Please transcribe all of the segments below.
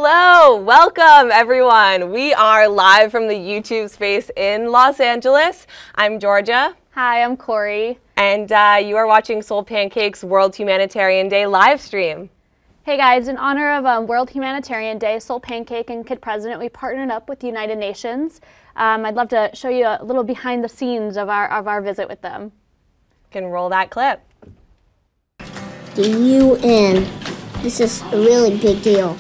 Hello, welcome everyone. We are live from the YouTube space in Los Angeles. I'm Georgia. Hi, I'm Corey. And you are watching SoulPancake's World Humanitarian Day live stream. Hey guys, in honor of World Humanitarian Day, SoulPancake and Kid President, we partnered up with the United Nations. I'd love to show you a little behind the scenes of our visit with them. Can roll that clip. The UN. This is a really big deal.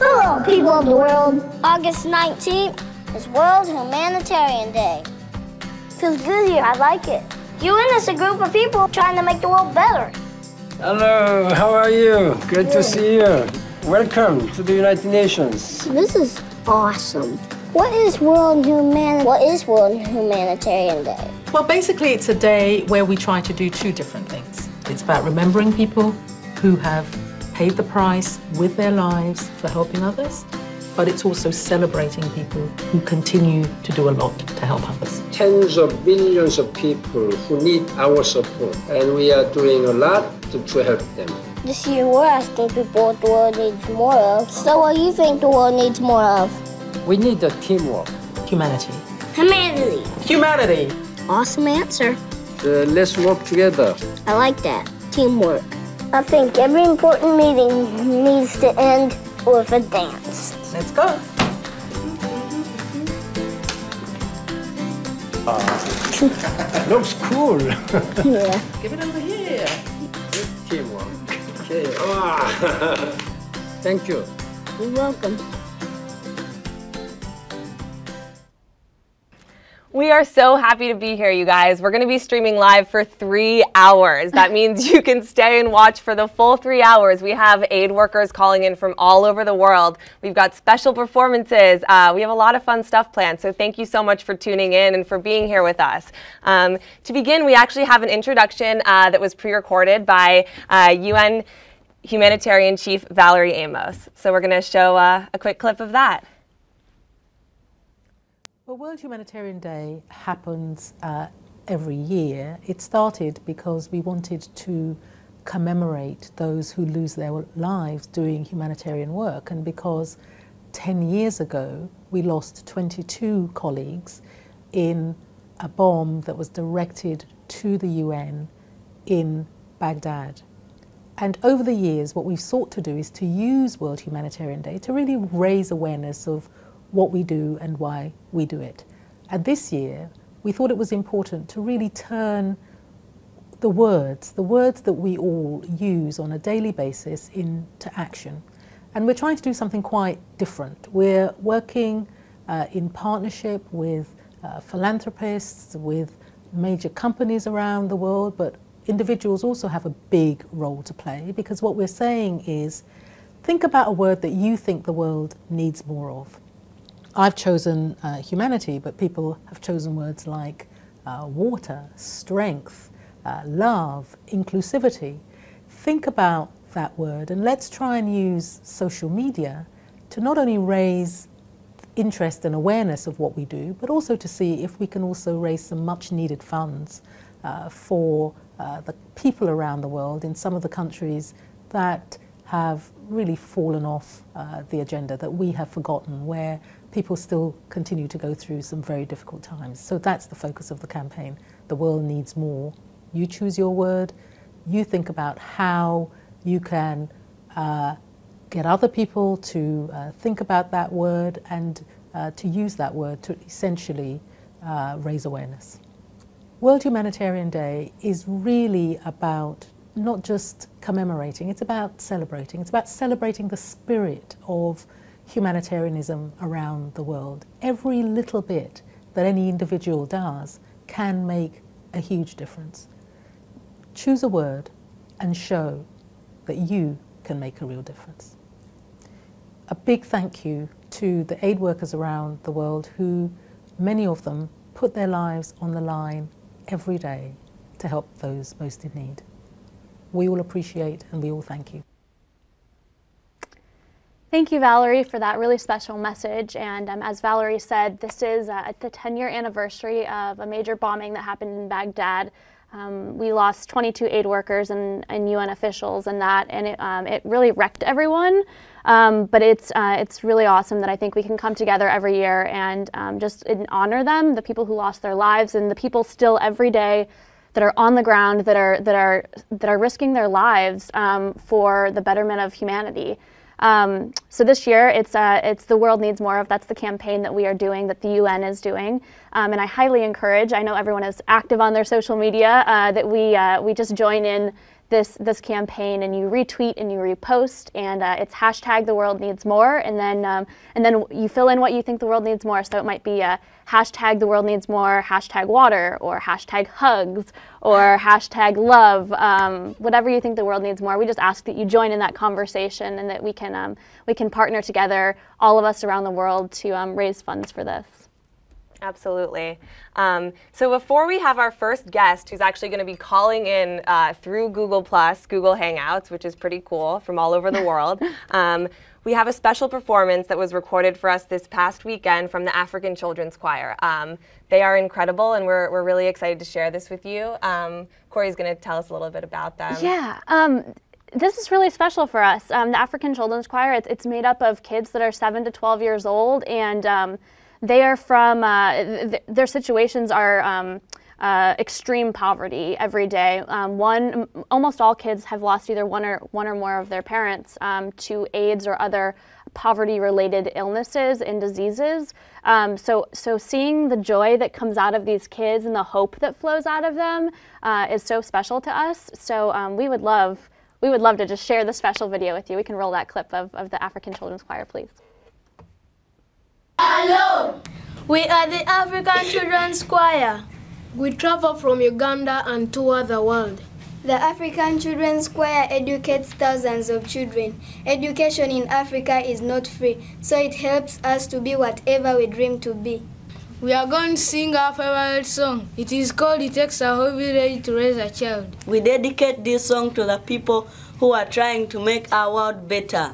Hello, people of the world. August 19th is World Humanitarian Day. Feels good here. I like it. UN is a group of people trying to make the world better. Hello, how are you? Good to see you. Welcome to the United Nations. This is awesome. What is World Humanitarian Day? Well, basically, it's a day where we try to do two different things. It's about remembering people who have paid the price with their lives for helping others, but it's also celebrating people who continue to do a lot to help others. Tens of millions of people who need our support, and we are doing a lot to help them. This year, we're asking people what the world needs more of. So what do you think the world needs more of? We need the teamwork. Humanity. Humanity. Humanity. Awesome answer. Let's work together. I like that. Teamwork. I think every important meeting needs to end with a dance. Let's go. Looks cool. Yeah. Give it over here. Teamwork. Okay. Thank you. You're welcome. We are so happy to be here, you guys. We're going to be streaming live for 3 hours. That means you can stay and watch for the full 3 hours. We have aid workers calling in from all over the world. We've got special performances. We have a lot of fun stuff planned, so thank you so much for tuning in and for being here with us. To begin, we actually have an introduction that was pre-recorded by UN Humanitarian Chief Valerie Amos. So we're going to show a quick clip of that. Well, World Humanitarian Day happens every year. It started because we wanted to commemorate those who lose their lives doing humanitarian work, and because 10 years ago we lost 22 colleagues in a bomb that was directed to the UN in Baghdad. And over the years, what we've sought to do is to use World Humanitarian Day to really raise awareness of what we do and why we do it. And this year, we thought it was important to really turn the words that we all use on a daily basis into action. And we're trying to do something quite different. We're working in partnership with philanthropists, with major companies around the world, but individuals also have a big role to play, because what we're saying is, think about a word that you think the world needs more of. I've chosen humanity, but people have chosen words like water, strength, love, inclusivity. Think about that word, and let's try and use social media to not only raise interest and awareness of what we do, but also to see if we can also raise some much needed funds for the people around the world in some of the countries that have really fallen off the agenda, that we have forgotten, where people still continue to go through some very difficult times. So that's the focus of the campaign. The world needs more. You choose your word. You think about how you can get other people to think about that word and to use that word to essentially raise awareness. World Humanitarian Day is really about not just commemorating, it's about celebrating. It's about celebrating the spirit of humanitarianism around the world. Every little bit that any individual does can make a huge difference. Choose a word and show that you can make a real difference. A big thank you to the aid workers around the world who, many of them, put their lives on the line every day to help those most in need. We all appreciate and we all thank you. Thank you, Valerie, for that really special message. And as Valerie said, this is the 10-year anniversary of a major bombing that happened in Baghdad we lost 22 aid workers and UN officials and that, and it really wrecked everyone. But it's really awesome that I think we can come together every year and just honor them, the people who lost their lives, and the people still every day that are on the ground, that are risking their lives for the betterment of humanity. So this year, it's The World Needs More Of. That's the campaign that we are doing, that the UN is doing. And I highly encourage, I know everyone is active on their social media, that we just join in this campaign, and you retweet and you repost, and it's hashtag The World Needs More, and then you fill in what you think the world needs more. So it might be hashtag The World Needs More, hashtag water, or hashtag hugs, or hashtag love, whatever you think the world needs more. We just ask that you join in that conversation, and that we can partner together, all of us around the world, to raise funds for this. Absolutely. So before we have our first guest, who's actually going to be calling in through Google+, Google Hangouts, which is pretty cool, from all over the world, we have a special performance that was recorded for us this past weekend from the African Children's Choir. They are incredible, and we're really excited to share this with you. Corey's going to tell us a little bit about them. Yeah. This is really special for us. The African Children's Choir, it's made up of kids that are 7 to 12 years old, and they are from, their situations are extreme poverty every day. Almost all kids have lost either one or more of their parents to AIDS or other poverty-related illnesses and diseases. So seeing the joy that comes out of these kids and the hope that flows out of them is so special to us. So we would love to just share this special video with you. We can roll that clip of the African Children's Choir, please. Hello, we are the African Children's Choir. We travel from Uganda and tour the world. The African Children's Choir educates thousands of children. Education in Africa is not free, so it helps us to be whatever we dream to be. We are going to sing our favorite song. It is called It Takes a Whole Village to Raise a Child. We dedicate this song to the people who are trying to make our world better.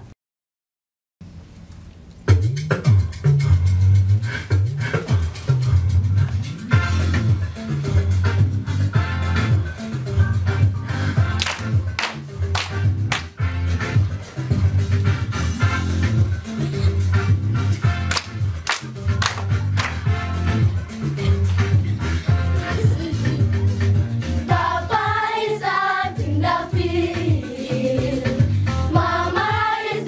Papa is out in the field. Mama is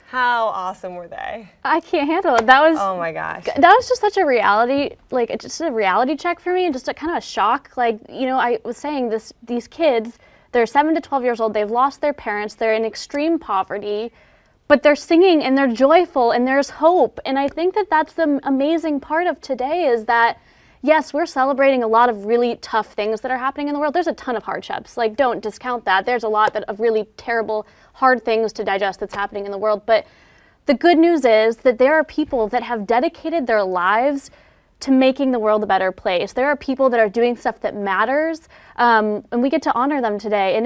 How awesome were they? I can't handle it. That was, oh my gosh. That was just such a reality, like just a reality check for me, and just a kind of a shock. Like, you know, I was saying these kids, they're 7 to 12 years old, they've lost their parents, they're in extreme poverty, but they're singing and they're joyful and there's hope. And I think that that's the amazing part of today, is that yes, we're celebrating a lot of really tough things that are happening in the world. There's a ton of hardships. Like, don't discount that. There's a lot of really terrible, hard things to digest that's happening in the world. But the good news is that there are people that have dedicated their lives to making the world a better place. There are people that are doing stuff that matters, and we get to honor them today. And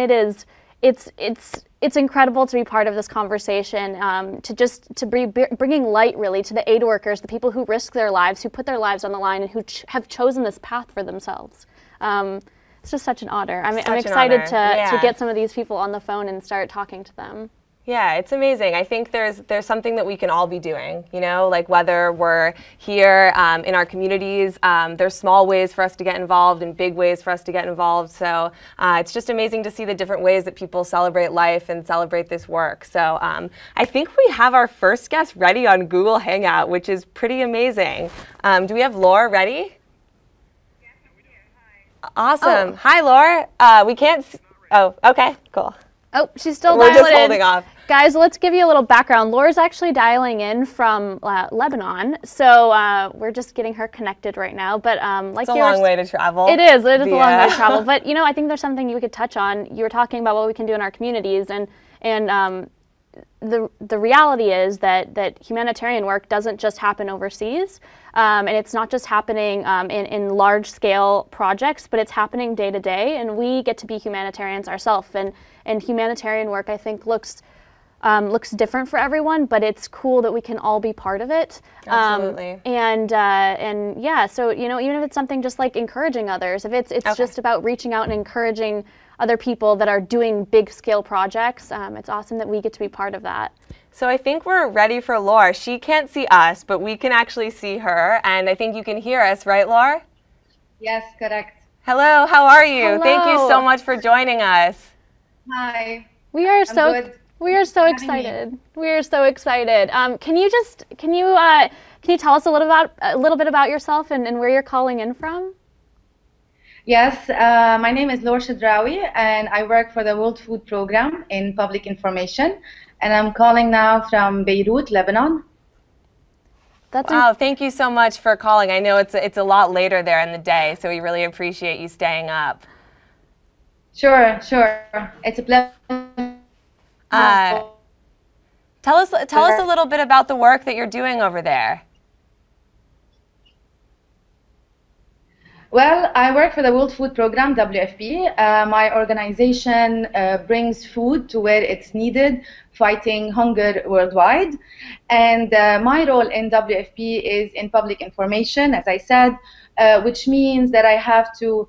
it's incredible to be part of this conversation, to be bringing light really to the aid workers, the people who risk their lives, who put their lives on the line, and who have chosen this path for themselves. It's just such an honor. I'm excited to get some of these people on the phone and start talking to them. Yeah, it's amazing. I think there's something that we can all be doing, you know, like whether we're here in our communities, there's small ways for us to get involved and big ways for us to get involved. So it's just amazing to see the different ways that people celebrate life and celebrate this work. So I think we have our first guest ready on Google Hangout, which is pretty amazing. Do we have Laura ready? Yes, we do. Hi. Awesome. Hi, Laura. We can't oh, okay, cool. Oh, she's still We're dialing just holding off. Guys, let's give you a little background. Laura's actually dialing in from Lebanon, so we're just getting her connected right now. But like, it's a long way to travel. It is a long way to travel. But you know, I think there's something you could touch on. You were talking about what we can do in our communities, and the reality is that humanitarian work doesn't just happen overseas, and it's not just happening in large-scale projects, but it's happening day to day, and we get to be humanitarians ourselves. And humanitarian work, I think, looks different for everyone, but it's cool that we can all be part of it. Absolutely. And yeah, so you know, even if it's something just like encouraging others, if it's just about reaching out and encouraging other people that are doing big scale projects, it's awesome that we get to be part of that. So I think we're ready for Laura. She can't see us, but we can actually see her, and I think you can hear us, right, Laura? Yes, correct. Hello, how are you? Hello. Thank you so much for joining us. Hi. We are so good. We are so excited. We are so excited. Can you tell us a little bit about yourself and where you're calling in from? Yes, my name is Laura Shadrawi, and I work for the World Food Program in Public Information, and I'm calling now from Beirut, Lebanon. Wow, thank you so much for calling. I know it's a lot later there in the day, so we really appreciate you staying up. Sure. It's a pleasure. Tell us a little bit about the work that you're doing over there. Well, I work for the World Food Program, WFP. My organization brings food to where it's needed, fighting hunger worldwide. And my role in WFP is in public information, as I said, which means that I have to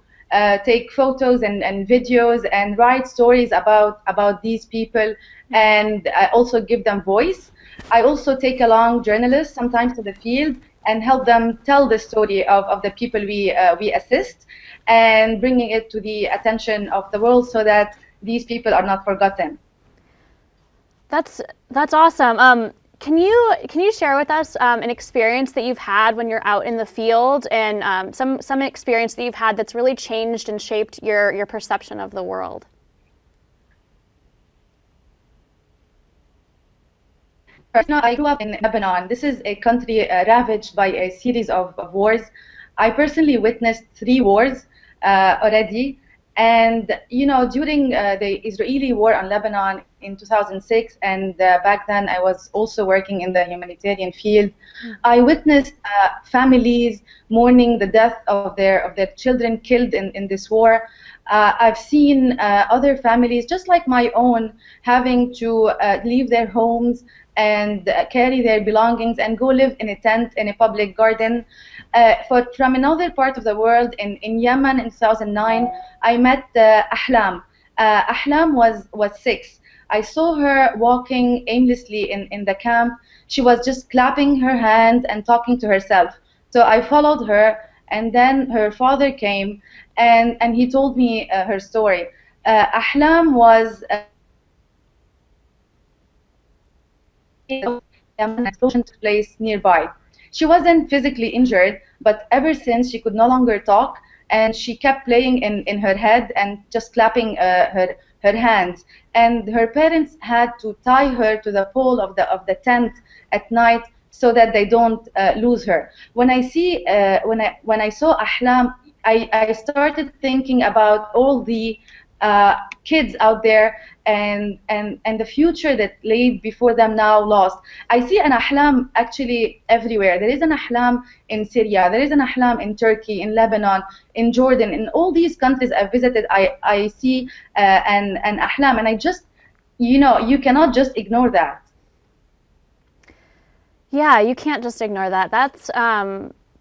take photos and videos and write stories about these people, and also give them voice. I also take along journalists sometimes to the field and help them tell the story of the people we assist, and bringing it to the attention of the world so that these people are not forgotten. That's awesome. Can you share with us an experience that you've had when you're out in the field, and some experience that you've had that's really changed and shaped your perception of the world? I grew up in Lebanon. This is a country ravaged by a series of wars. I personally witnessed 3 wars already. And, you know, during the Israeli war on Lebanon in 2006, and back then I was also working in the humanitarian field, I witnessed families mourning the death of their children killed in this war. I've seen other families, just like my own, having to leave their homes and carry their belongings and go live in a tent in a public garden. From another part of the world, in Yemen in 2009, I met Ahlam. Ahlam was 6. I saw her walking aimlessly in the camp. She was just clapping her hands and talking to herself. So I followed her, and then her father came, and he told me her story. Ahlam was an explosion took place nearby. She wasn't physically injured, but ever since she could no longer talk, and she kept playing in her head and just clapping her hands. And her parents had to tie her to the pole of the tent at night so that they don't lose her. When I saw Ahlam, I started thinking about all the kids out there and the future that laid before them now lost. I see an Ahlam actually everywhere. There is an Ahlam in Syria, there is an Ahlam in Turkey, in Lebanon, in Jordan, in all these countries I've visited. I see an Ahlam, and I just, you cannot just ignore that. Yeah, you can't just ignore that.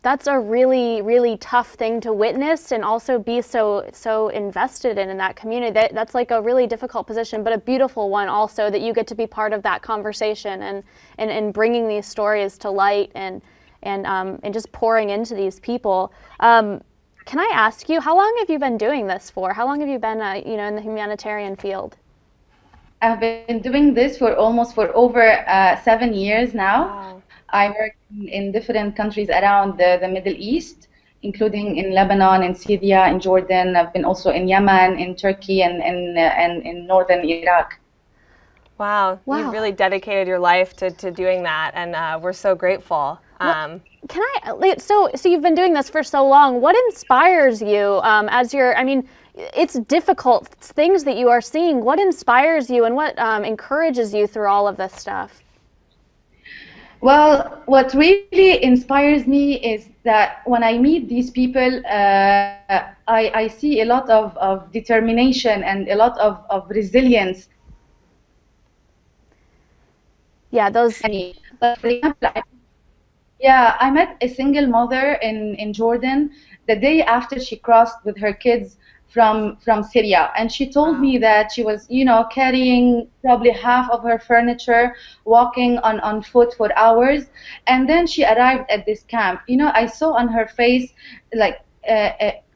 That's a really, really tough thing to witness and also be so invested in that community. That's like a really difficult position, but a beautiful one also, that you get to be part of that conversation and bringing these stories to light and just pouring into these people. Can I ask you, how long have you been doing this for? How long have you been in the humanitarian field? I've been doing this for over 7 years now. Wow. I work in different countries around the Middle East, including in Lebanon, in Syria, in Jordan. I've been also in Yemen, in Turkey, and in northern Iraq. Wow. You've really dedicated your life to doing that, and we're so grateful. So you've been doing this for so long. What inspires you it's difficult things that you are seeing. What inspires you and what encourages you through all of this stuff? Well, what really inspires me is that when I meet these people, I see a lot of determination and a lot of resilience. Yeah, those. But for example, I met a single mother in Jordan the day after she crossed with her kids from Syria, and she told me that she was carrying probably half of her furniture, walking on foot for hours, and then she arrived at this camp. I saw on her face like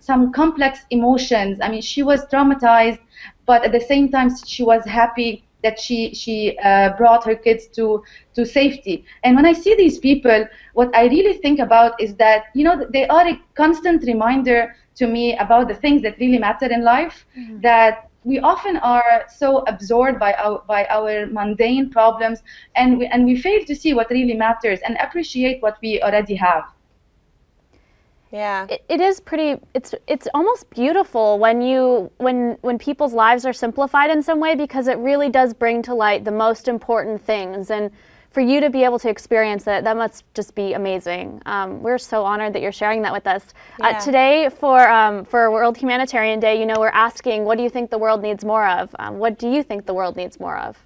some complex emotions. I mean, she was traumatized, but at the same time she was happy that she brought her kids to safety. And when I see these people, what I really think about is that they are a constant reminder to me about the things that really matter in life, that we often are so absorbed by our mundane problems, and we fail to see what really matters and appreciate what we already have. Yeah. It is pretty, it's almost beautiful when people's lives are simplified in some way, because it really does bring to light the most important things. And for you to be able to experience that must just be amazing. We're so honored that you're sharing that with us. Yeah. Today for World Humanitarian Day, we're asking, what do you think the world needs more of? What do you think the world needs more of?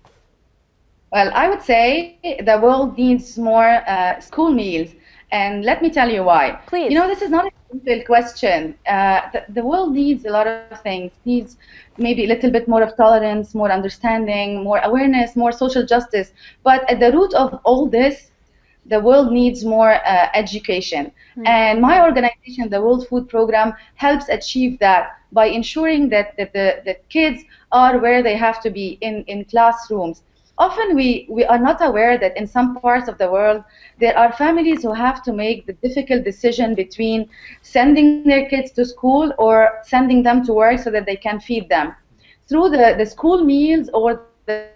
Well, I would say the world needs more school meals. And let me tell you why. Please. This is not a simple question. The world needs a lot of things. Needs maybe a little bit more of tolerance, more understanding, more awareness, more social justice. But at the root of all this, the world needs more education. Mm-hmm. And my organization, the World Food Program, helps achieve that by ensuring that the kids are where they have to be in classrooms. Often we are not aware that in some parts of the world, there are families who have to make the difficult decision between sending their kids to school or sending them to work so that they can feed them. Through the school meals or the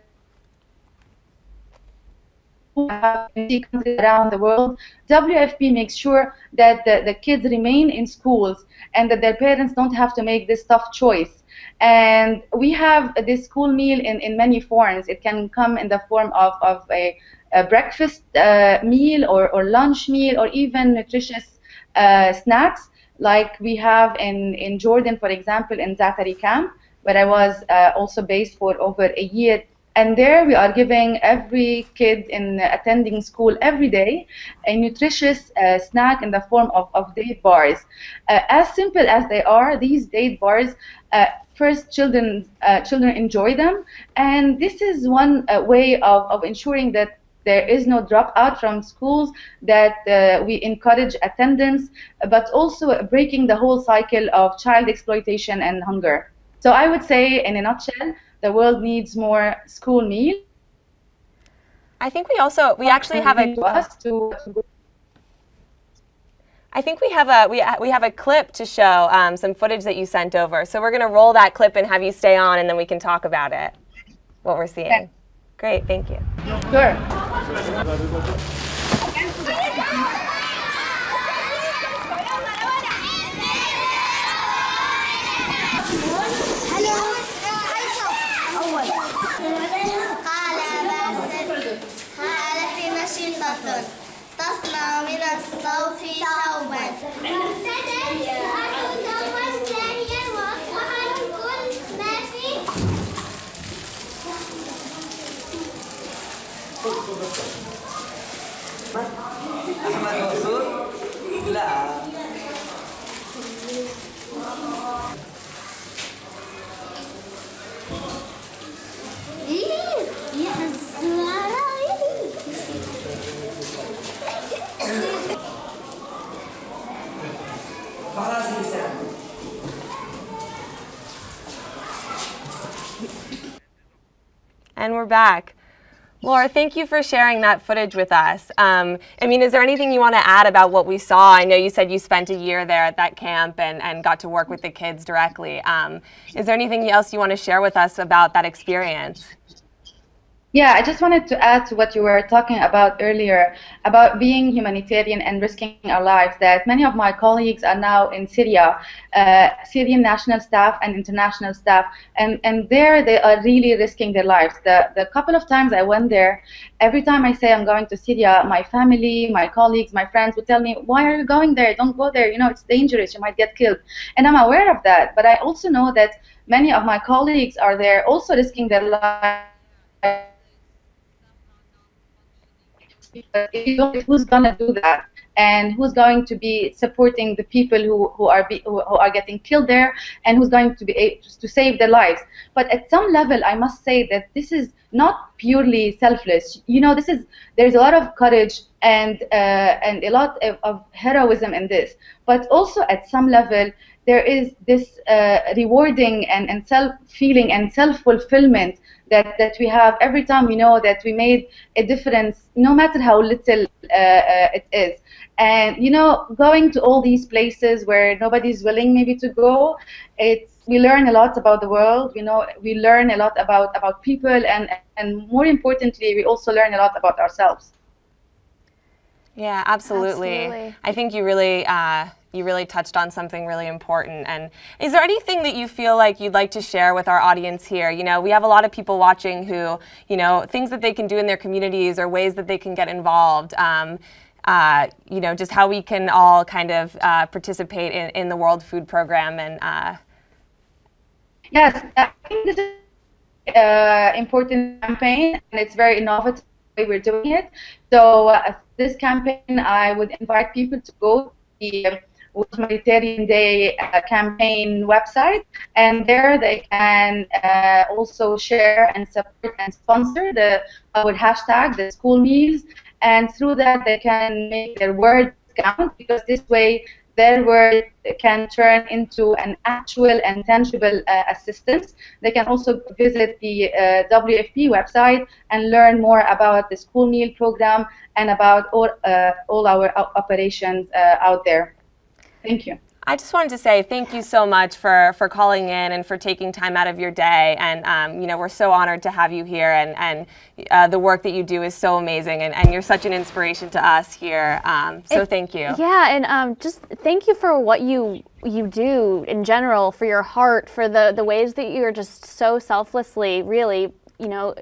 around the world, WFP makes sure that the kids remain in schools and that their parents don't have to make this tough choice. And we have this school meal in many forms. It can come in the form of a breakfast meal or lunch meal, or even nutritious snacks, like we have in Jordan, for example, in Za'atari camp, where I was also based for over a year. And there we are giving every kid in attending school every day a nutritious snack in the form of date bars. As simple as they are, these date bars, first children enjoy them, and this is one way of ensuring that there is no dropout from schools, that we encourage attendance, but also breaking the whole cycle of child exploitation and hunger. So I would say, in a nutshell, the world needs more school meals. I think we actually have a. I think we have a clip to show some footage that you sent over. So we're going to roll that clip and have you stay on, and then we can talk about it, what we're seeing. Okay. Great, thank you. Sure. تصنع من الصوف ثوبا وأصبح الكل ما فيه أحمد وصول لا And we're back. Laura, thank you for sharing that footage with us. I mean, is there anything you want to add about what we saw? I know you said you spent a year there at that camp and got to work with the kids directly. Is there anything else you want to share with us about that experience? Yeah, I just wanted to add to what you were talking about earlier about being humanitarian and risking our lives, that many of my colleagues are now in Syria, Syrian national staff and international staff, and there they are really risking their lives. The couple of times I went there, every time I say I'm going to Syria, my family, my colleagues, my friends would tell me, why are you going there? Don't go there, you know, it's dangerous, you might get killed. And I'm aware of that, but I also know that many of my colleagues are there also risking their lives. Who's gonna do that, and who's going to be supporting the people who are getting killed there, and who's going to be able to save their lives? But at some level, I must say that this is not purely selfless. You know, there's a lot of courage and a lot of heroism in this. But also at some level, there is this rewarding and self-feeling and self-fulfillment that we have every time we know that we made a difference, no matter how little it is. And, you know, going to all these places where nobody's willing maybe to go, we learn a lot about the world, you know, we learn a lot about people, and more importantly, we also learn a lot about ourselves. Yeah, absolutely. I think you really touched on something really important. And is there anything that you feel like you'd like to share with our audience here? You know, we have a lot of people watching who, you know, things that they can do in their communities or ways that they can get involved. You know, just how we can all kind of participate in the World Food Program. And yes, I think this is an important campaign, and it's very innovative the way we're doing it. So this campaign, I would invite people to go to the World Humanitarian Day campaign website, and there they can also share and support and sponsor our hashtag, the school meals, and through that they can make their words count, because this way their word can turn into an actual and tangible assistance. They can also visit the WFP website and learn more about the school meal program and about all our operations out there. Thank you. I just wanted to say thank you so much for calling in and for taking time out of your day. And, you know, we're so honored to have you here. And the work that you do is so amazing. And you're such an inspiration to us here. So thank you. Yeah, and just thank you for what you do in general, for your heart, for the ways that you're just so selflessly, really, you know,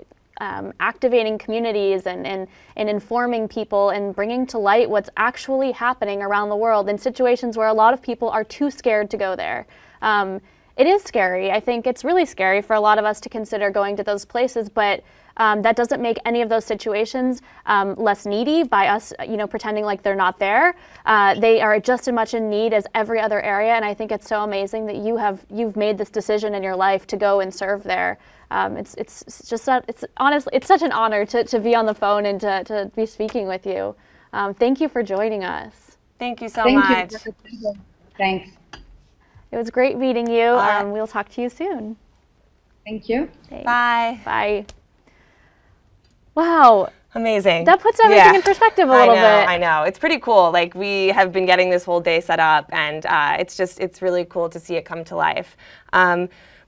activating communities and informing people and bringing to light what's actually happening around the world in situations where a lot of people are too scared to go there. It is scary. I think it's really scary for a lot of us to consider going to those places, but that doesn't make any of those situations less needy by us, you know, pretending like they're not there. They are just as much in need as every other area, and I think it's so amazing that you've made this decision in your life to go and serve there. It's just honestly, it's such an honor to be on the phone and to be speaking with you. Thank you for joining us. Thank you so much. Thanks. It was great meeting you. We'll talk to you soon. Thank you. Thanks. Bye. Bye. Wow. Amazing. That puts everything in perspective a little bit. I know. It's pretty cool. Like, we have been getting this whole day set up, and it's really cool to see it come to life.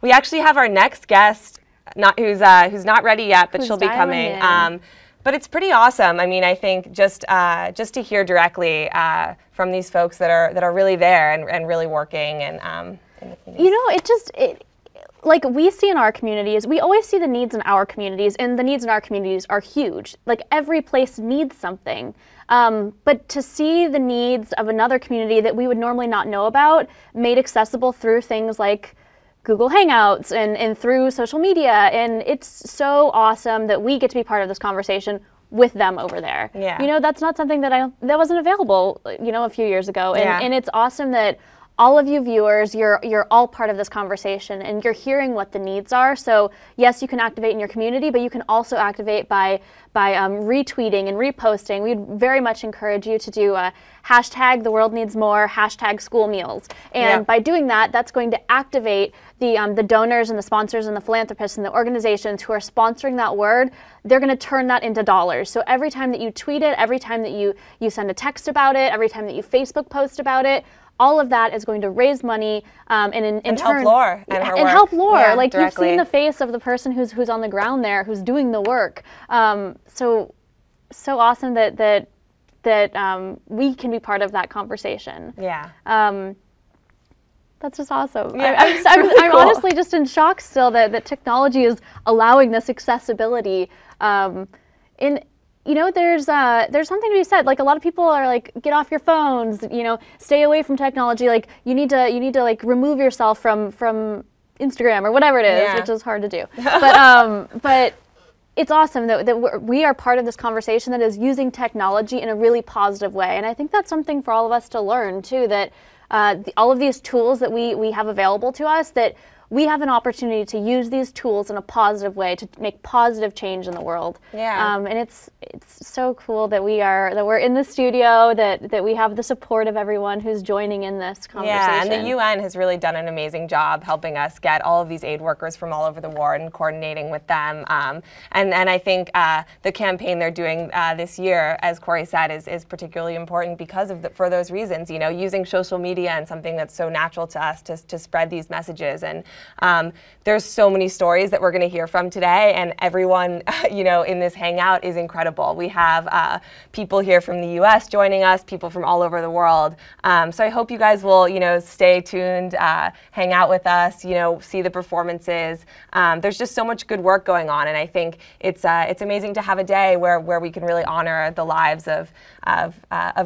We actually have our next guest, who's not ready yet, but she'll be coming. But it's pretty awesome. I mean, I think just to hear directly from these folks that are really there and really working and you know, like we see in our communities, we always see the needs in our communities, and the needs in our communities are huge. Like, every place needs something. But to see the needs of another community that we would normally not know about made accessible through things like Google Hangouts and through social media, and it's so awesome that we get to be part of this conversation with them over there. Yeah. You know, that's not something that wasn't available, you know, a few years ago, and it's awesome that all of you viewers, you're all part of this conversation, and you're hearing what the needs are. So yes, you can activate in your community, but you can also activate by retweeting and reposting. We'd very much encourage you to do a hashtag the world needs more, hashtag school meals. And by doing that, that's going to activate the donors and the sponsors and the philanthropists and the organizations who are sponsoring that word. They're going to turn that into dollars. So every time that you tweet it, every time that you send a text about it, every time that you Facebook post about it, all of that is going to raise money and in turn help Laura and her work. Help Laura. Like, directly. You've seen the face of the person who's on the ground there, who's doing the work. So awesome that we can be part of that conversation. Yeah. That's just awesome. Yeah, I'm honestly just in shock still that technology is allowing this accessibility. You know, there's something to be said. Like, a lot of people are like, get off your phones, you know, stay away from technology. Like, you need to like remove yourself from Instagram or whatever it is, which is hard to do. But it's awesome that we are part of this conversation that is using technology in a really positive way. And I think that's something for all of us to learn too, that all of these tools that we have available to us, that we have an opportunity to use these tools in a positive way to make positive change in the world. Yeah. And it's so cool that we're in the studio, that we have the support of everyone who's joining in this conversation. Yeah, and the UN has really done an amazing job helping us get all of these aid workers from all over the world and coordinating with them. And I think the campaign they're doing this year, as Corey said, is particularly important because for those reasons. You know, using social media and something that's so natural to us to spread these messages. And there's so many stories that we're going to hear from today, and everyone, you know, in this hangout is incredible. We have people here from the U.S. joining us, people from all over the world. So I hope you guys will, you know, stay tuned, hang out with us, you know, see the performances. There's just so much good work going on, and I think it's amazing to have a day where we can really honor the lives of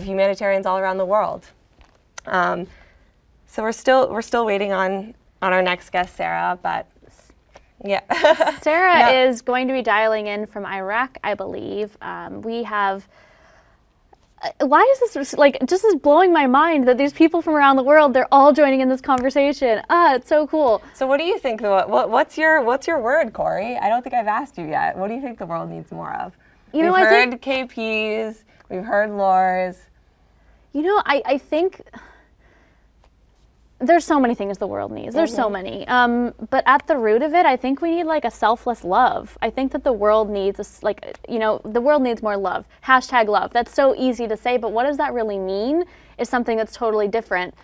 humanitarians all around the world. So we're still waiting on our next guest, Sarah, but yeah. Sarah is going to be dialing in from Iraq, I believe. We have, why is this, like, just is blowing my mind that these people from around the world, they're all joining in this conversation. It's so cool. So what do you think, what's your word, Corey? I don't think I've asked you yet. What do you think the world needs more of? We've heard KPs, we've heard Laura's. You know, I think there's so many things the world needs. There's so many. But at the root of it, I think we need like a selfless love. I think that the world needs, the world needs more love. Hashtag love. That's so easy to say, but what does that really mean is something that's totally different.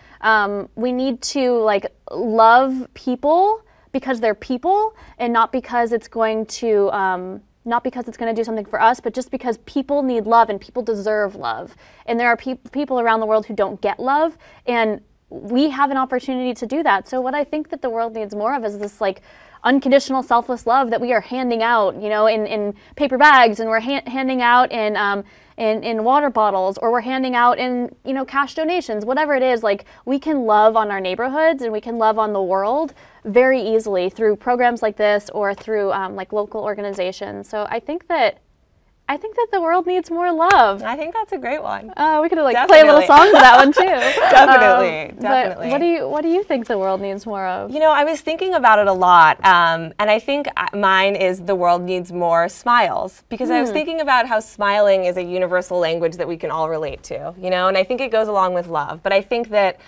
We need to like love people because they're people, and not because it's going to do something for us, but just because people need love and people deserve love. And there are people around the world who don't get love, and we have an opportunity to do that. So what I think that the world needs more of is this like unconditional selfless love that we are handing out, you know, in paper bags, and we're handing out in water bottles, or we're handing out in, you know, cash donations, whatever it is. Like, we can love on our neighborhoods and we can love on the world very easily through programs like this or through like local organizations. So I think that the world needs more love. I think that's a great one. We could like play a little song to that one too. Definitely. But what do you think the world needs more of? You know, I was thinking about it a lot, and I think mine is the world needs more smiles, because I was thinking about how smiling is a universal language that we can all relate to, you know, and I think it goes along with love. But I think that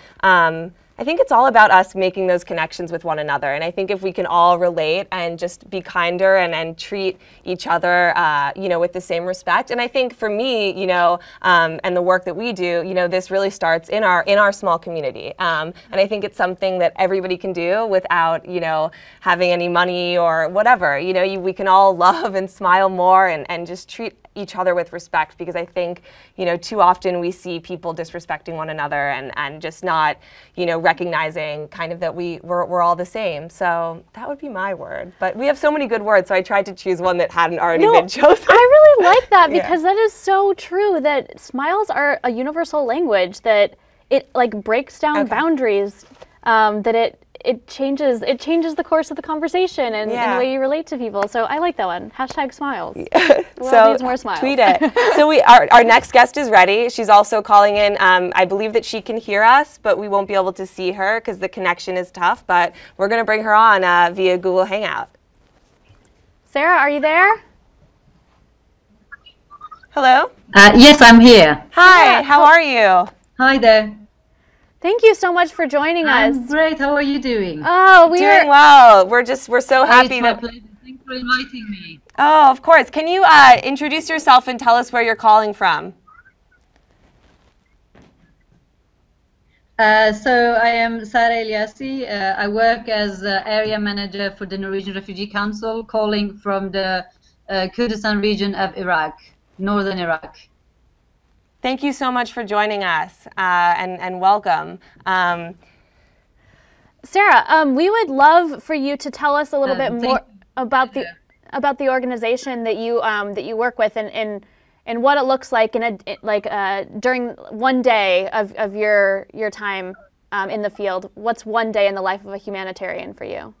I think it's all about us making those connections with one another. And I think if we can all relate and just be kinder and treat each other, you know, with the same respect. And I think for me, you know, and the work that we do, you know, this really starts in our small community. And I think it's something that everybody can do without, you know, having any money or whatever. You know, we can all love and smile more and just treat each other with respect, because I think, you know, too often we see people disrespecting one another and just not, you know, recognizing kind of that we're all the same. So that would be my word. But we have so many good words, so I tried to choose one that hadn't already been chosen. I really like that, because that is so true, that smiles are a universal language, that it like breaks down boundaries, that it changes the course of the conversation and the way you relate to people. So I like that one. Hashtag smiles. The world needs more smiles. Tweet it. So our next guest is ready. She's also calling in. I believe that she can hear us, but we won't be able to see her because the connection is tough. But we're going to bring her on via Google Hangout. Sarah, are you there? Hello? Yes, I'm here. Hi, how are you? Hi there. Thank you so much for joining us. I'm great. How are you doing? Oh, doing well. We're so happy. It's my pleasure. Thanks for inviting me. Oh, of course. Can you introduce yourself and tell us where you're calling from? So I am Sarah Eliassi. I work as area manager for the Norwegian Refugee Council, calling from the Kurdistan region of Iraq, northern Iraq. Thank you so much for joining us, and welcome. Sarah, we would love for you to tell us a little bit more about the organization that you work with and what it looks like during one day of your time in the field. What's one day in the life of a humanitarian for you?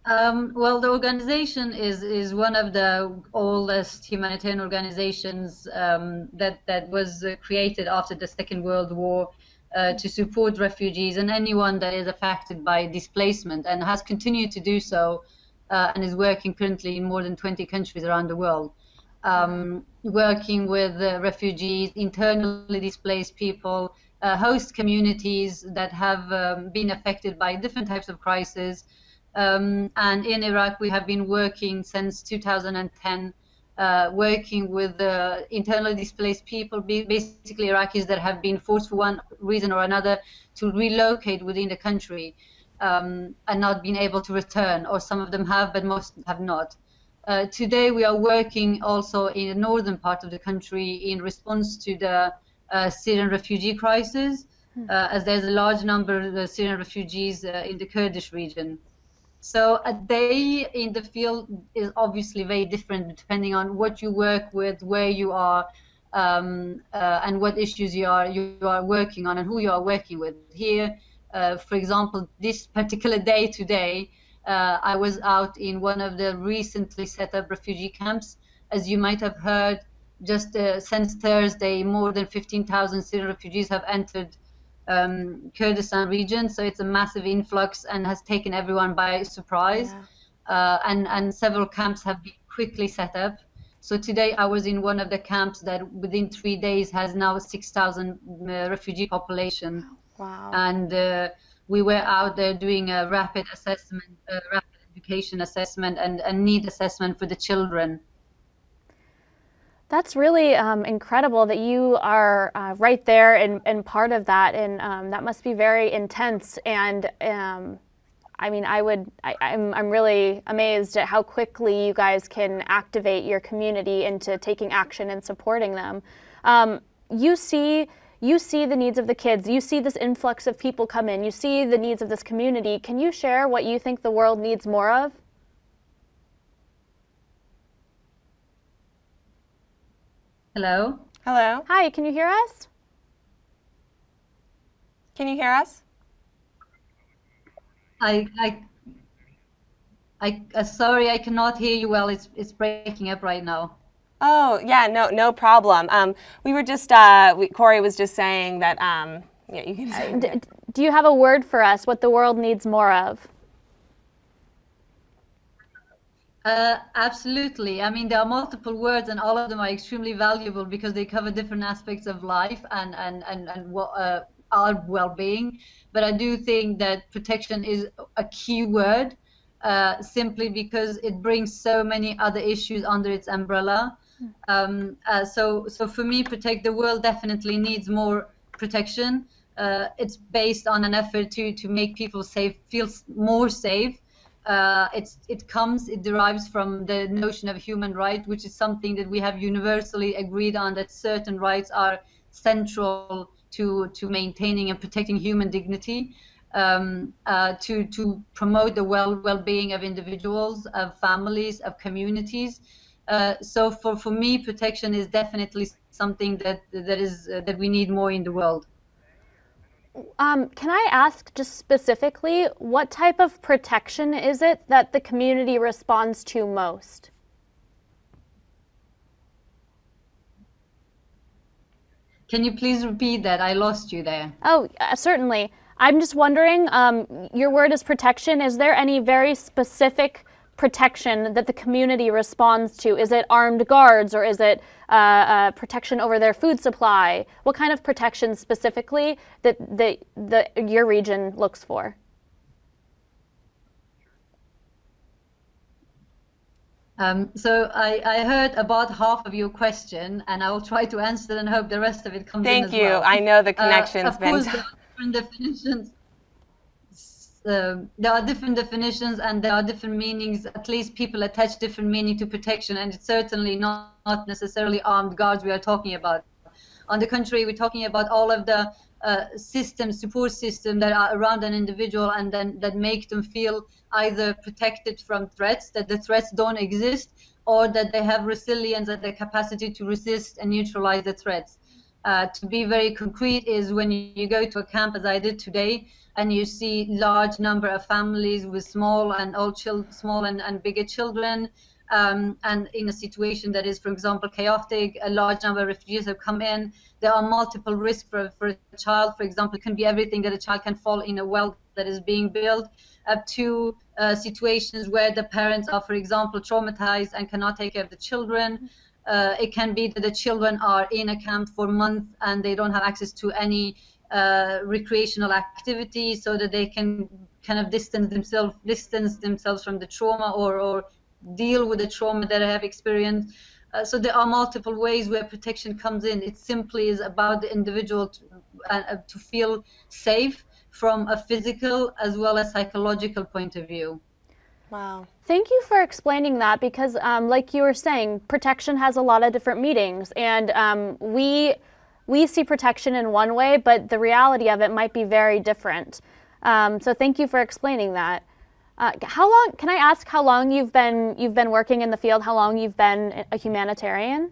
Well, the organization is one of the oldest humanitarian organizations that was created after the Second World War to support refugees and anyone that is affected by displacement, and has continued to do so and is working currently in more than 20 countries around the world, working with refugees, internally displaced people, host communities that have been affected by different types of crises. And in Iraq, we have been working since 2010, working with internally displaced people, basically Iraqis that have been forced for one reason or another to relocate within the country and not been able to return, or some of them have, but most have not. Today, we are working also in the northern part of the country in response to the Syrian refugee crisis, as there's a large number of Syrian refugees in the Kurdish region. So a day in the field is obviously very different depending on what you work with, where you are, and what issues you are working on and who you are working with. Here, for example, this particular day today, I was out in one of the recently set up refugee camps. As you might have heard, just since Thursday, more than 15,000 Syrian refugees have entered Kurdistan region, so it's a massive influx and has taken everyone by surprise. And several camps have been quickly set up. So today I was in one of the camps that within 3 days has now a 6,000 refugee population. Wow. And we were out there doing a rapid assessment, rapid education assessment and need assessment for the children. That's really incredible that you are right there and part of that, and that must be very intense. And I mean, I'm really amazed at how quickly you guys can activate your community into taking action and supporting them. You see the needs of the kids. You see this influx of people come in. You see the needs of this community. Can you share what you think the world needs more of? Hello? Hello? Hi, can you hear us? Can you hear us? Sorry, I cannot hear you well. It's breaking up right now. Oh, yeah, no problem. We were just, Corey was just saying that, yeah, you can. Do you have a word for us, what the world needs more of? Absolutely. I mean, there are multiple words, and all of them are extremely valuable because they cover different aspects of life and what our well-being. But I do think that protection is a key word, simply because it brings so many other issues under its umbrella. So for me, protect the world definitely needs more protection. It's based on an effort to make people feel more safe. It derives from the notion of human right, which is something that we have universally agreed on, that certain rights are central to maintaining and protecting human dignity, to promote the well-being of individuals, of families, of communities. So for me, protection is definitely something that we need more in the world. Can I ask just specifically, what type of protection is it that the community responds to most? Can you please repeat that? I lost you there. Oh, certainly. I'm just wondering, your word is protection. Is there any very specific protection that the community responds to? Is it armed guards, or is it protection over their food supply? What kind of protection specifically that your region looks for? So I heard about half of your question, and I will try to answer it and hope the rest of it comes in as well. Thank you. I know the connection's been... Of course, there are different definitions. There are different definitions and there are different meanings. At least people attach different meaning to protection, and it's certainly not necessarily armed guards we are talking about. On the contrary, we're talking about all of the support systems that are around an individual, and then that make them feel either protected from threats, that the threats don't exist, or that they have resilience and the capacity to resist and neutralize the threats. To be very concrete is when you go to a camp, as I did today, and you see large number of families with small and bigger children, and in a situation that is, for example, chaotic, a large number of refugees have come in. There are multiple risks for a child. For example, it can be everything that a child can fall in a well that is being built, up to situations where the parents are, for example, traumatized and cannot take care of the children. It can be that the children are in a camp for months and they don't have access to any recreational activity, so that they can kind of distance themselves from the trauma or deal with the trauma that they have experienced. So there are multiple ways where protection comes in. It simply is about the individual to feel safe from a physical as well as psychological point of view. Wow. Thank you for explaining that, because like you were saying, protection has a lot of different meanings, and we see protection in one way, but the reality of it might be very different. So thank you for explaining that. How long, can I ask how long you've been working in the field, how long you've been a humanitarian?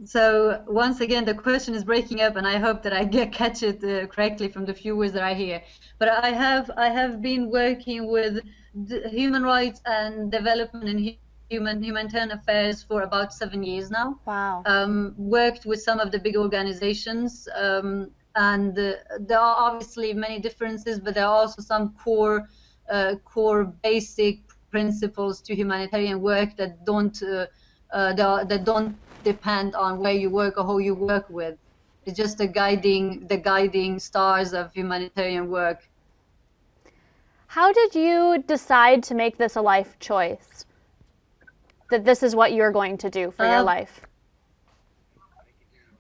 So once again, the question is breaking up, and I hope that I catch it correctly from the few words that I hear. But I have been working with human rights and development and humanitarian affairs for about 7 years now. Wow. Worked with some of the big organizations, and there are obviously many differences, but there are also some core basic principles to humanitarian work that don't depend on where you work or who you work with. It's just the guiding stars of humanitarian work. How did you decide to make this a life choice? That this is what you're going to do for your life?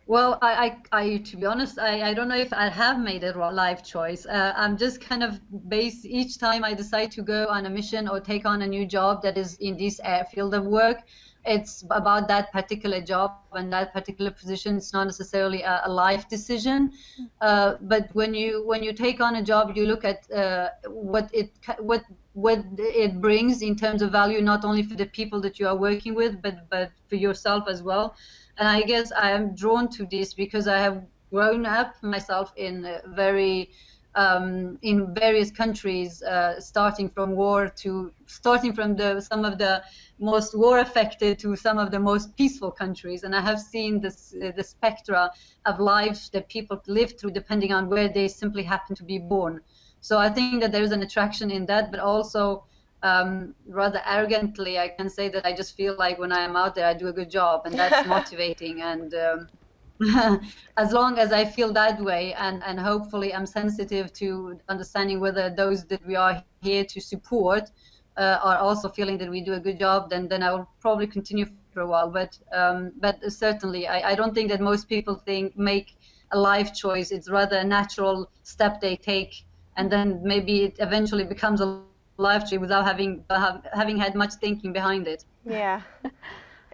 Well, I to be honest, I don't know if I have made a life choice. I'm just kind of based each time I decide to go on a mission or take on a new job that is in this field of work. It's about that particular job and that particular position. It's not necessarily a life decision. But when you take on a job, you look at what it brings in terms of value, not only for the people that you are working with, but for yourself as well. And I guess I am drawn to this because I have grown up myself in various countries, starting from some of the most war affected to some of the most peaceful countries, and I have seen the spectra of lives that people live through depending on where they simply happen to be born. So I think that there is an attraction in that, but also rather arrogantly, I can say that I just feel like when I am out there, I do a good job, and that's motivating. And as long as I feel that way, and hopefully I'm sensitive to understanding whether those that we are here to support are also feeling that we do a good job, then I will probably continue for a while. But certainly, I don't think that most people make a life choice. It's rather a natural step they take, and then maybe it eventually becomes a life choice without having had much thinking behind it. Yeah.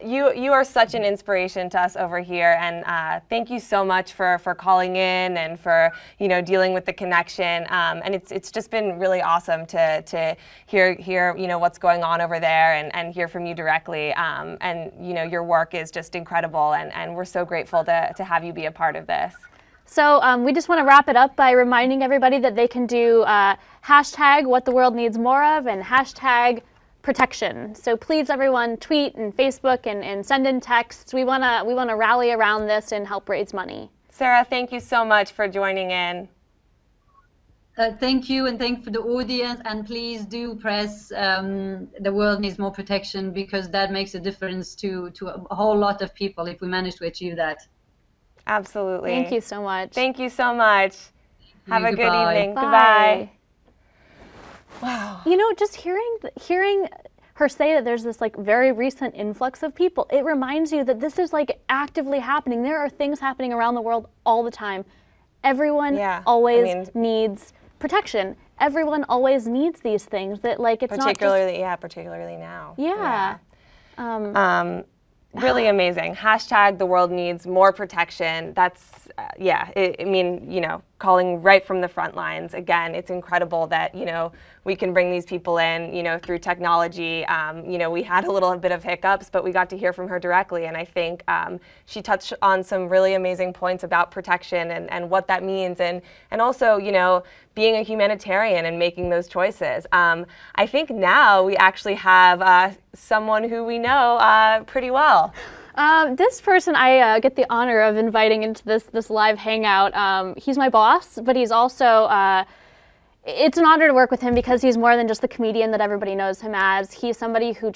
You are such an inspiration to us over here, and thank you so much for calling in and for dealing with the connection. And it's just been really awesome to hear what's going on over there and hear from you directly. And your work is just incredible, and we're so grateful to have you be a part of this. So we just want to wrap it up by reminding everybody that they can do hashtag what the world needs more of and hashtag protection. So please, everyone, tweet and Facebook and send in texts. We wanna rally around this and help raise money. Sarah, thank you so much for joining in. Thank you, and thank for the audience. And please do press the world needs more protection, because that makes a difference to a whole lot of people if we manage to achieve that. Absolutely. Thank you so much. Thank you so much. Have a good evening. Bye. Goodbye. Wow. Just hearing her say that there's this very recent influx of people, it reminds you that this is actively happening. There are things happening around the world all the time. Everyone always needs protection. Everyone always needs these things. That it's particularly now. Yeah. Really amazing. Hashtag the world needs more protection. That's, calling right from the front lines. Again, it's incredible that, we can bring these people in, through technology. We had a little bit of hiccups, but we got to hear from her directly. And I think she touched on some really amazing points about protection and what that means. And also, being a humanitarian and making those choices. I think now we actually have someone who we know pretty well. This person I get the honor of inviting into this live hangout. He's my boss, but he's also, it's an honor to work with him because he's more than just the comedian that everybody knows him as. He's somebody who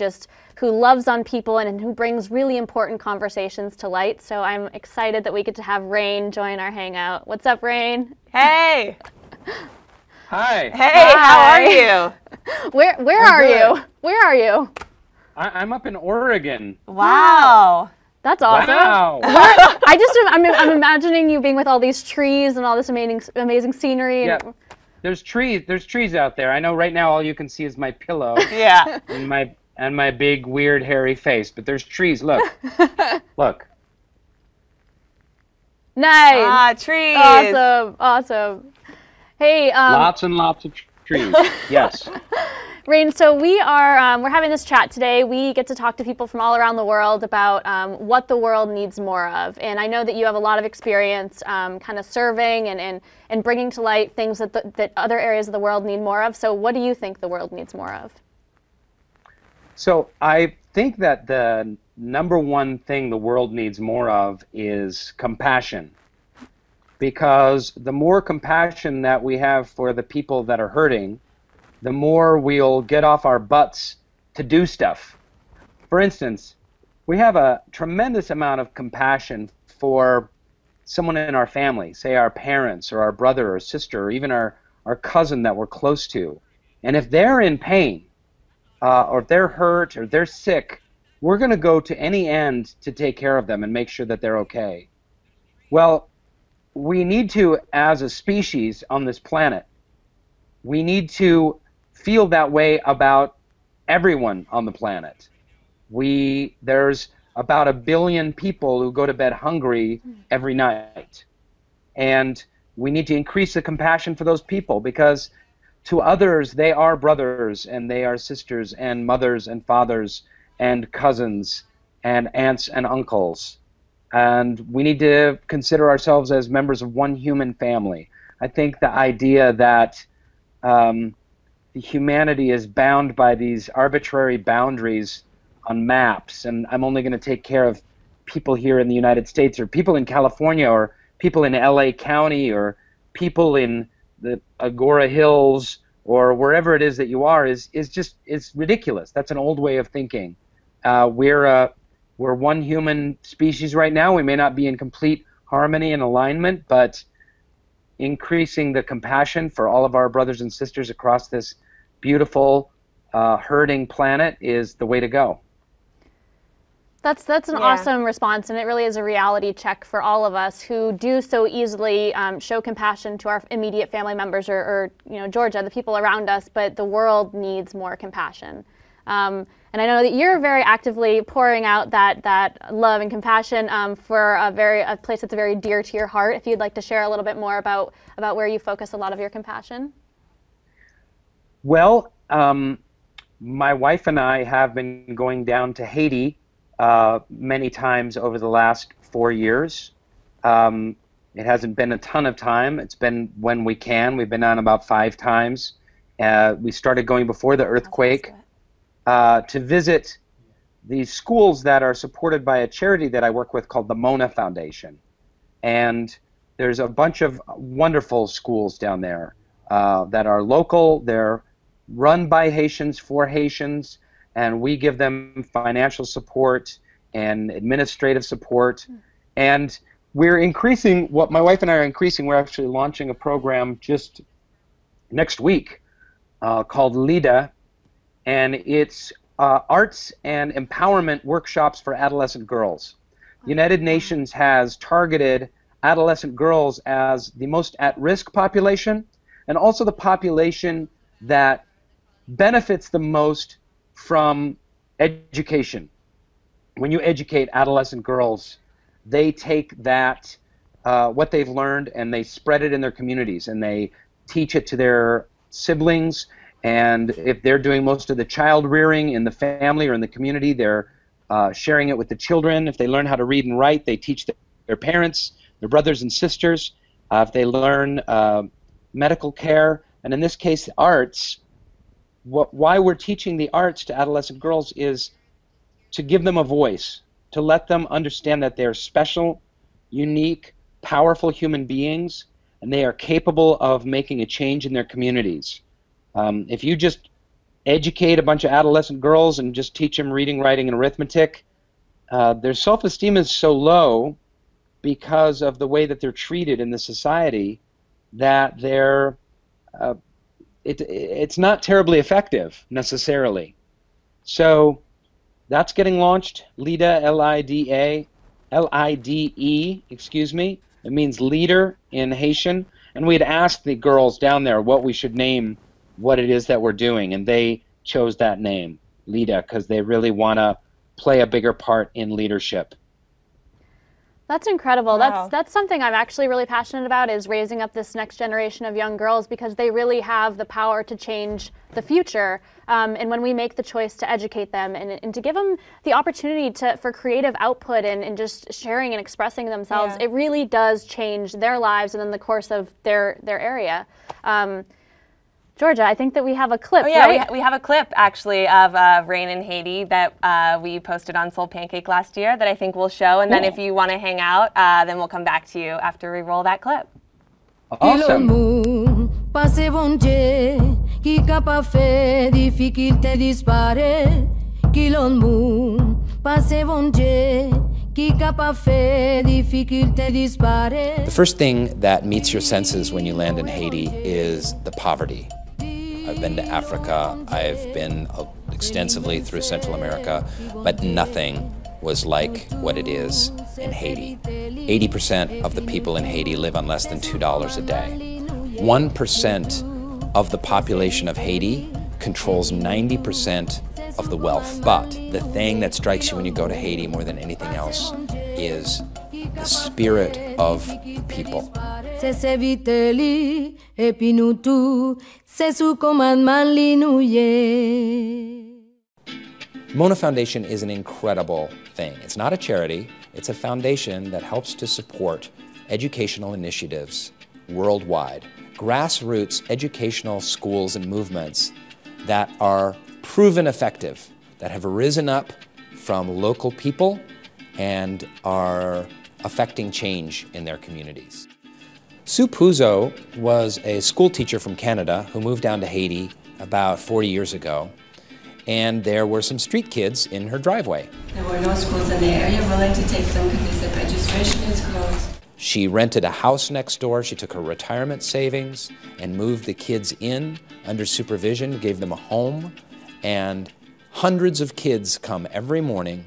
loves on people and who brings really important conversations to light. So I'm excited that we get to have Rainn join our hangout. What's up, Rainn? Hey! Hi. Hey, how are you? Where are you? Where are you? I'm up in Oregon. Wow. That's awesome. Wow. I'm imagining you being with all these trees and all this amazing scenery. Yeah. There's trees out there. I know right now all you can see is my pillow. Yeah. And my big weird hairy face, but there's trees. Look. Look. Nice. Trees. Awesome. Hey, lots and lots of trees. Yes. Rainn, so we're having this chat today. We get to talk to people from all around the world about what the world needs more of. And I know that you have a lot of experience kind of serving and bringing to light things that other areas of the world need more of. So what do you think the world needs more of? So I think that the number one thing the world needs more of is compassion. Because the more compassion that we have for the people that are hurting, the more we'll get off our butts to do stuff. For instance, we have a tremendous amount of compassion for someone in our family, say our parents or our brother or sister or even our cousin that we're close to. And if they're in pain or if they're hurt or they're sick, we're going to go to any end to take care of them and make sure that they're okay. Well, we need to, as a species on this planet, we need to feel that way about everyone on the planet. There's about 1 billion people who go to bed hungry every night. And we need to increase the compassion for those people because to others they are brothers and they are sisters and mothers and fathers and cousins and aunts and uncles. And we need to consider ourselves as members of one human family. I think the idea that humanity is bound by these arbitrary boundaries on maps, and I'm only going to take care of people here in the United States or people in California or people in LA County or people in the Agora Hills or wherever it is that you are is ridiculous. That's an old way of thinking. We're one human species right now. We may not be in complete harmony and alignment, but increasing the compassion for all of our brothers and sisters across this beautiful, hurting planet is the way to go. That's an awesome response, and it really is a reality check for all of us who do so easily show compassion to our immediate family members or Georgia, the people around us, but the world needs more compassion. And I know that you're very actively pouring out that love and compassion for a place that's very dear to your heart. If you'd like to share a little bit more about where you focus a lot of your compassion. Well, my wife and I have been going down to Haiti many times over the last 4 years. It hasn't been a ton of time. It's been when we can. We've been on about 5 times. We started going before the earthquake to visit these schools that are supported by a charity that I work with called the Mona Foundation. And there's a bunch of wonderful schools down there that are local. They're run by Haitians for Haitians, and we give them financial support and administrative support. And we're increasing, what my wife and I are increasing, we're actually launching a program just next week called LIDA, and it's arts and empowerment workshops for adolescent girls. The United Nations has targeted adolescent girls as the most at-risk population, and also the population that benefits the most from education. When you educate adolescent girls, they take that, what they've learned, and they spread it in their communities, and they teach it to their siblings, and if they're doing most of the child rearing in the family or in the community, they're sharing it with the children. If they learn how to read and write, they teach their parents, their brothers and sisters. If they learn medical care, and in this case, arts, why we're teaching the arts to adolescent girls is to give them a voice, to let them understand that they're special, unique, powerful human beings, and they are capable of making a change in their communities. If you just educate a bunch of adolescent girls and just teach them reading, writing, and arithmetic, their self-esteem is so low because of the way that they're treated in the society that they're it's not terribly effective necessarily. So that's getting launched. LIDA, L-I-D-E, excuse me. It means leader in Haitian. And we'd asked the girls down there what we should name what it is that we're doing, and they chose that name, LIDA, because they really want to play a bigger part in leadership. That's incredible. Wow. That's something I'm actually really passionate about, is raising up this next generation of young girls, because they really have the power to change the future. And when we make the choice to educate them and to give them the opportunity for creative output and just sharing and expressing themselves, it really does change their lives and in the course of their area. Georgia, I think that we have a clip, right? We have a clip, actually, of Rainn in Haiti that we posted on SoulPancake last year that I think we'll show. And then if you want to hang out, then we'll come back to you after we roll that clip. Awesome. The first thing that meets your senses when you land in Haiti is the poverty. I've been to Africa, I've been extensively through Central America, but nothing was like what it is in Haiti. 80% of the people in Haiti live on less than $2 a day. 1% of the population of Haiti controls 90% of the wealth. But the thing that strikes you when you go to Haiti more than anything else is the spirit of the people. Mona Foundation is an incredible thing. It's not a charity, it's a foundation that helps to support educational initiatives worldwide. Grassroots educational schools and movements that are proven effective, that have arisen up from local people and are affecting change in their communities. Sue Puzo was a school teacher from Canada who moved down to Haiti about 40 years ago, and there were some street kids in her driveway. There were no schools in the area willing to take them because they said registration is closed. She rented a house next door. She took her retirement savings and moved the kids in under supervision, gave them a home, and hundreds of kids come every morning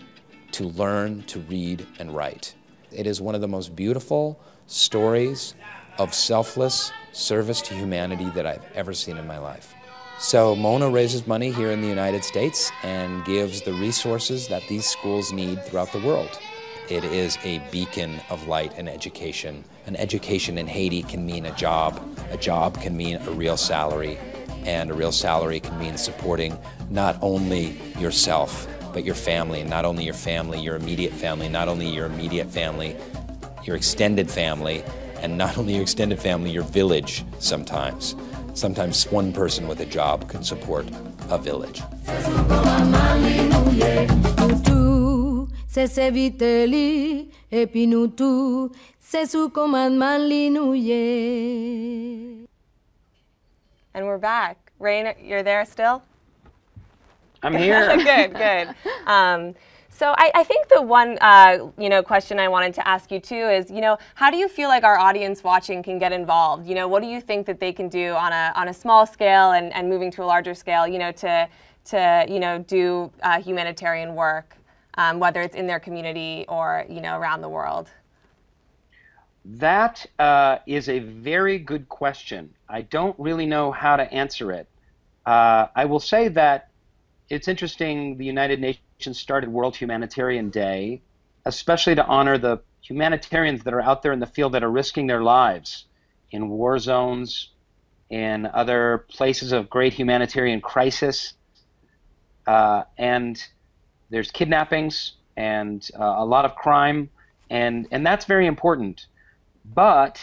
to learn to read and write. It is one of the most beautiful stories of selfless service to humanity that I've ever seen in my life. So Mona raises money here in the United States and gives the resources that these schools need throughout the world. It is a beacon of light and education. An education in Haiti can mean a job can mean a real salary, and a real salary can mean supporting not only yourself, but your family, and not only your family, your immediate family, not only your immediate family, your extended family, and not only your extended family, your village sometimes. Sometimes one person with a job can support a village. And we're back. Rainn, you're there still? I'm here. Good. So I think the one question I wanted to ask you too is, how do you feel like our audience watching can get involved? What do you think that they can do on a small scale and moving to a larger scale, to do humanitarian work, whether it's in their community or around the world? That is a very good question. I don't really know how to answer it. I will say that it's interesting the United Nations started World Humanitarian Day, especially to honor the humanitarians that are out there in the field that are risking their lives in war zones, in other places of great humanitarian crisis. And there's kidnappings and a lot of crime, and that's very important. But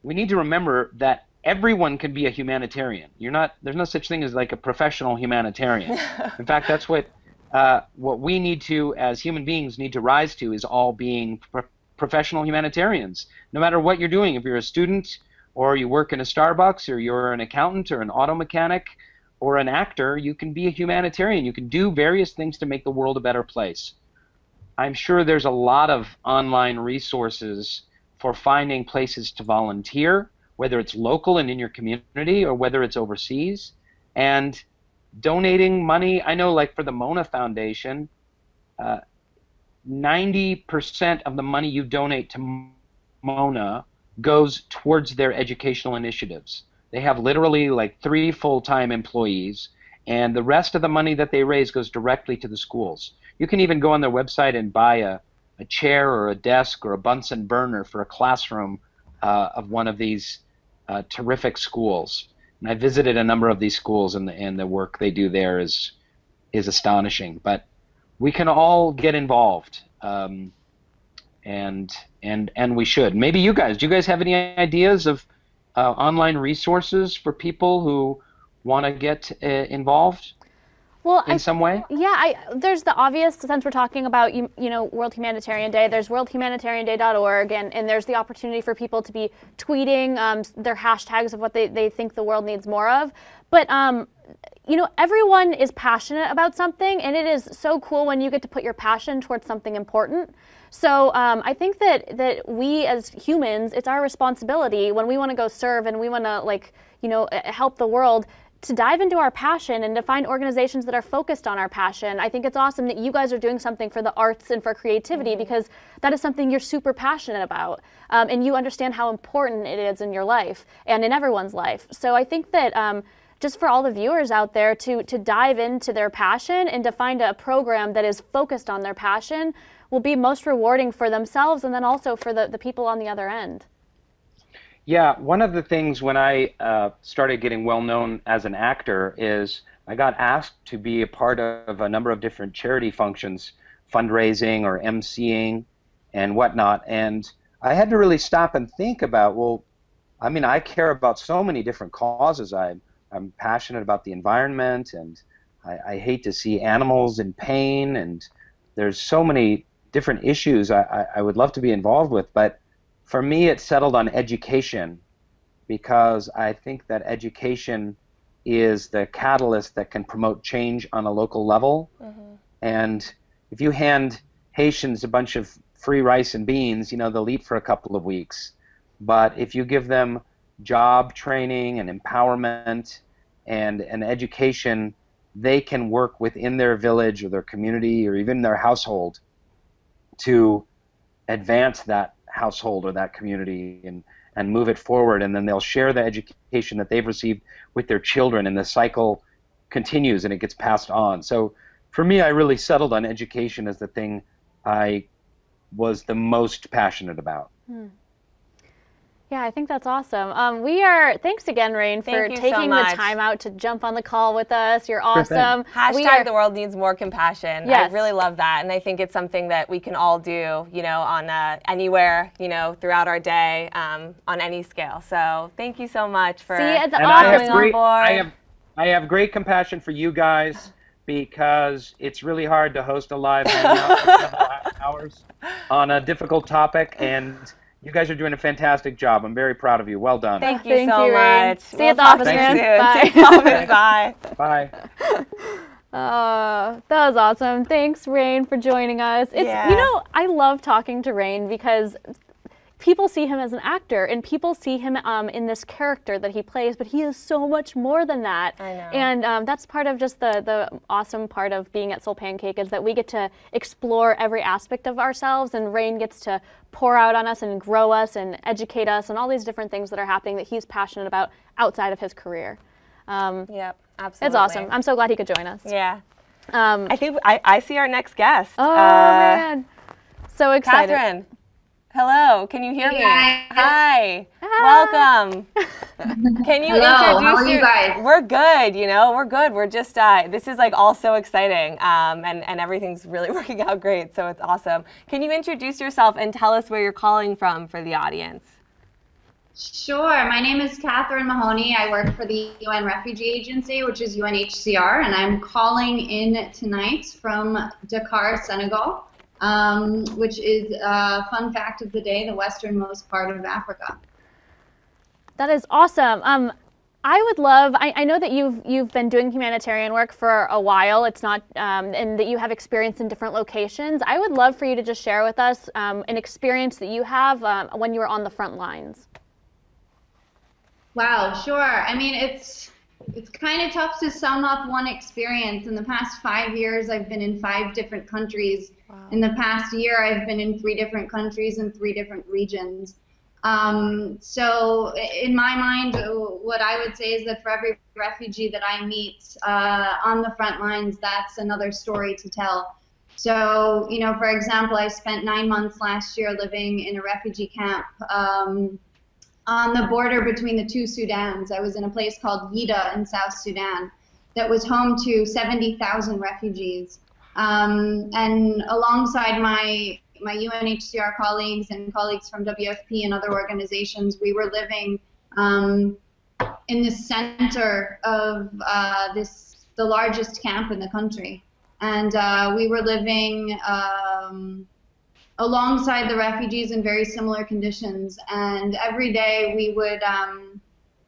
we need to remember that everyone can be a humanitarian. There's no such thing as like a professional humanitarian. In fact, that's what we need to, as human beings, need to rise to, is all being professional humanitarians. No matter what you're doing, if you're a student or you work in a Starbucks or you're an accountant or an auto mechanic or an actor, you can be a humanitarian. You can do various things to make the world a better place. I'm sure there's a lot of online resources for finding places to volunteer, whether it's local and in your community or whether it's overseas, and donating money. I know, like for the Mona Foundation, 90% of the money you donate to Mona goes towards their educational initiatives. They have literally like 3 full-time employees, and the rest of the money that they raise goes directly to the schools. You can even go on their website and buy a chair or a desk or a Bunsen burner for a classroom of one of these terrific schools. And I visited a number of these schools, and the work they do there is astonishing. But we can all get involved, and we should. Maybe do you guys have any ideas of online resources for people who want to get involved? Well, in some way? Yeah, there's the obvious, since we're talking about World Humanitarian Day, there's worldhumanitarianday.org, and there's the opportunity for people to be tweeting their hashtags of what they think the world needs more of. But everyone is passionate about something, and it is so cool when you get to put your passion towards something important. So I think that we as humans, it's our responsibility when we want to go serve and we want to help the world, to dive into our passion and to find organizations that are focused on our passion. I think it's awesome that you guys are doing something for the arts and for creativity, because that is something you're super passionate about, and you understand how important it is in your life and in everyone's life. So I think that just for all the viewers out there to dive into their passion and to find a program that is focused on their passion will be most rewarding for themselves and then also for the people on the other end. Yeah, one of the things when I started getting well known as an actor is I got asked to be a part of a number of different charity functions, fundraising or emceeing and whatnot, and I had to really stop and think about, well, I mean, I care about so many different causes. I'm passionate about the environment, and I hate to see animals in pain, and there's so many different issues I would love to be involved with, but for me, it settled on education, because I think that education is the catalyst that can promote change on a local level. Mm-hmm. And if you hand Haitians a bunch of free rice and beans, you know, they'll eat for a couple of weeks. But if you give them job training and empowerment and an education, they can work within their village or their community or even their household to advance that household or that community and move it forward, and then they'll share the education that they've received with their children, and the cycle continues and it gets passed on. So for me, I really settled on education as the thing I was the most passionate about. Yeah, I think that's awesome. Thanks again, Rainn, for taking the time out to jump on the call with us. You're awesome. Hashtag the world needs more compassion. Yes. I really love that. And I think it's something that we can all do, you know, on anywhere, you know, throughout our day, on any scale. So thank you so much for coming on board. I have great compassion for you guys because it's really hard to host a live hangout for several hours on a difficult topic, and you guys are doing a fantastic job. I'm very proud of you. Well done. Thank you so much. See you at the office, man. Bye. See you at the office. Bye. Bye. That was awesome. Thanks, Rainn, for joining us. You know, I love talking to Rainn because people see him as an actor and people see him in this character that he plays, but he is so much more than that. I know. And that's part of just the awesome part of being at SoulPancake, is that we get to explore every aspect of ourselves, and Rainn gets to pour out on us and grow us and educate us and all these different things that are happening that he's passionate about outside of his career. Yep, absolutely. It's awesome. I'm so glad he could join us. Yeah. I think I see our next guest. Oh, man. So excited. Katherine. Hello, can you hear me? Hi. Welcome. Can you introduce how are you guys? We're good, you know, we're good. We're just, this is like all so exciting, and everything's really working out great, so it's awesome. Can you introduce yourself and tell us where you're calling from for the audience? Sure, my name is Katherine Mahoney. I work for the UN Refugee Agency, which is UNHCR, and I'm calling in tonight from Dakar, Senegal. Which is a fun fact of the day, the westernmost part of Africa. That is awesome. I would love, I know that you've been doing humanitarian work for a while. It's not, and that you have experience in different locations. I would love for you to just share with us an experience that you have when you were on the front lines. Wow, sure. I mean, it's kind of tough to sum up one experience. In the past 5 years, I've been in 5 different countries. Wow. In the past year, I've been in 3 different countries and 3 different regions. So in my mind, what I would say is that for every refugee that I meet on the front lines, that's another story to tell. So, you know, for example, I spent 9 months last year living in a refugee camp on the border between the 2 Sudans. I was in a place called Yida in South Sudan that was home to 70,000 refugees. And alongside my UNHCR colleagues and colleagues from WFP and other organizations, we were living in the center of the largest camp in the country. And we were living alongside the refugees in very similar conditions. And every day we would,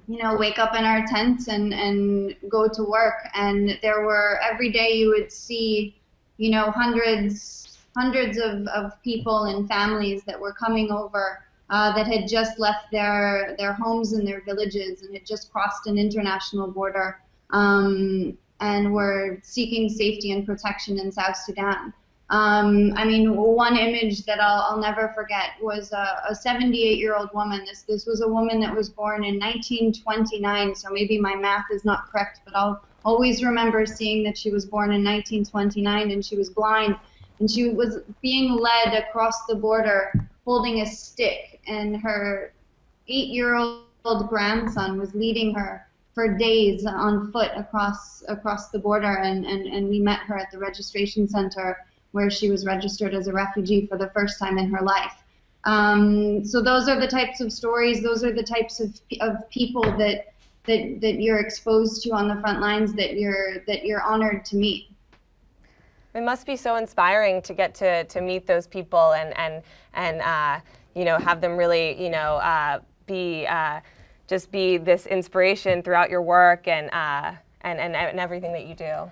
you know, wake up in our tents and go to work. And there were, every day you would see, you know, hundreds of people and families that were coming over that had just left their homes and their villages and had just crossed an international border and were seeking safety and protection in South Sudan. I mean, one image that I'll never forget was a 78-year-old woman. This was a woman that was born in 1929, so maybe my math is not correct, but I'll always remember seeing that she was born in 1929 and she was blind, and she was being led across the border holding a stick, and her 8-year-old grandson was leading her for days on foot across the border, and we met her at the registration center where she was registered as a refugee for the first time in her life. So those are the types of stories, those are the types of people that you're exposed to on the front lines, that you're honored to meet. It must be so inspiring to get to meet those people and you know, have them really, you know, be this inspiration throughout your work and everything that you do.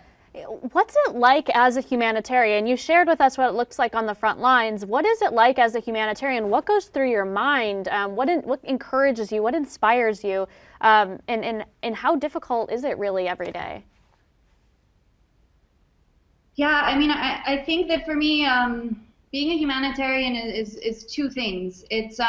What's it like as a humanitarian? You shared with us what it looks like on the front lines. What is it like as a humanitarian? What goes through your mind? What encourages you? What inspires you? And how difficult is it really every day? Yeah, I mean, I think that for me, being a humanitarian is two things. It's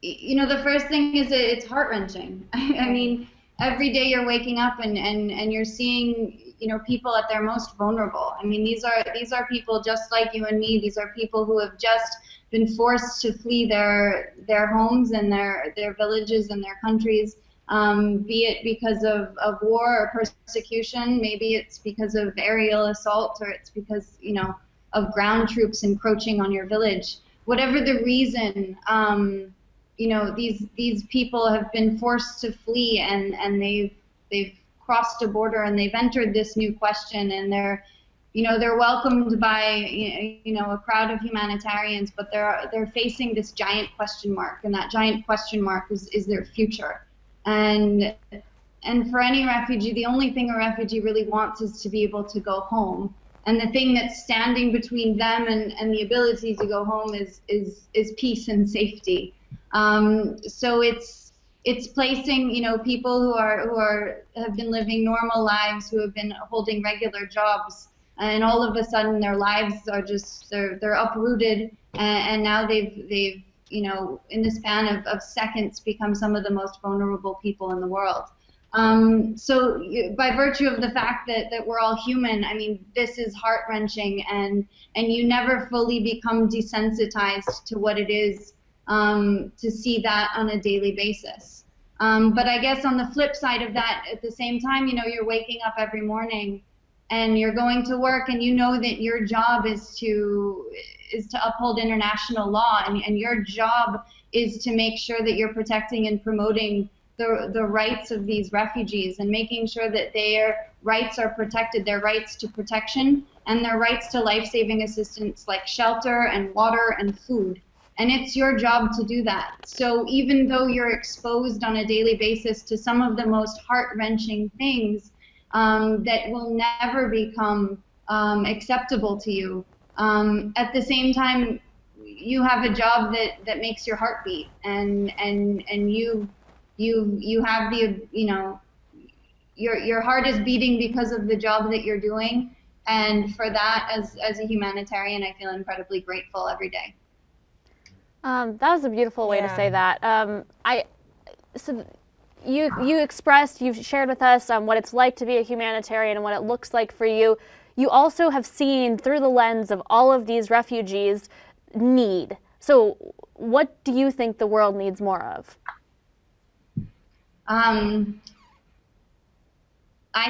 you know, the first thing is that it's heart-wrenching. I mean, every day you're waking up and you're seeing, you know, people at their most vulnerable. I mean, these are people just like you and me. These are people who have just been forced to flee their homes and their villages and their countries, be it because of war or persecution. Maybe it's because of aerial assault, or it's because, you know, of ground troops encroaching on your village. Whatever the reason, you know, these people have been forced to flee, and they've crossed a border, and they've entered this new question, and they're welcomed by, you know, a crowd of humanitarians, but they're facing this giant question mark, and that giant question mark is their future. And for any refugee, the only thing a refugee really wants is to be able to go home. And the thing that's standing between them and the ability to go home is peace and safety. So it's placing, you know, people who have been living normal lives, who have been holding regular jobs, and all of a sudden their lives are just they're uprooted, and now they've you know, in the span of seconds, become some of the most vulnerable people in the world. So by virtue of the fact that we're all human, I mean, this is heart-wrenching, and you never fully become desensitized to what it is to see that on a daily basis. But I guess on the flip side of that, at the same time, you know, you're waking up every morning and you're going to work, and you know that your job is to uphold international law, and your job is to make sure that you're protecting and promoting the rights of these refugees, and making sure that their rights are protected, their rights to protection, and their rights to life-saving assistance like shelter and water and food. And it's your job to do that. So even though you're exposed on a daily basis to some of the most heart-wrenching things that will never become acceptable to you, at the same time, you have a job that makes your heart beat, and you have the, you know, your heart is beating because of the job that you're doing, and for that, as a humanitarian, I feel incredibly grateful every day. That was a beautiful way to say that. So you expressed, you've shared with us what it's like to be a humanitarian and what it looks like for you. You also have seen through the lens of all of these refugees need. So what do you think the world needs more of? I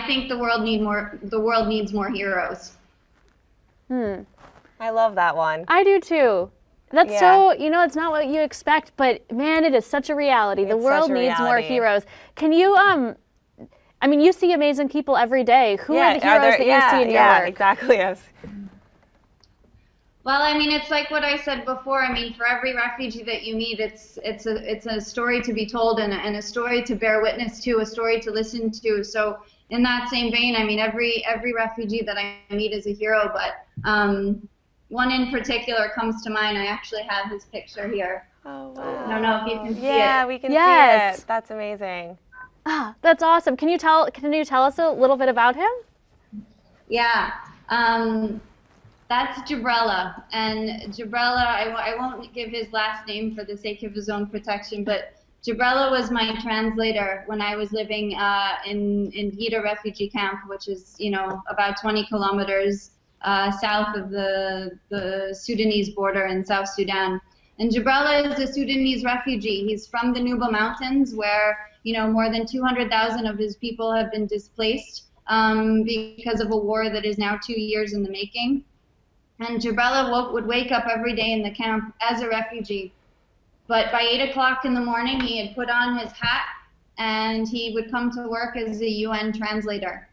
think the world needs more heroes. I love that one. I do too. That's so, you know, it's not what you expect, but man, it is such a reality. The world needs more heroes. Can you, I mean, you see amazing people every day. Who are the heroes that you see in your work? Exactly, yes. Well, I mean, it's like what I said before. I mean, for every refugee that you meet, it's a story to be told, and a story to bear witness to, a story to listen to. So in that same vein, I mean, every refugee that I meet is a hero, but one in particular comes to mind. I actually have his picture here. Oh, wow. I don't know if you can see it. Yeah, we can see it. That's amazing. Ah, that's awesome. Can you tell us a little bit about him? Yeah. That's Jabrella, and Jabrella, I won't give his last name for the sake of his own protection, but Jabrella was my translator when I was living in Gita refugee camp, which is, you know, about 20 kilometers south of the Sudanese border in South Sudan. And Jabrella is a Sudanese refugee. He's from the Nuba Mountains, where, you know, more than 200,000 of his people have been displaced because of a war that is now 2 years in the making. And Jabrella would wake up every day in the camp as a refugee. But by 8 o'clock in the morning, he had put on his hat, and he would come to work as a UN translator.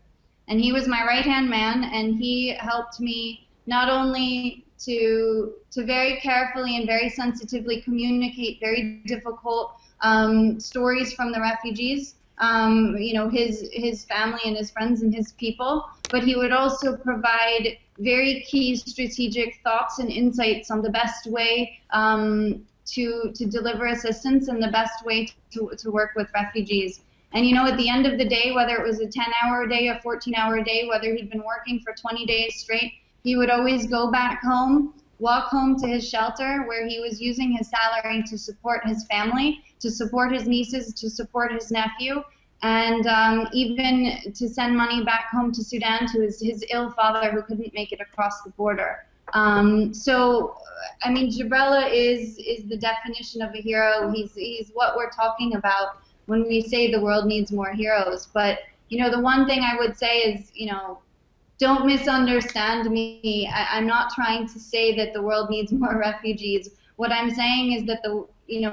And he was my right-hand man, and he helped me not only to very carefully and very sensitively communicate very difficult stories from the refugees, you know, his family and his friends and his people, but he would also provide very key strategic thoughts and insights on the best way to deliver assistance and the best way to work with refugees. And you know, at the end of the day, whether it was a 10-hour day, a 14-hour day, whether he'd been working for 20 days straight, he would always go back home, walk home to his shelter where he was using his salary to support his family, to support his nieces, to support his nephew, and even to send money back home to Sudan to his ill father who couldn't make it across the border. So, I mean, Jibrella is the definition of a hero. He's what we're talking about when we say the world needs more heroes. But, you know, the one thing I would say is, you know, don't misunderstand me. I'm not trying to say that the world needs more refugees. What I'm saying is that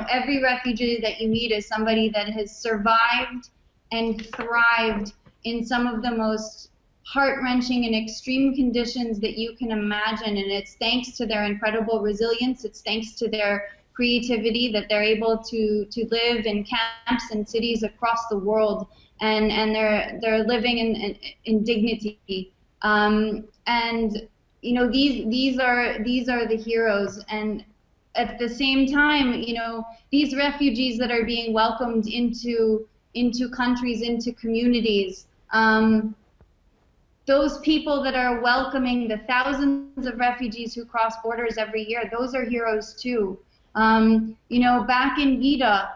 every refugee that you meet is somebody that has survived and thrived in some of the most heart-wrenching and extreme conditions that you can imagine, and it's thanks to their incredible resilience, it's thanks to their creativity that they're able to live in camps and cities across the world, and they're living in dignity. And you know, these are the heroes. And at the same time, you know, these refugees that are being welcomed into countries, into communities, those people that are welcoming the thousands of refugees who cross borders every year, those are heroes too. You know, back in Gita,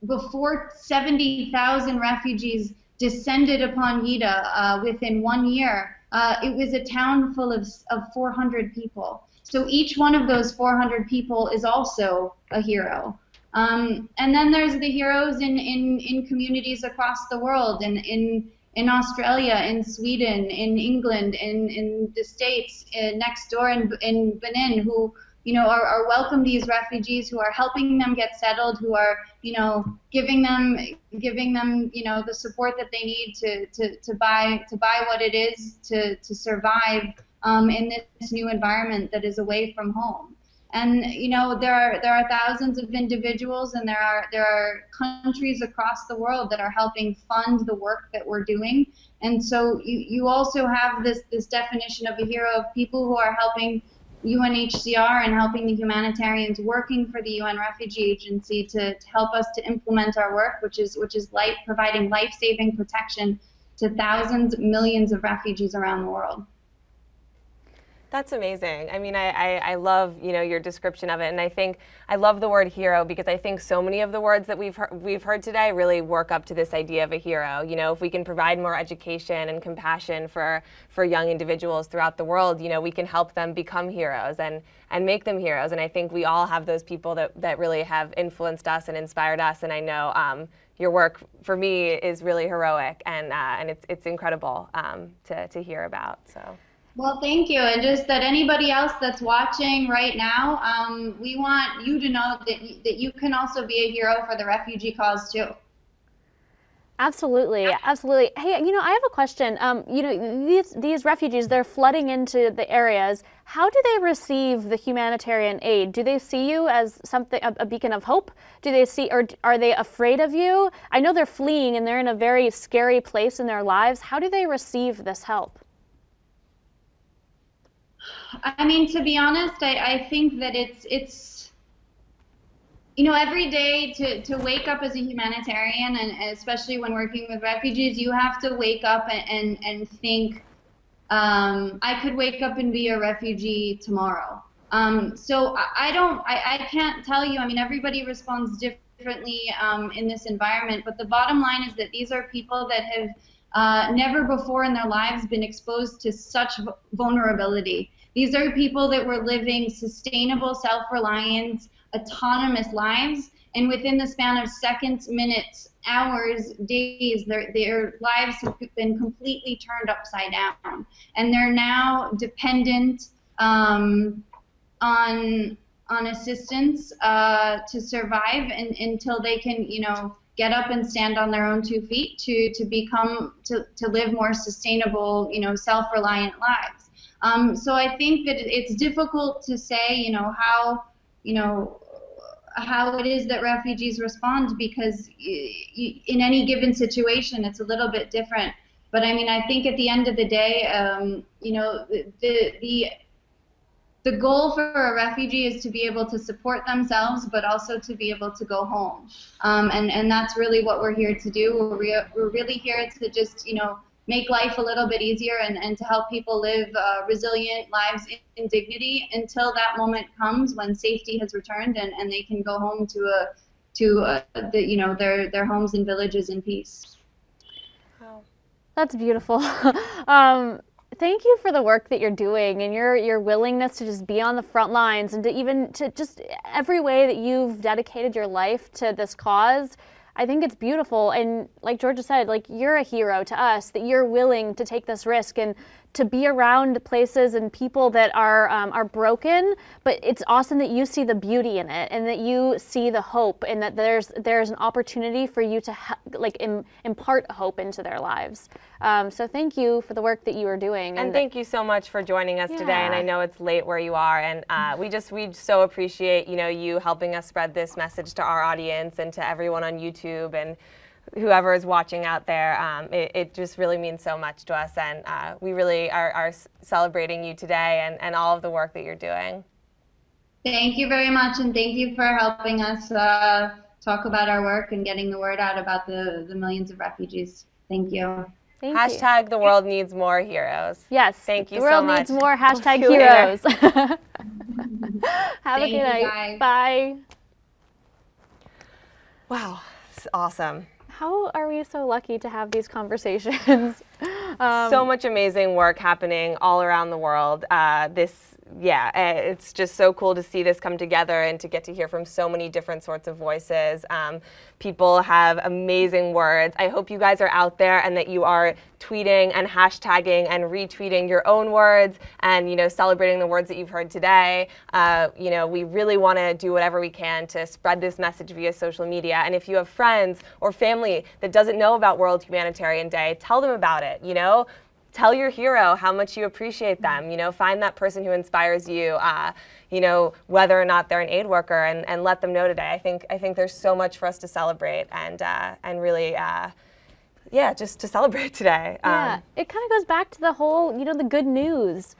before 70,000 refugees descended upon Gita within 1 year, it was a town full of 400 people. So each one of those 400 people is also a hero. And then there's the heroes in communities across the world, in Australia, in Sweden, in England, in the States, next door in Benin, who, you know, are welcome these refugees, who are helping them get settled, who are, you know, giving them, you know, the support that they need to buy what it is to survive in this new environment that is away from home. And you know, there are thousands of individuals, and there are countries across the world that are helping fund the work that we're doing. And so you also have this definition of a hero of people who are helping UNHCR and helping the humanitarians working for the UN Refugee Agency to help us to implement our work, which is providing life-saving protection to thousands, millions of refugees around the world. That's amazing. I mean, I love, you know, your description of it, and I think I love the word hero because I think so many of the words that we've heard today really work up to this idea of a hero. You know, if we can provide more education and compassion for young individuals throughout the world, you know, we can help them become heroes and make them heroes. And I think we all have those people that really have influenced us and inspired us. And I know your work for me is really heroic, and it's incredible to hear about. So. Well, thank you. And just that anybody else that's watching right now, we want you to know that you can also be a hero for the refugee cause too. Absolutely, absolutely. Hey, you know, I have a question. You know, these refugees, they're flooding into the areas. How do they receive the humanitarian aid? Do they see you as something, a beacon of hope? Do they see, or are they afraid of you? I know they're fleeing and they're in a very scary place in their lives. How do they receive this help? I mean, to be honest, I think that it's you know, every day to wake up as a humanitarian, and especially when working with refugees, you have to wake up and think, I could wake up and be a refugee tomorrow. So I can't tell you, I mean, everybody responds differently in this environment, but the bottom line is that these are people that have never before in their lives been exposed to such vulnerability. These are people that were living sustainable, self-reliant, autonomous lives, and within the span of seconds, minutes, hours, days, their lives have been completely turned upside down. And they're now dependent on assistance to survive until they can, you know, get up and stand on their own 2 feet to live more sustainable, you know, self-reliant lives. So I think that it's difficult to say, you know, how it is that refugees respond, because in any given situation it's a little bit different. But I mean, I think at the end of the day, you know, the goal for a refugee is to be able to support themselves, but also to be able to go home. And that's really what we're here to do. We're really here to just, you know, make life a little bit easier and to help people live resilient lives in dignity until that moment comes when safety has returned and they can go home to you know, their homes and villages in peace. Wow. That's beautiful. Thank you for the work that you're doing and your willingness to just be on the front lines and to just every way that you've dedicated your life to this cause. I think it's beautiful, and like Georgia said, like, you're a hero to us, that you're willing to take this risk and to be around places and people that are broken, but it's awesome that you see the beauty in it and that you see the hope and that there's an opportunity for you to like impart hope into their lives. So thank you for the work that you are doing. And thank you so much for joining us today. And I know it's late where you are, and we so appreciate, you know, you helping us spread this message to our audience and to everyone on YouTube and whoever is watching out there. It just really means so much to us, and we really are celebrating you today and all of the work that you're doing. Thank you very much, and thank you for helping us talk about our work and getting the word out about the millions of refugees. Thank you. Hashtag the world needs more heroes. Yes. Thank you so much. The world needs more hashtag heroes. Have a good night. Guys. Bye. Wow, it's awesome. How are we so lucky to have these conversations? So much amazing work happening all around the world. It's just so cool to see this come together and to get to hear from so many different sorts of voices. People have amazing words. I hope you guys are out there and that you are tweeting and hashtagging and retweeting your own words and, you know, celebrating the words that you've heard today. You know, we really want to do whatever we can to spread this message via social media. And if you have friends or family that doesn't know about World Humanitarian Day, tell them about it, you know? Tell your hero how much you appreciate them. You know, find that person who inspires you, you know, whether or not they're an aid worker, and let them know today. I think there's so much for us to celebrate and really, just to celebrate today. It kind of goes back to the whole, you know, the good news.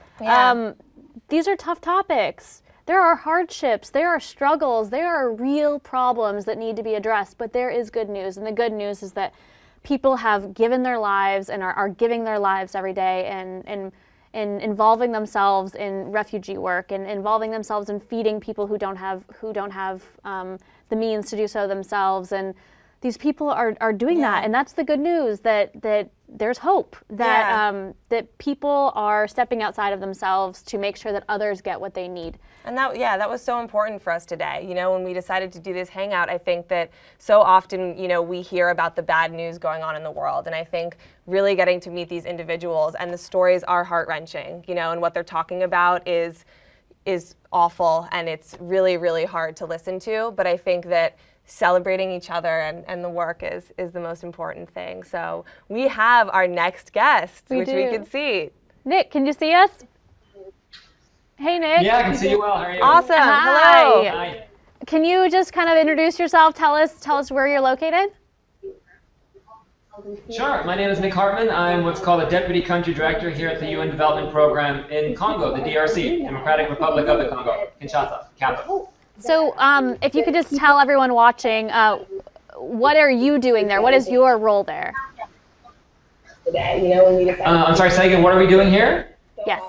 These are tough topics. There are hardships, there are struggles, there are real problems that need to be addressed, but there is good news, and the good news is that people have given their lives and are giving their lives every day and involving themselves in refugee work and involving themselves in feeding people who don't have the means to do so themselves. And these people are doing that, and that's the good news, that there's hope, that that people are stepping outside of themselves to make sure that others get what they need. And that was so important for us today. You know, when we decided to do this hangout, I think that so often, you know, we hear about the bad news going on in the world, and I think really getting to meet these individuals, and the stories are heart-wrenching, you know, and what they're talking about is awful, and it's really, really hard to listen to. But I think that celebrating each other and the work is the most important thing. So we have our next guest, which we can see. Nick, can you see us? Hey, Nick. Yeah, I can see you well. How are you? Awesome. Hi. Hello. Hi. Can you just kind of introduce yourself? Tell us where you're located. Sure. My name is Nick Hartman. I'm what's called a Deputy Country Director here at the UN Development Program in Congo, the DRC, Democratic Republic of the Congo, Kinshasa, capital. So if you could just tell everyone watching, what are you doing there? What is your role there? I'm sorry, say again, what are we doing here? Yes.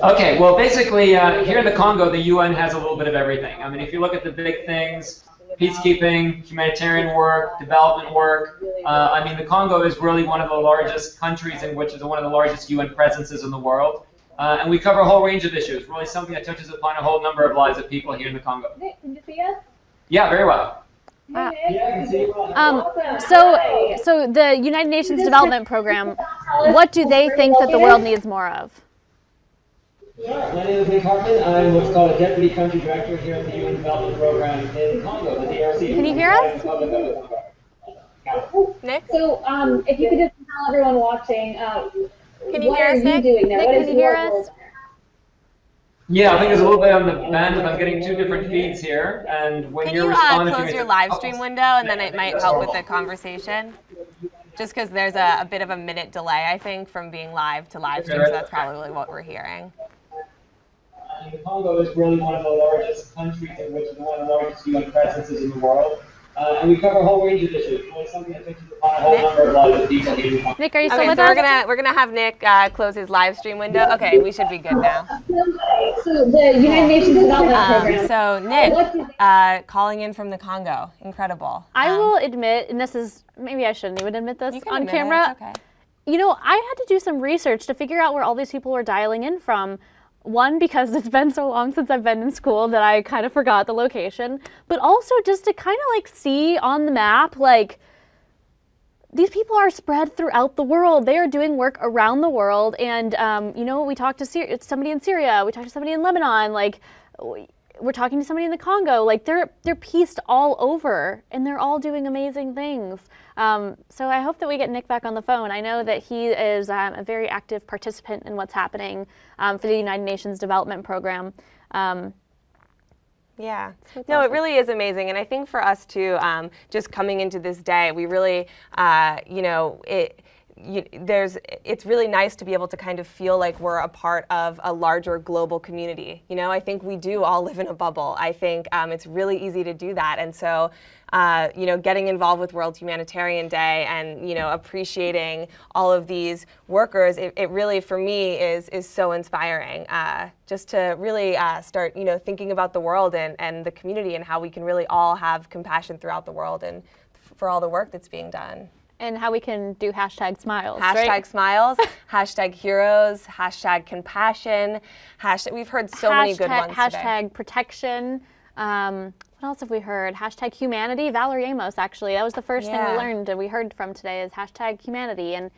Okay, well, basically, here in the Congo, the UN has a little bit of everything. I mean, if you look at the big things, peacekeeping, humanitarian work, development work, I mean, the Congo is really one of the largest countries in which is one of the largest UN presences in the world. And we cover a whole range of issues, really something that touches upon a whole number of lives of people here in the Congo. Nick, can you see us? Yeah, very well. Wow. Yeah, I can see you well. So the United Nations Development Program, what do they think that the world needs more of? Sure. My name is Nick Hartman. I'm what's called a Deputy Country Director here at the UN Development Program in Congo, the DRC. Can you hear us? Nick? So if you could just tell everyone watching, can you hear us, Nick? Doing there? Nick, what can you hear us? Yeah, I think there's a little bit on the band, and I'm getting two different feeds here. And when Can you're you responding to close me, your live stream window, and then it might help with the conversation? Just because there's a bit of a minute delay, I think, from being live to live stream, so that's probably what we're hearing. And the Congo is really one of the largest countries in which one of the largest UN presences in the world. And we cover a whole range of issues. It's something that touches upon a whole number of lives people here. Nick, are you still Okay, with so us? we're gonna have Nick close his live stream window. Okay, we should be good now. So the United Nations Development Program. So Nick, calling in from the Congo, incredible. I will admit, and this is, maybe I shouldn't even admit this on admit it, camera. it's okay. You know, I had to do some research to figure out where all these people were dialing in from. One, because it's been so long since I've been in school that I kind of forgot the location, but also just to kind of like see on the map, like, these people are spread throughout the world. They are doing work around the world, and you know, we talked to somebody in Syria, we talked to somebody in Lebanon, like, we're talking to somebody in the Congo. Like, they're pieced all over, and they're all doing amazing things. So I hope that we get Nick back on the phone. I know that he is a very active participant in what's happening for the United Nations Development Program. Yeah, no, it really is amazing, and I think for us too, just coming into this day, we really, you know, it's really nice to be able to kind of feel like we're a part of a larger global community. You know, I think we do all live in a bubble. I think it's really easy to do that, and so you know, getting involved with World Humanitarian Day and, you know, appreciating all of these workers, it really, for me, is so inspiring. Just to really start, you know, thinking about the world and the community and how we can really all have compassion throughout the world and for all the work that's being done. And how we can do hashtag smiles, hashtag right? smiles, hashtag heroes, hashtag compassion, we've heard so many good ones today. Hashtag protection. What else have we heard? Hashtag humanity. Valerie Amos, actually. That was the first thing we learned and we heard from today is hashtag humanity. And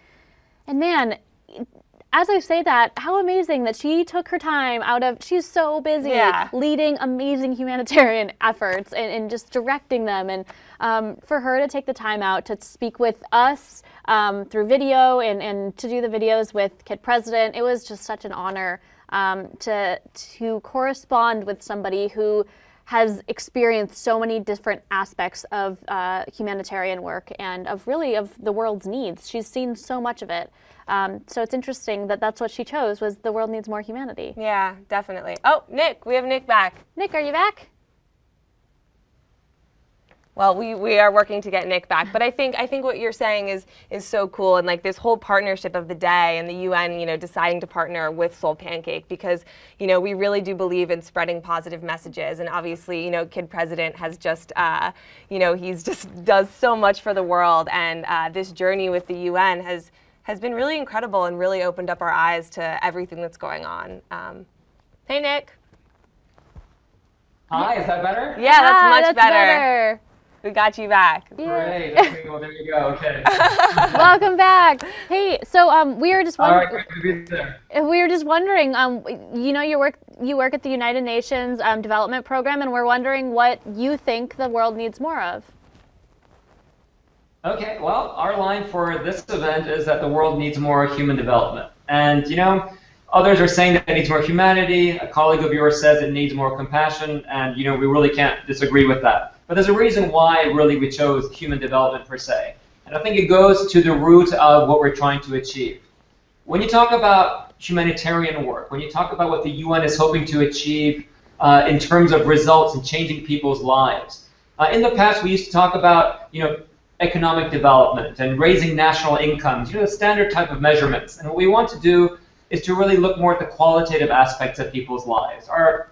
man, as I say that, how amazing that she took her time out of, she's so busy leading amazing humanitarian efforts and just directing them. And for her to take the time out to speak with us through video and to do the videos with Kid President, it was just such an honor to correspond with somebody who has experienced so many different aspects of humanitarian work and of the world's needs. She's seen so much of it. So it's interesting that that's what she chose, was the world needs more humanity. Yeah, definitely. Oh, Nick, we have Nick back. Nick, are you back? Well, we are working to get Nick back, but I think what you're saying is so cool, and like this whole partnership of the day and the UN, you know, deciding to partner with SoulPancake because, you know, we really do believe in spreading positive messages, and obviously, you know, Kid President has just, you know, he's just does so much for the world, and this journey with the UN has been really incredible and really opened up our eyes to everything that's going on. Hey, Nick. Hi, is that better? Yeah, that's much better. We got you back. Great. Okay, well, there you go. Okay. Welcome back. Hey, so we were just wondering. All right, good to be there. We were just wondering. You know, you work at the United Nations Development Program, and we're wondering what you think the world needs more of. Okay. Well, our line for this event is that the world needs more human development, and you know, others are saying that it needs more humanity. A colleague of yours says it needs more compassion, and you know, we really can't disagree with that. But there's a reason why really we chose human development per se. And I think it goes to the root of what we're trying to achieve. When you talk about humanitarian work, when you talk about what the UN is hoping to achieve in terms of results and changing people's lives, in the past we used to talk about, you know, economic development and raising national incomes, you know, the standard type of measurements. And what we want to do is to really look more at the qualitative aspects of people's lives. Are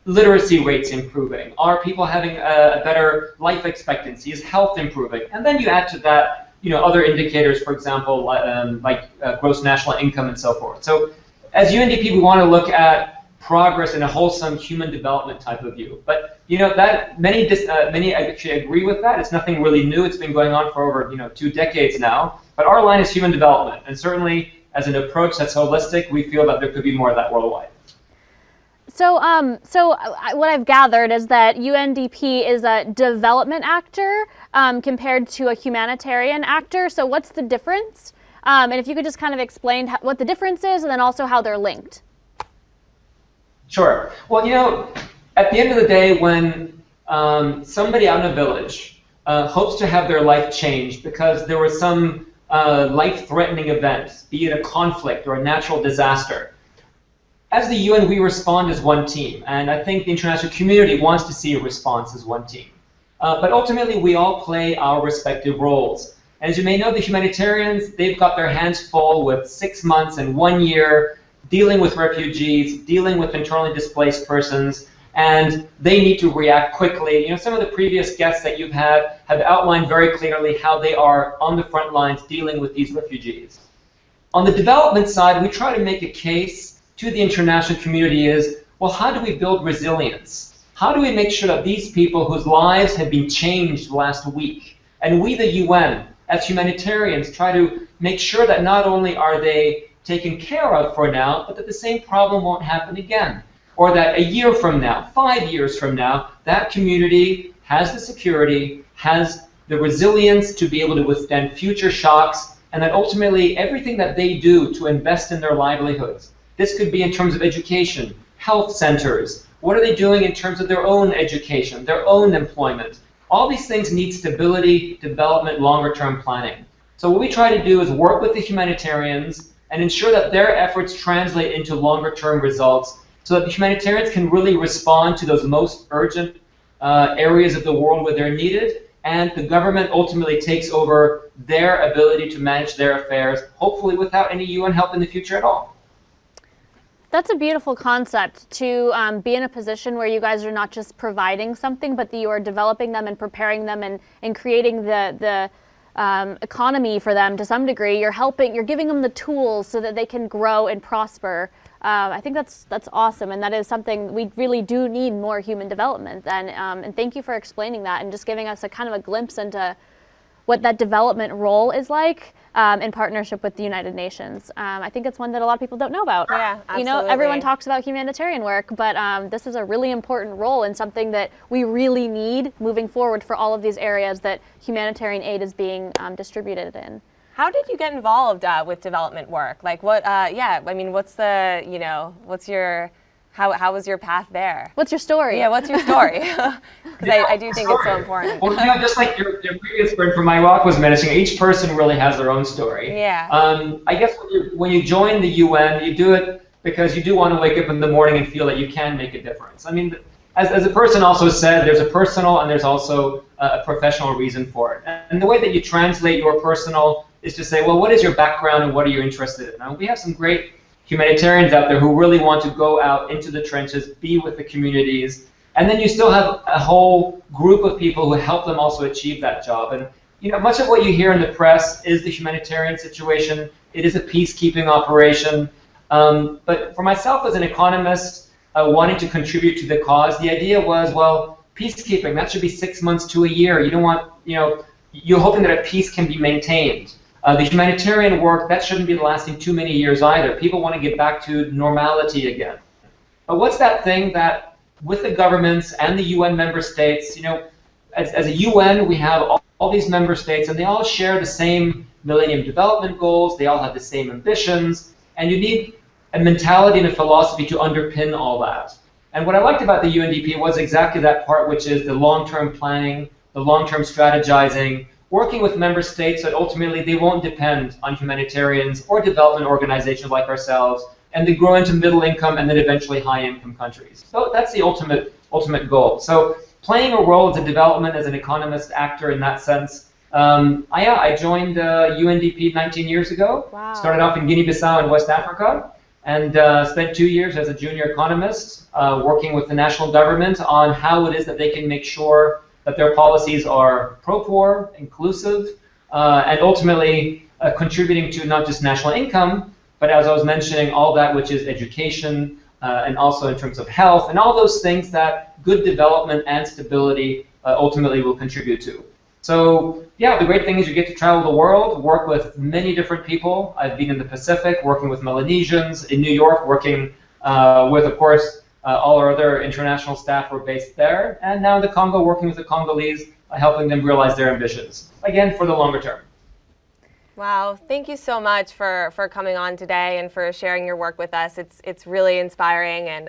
literacy rates improving? Are people having a better life expectancy? Is health improving? And then you add to that, you know, other indicators, for example, like gross national income and so forth. So as UNDP, we want to look at progress in a wholesome human development type of view. But you know that many actually agree with that. It's nothing really new. It's been going on for over, you know, 2 decades now. But our line is human development, and certainly as an approach that's holistic, we feel that there could be more of that worldwide. So, what I've gathered is that UNDP is a development actor compared to a humanitarian actor. So what's the difference? And if you could just kind of explain what the difference is and then also how they're linked. Sure. Well, you know, at the end of the day, when somebody out in a village hopes to have their life changed because there was some life-threatening event, be it a conflict or a natural disaster, as the UN, we respond as one team, and I think the international community wants to see a response as one team. But ultimately, we all play our respective roles. As you may know, the humanitarians, they've got their hands full with 6 months and 1 year dealing with refugees, dealing with internally displaced persons, and they need to react quickly. You know, some of the previous guests that you've had have outlined very clearly how they are on the front lines dealing with these refugees. On the development side, we try to make a case to the international community is, well, how do we build resilience? How do we make sure that these people whose lives have been changed last week, and we, the UN, as humanitarians, try to make sure that not only are they taken care of for now, but that the same problem won't happen again. Or that a year from now, 5 years from now, that community has the security, has the resilience to be able to withstand future shocks, and that ultimately everything that they do to invest in their livelihoods, this could be in terms of education, health centers, what are they doing in terms of their own education, their own employment? All these things need stability, development, longer-term planning. So what we try to do is work with the humanitarians and ensure that their efforts translate into longer-term results so that the humanitarians can really respond to those most urgent areas of the world where they're needed, and the government ultimately takes over their ability to manage their affairs, hopefully without any UN help in the future at all. That's a beautiful concept, to be in a position where you guys are not just providing something, but that you are developing them and preparing them and creating the economy for them to some degree. You're giving them the tools so that they can grow and prosper. I think that's awesome, and that is something we really do need more human development. And thank you for explaining that and just giving us a kind of a glimpse into what that development role is like in partnership with the United Nations. I think it's one that a lot of people don't know about. Yeah, absolutely. You know, everyone talks about humanitarian work, but this is a really important role and something that we really need moving forward for all of these areas that humanitarian aid is being distributed in. How did you get involved with development work? Like what, yeah, I mean, what's the, you know, what's your, how was your path there? What's your story? Yeah, what's your story? Because I do think it's so important. Well, you know, just like your previous friend from Iraq was mentioning, each person really has their own story. Yeah. I guess when you join the UN, you do it because you do want to wake up in the morning and feel that you can make a difference. I mean, as a person also said, there's a personal and there's also a professional reason for it. And the way that you translate your personal is to say, well, what is your background and what are you interested in? Now, we have some great humanitarians out there who really want to go out into the trenches, be with the communities, and then you still have a whole group of people who help them also achieve that job. And you know, much of what you hear in the press is the humanitarian situation. It is a peacekeeping operation. But for myself as an economist, wanting to contribute to the cause, the idea was, well, peacekeeping, that should be 6 months to a year. You don't want, you know, you're hoping that a peace can be maintained. The humanitarian work, that shouldn't be lasting too many years either. People want to get back to normality again. But what's that thing that with the governments and the UN member states, you know, as a UN, we have all these member states and they all share the same Millennium Development Goals, they all have the same ambitions, and you need a mentality and a philosophy to underpin all that. And what I liked about the UNDP was exactly that part, which is the long-term planning, the long-term strategizing, working with member states that ultimately they won't depend on humanitarians or development organizations like ourselves, and they grow into middle income and then eventually high income countries. So that's the ultimate goal. So playing a role as a development, as an economist, actor in that sense. I joined UNDP 19 years ago. Wow. Started off in Guinea-Bissau in West Africa, and spent 2 years as a junior economist working with the national government on how it is that they can make sure that their policies are pro-poor, inclusive, and ultimately contributing to not just national income, but as I was mentioning, all that which is education, and also in terms of health, and all those things that good development and stability ultimately will contribute to. So yeah, the great thing is you get to travel the world, work with many different people. I've been in the Pacific, working with Melanesians, in New York, working with, of course, all our other international staff were based there, and now in the Congo, working with the Congolese, helping them realize their ambitions, again, for the longer term. Wow, thank you so much for coming on today and for sharing your work with us. It's really inspiring, and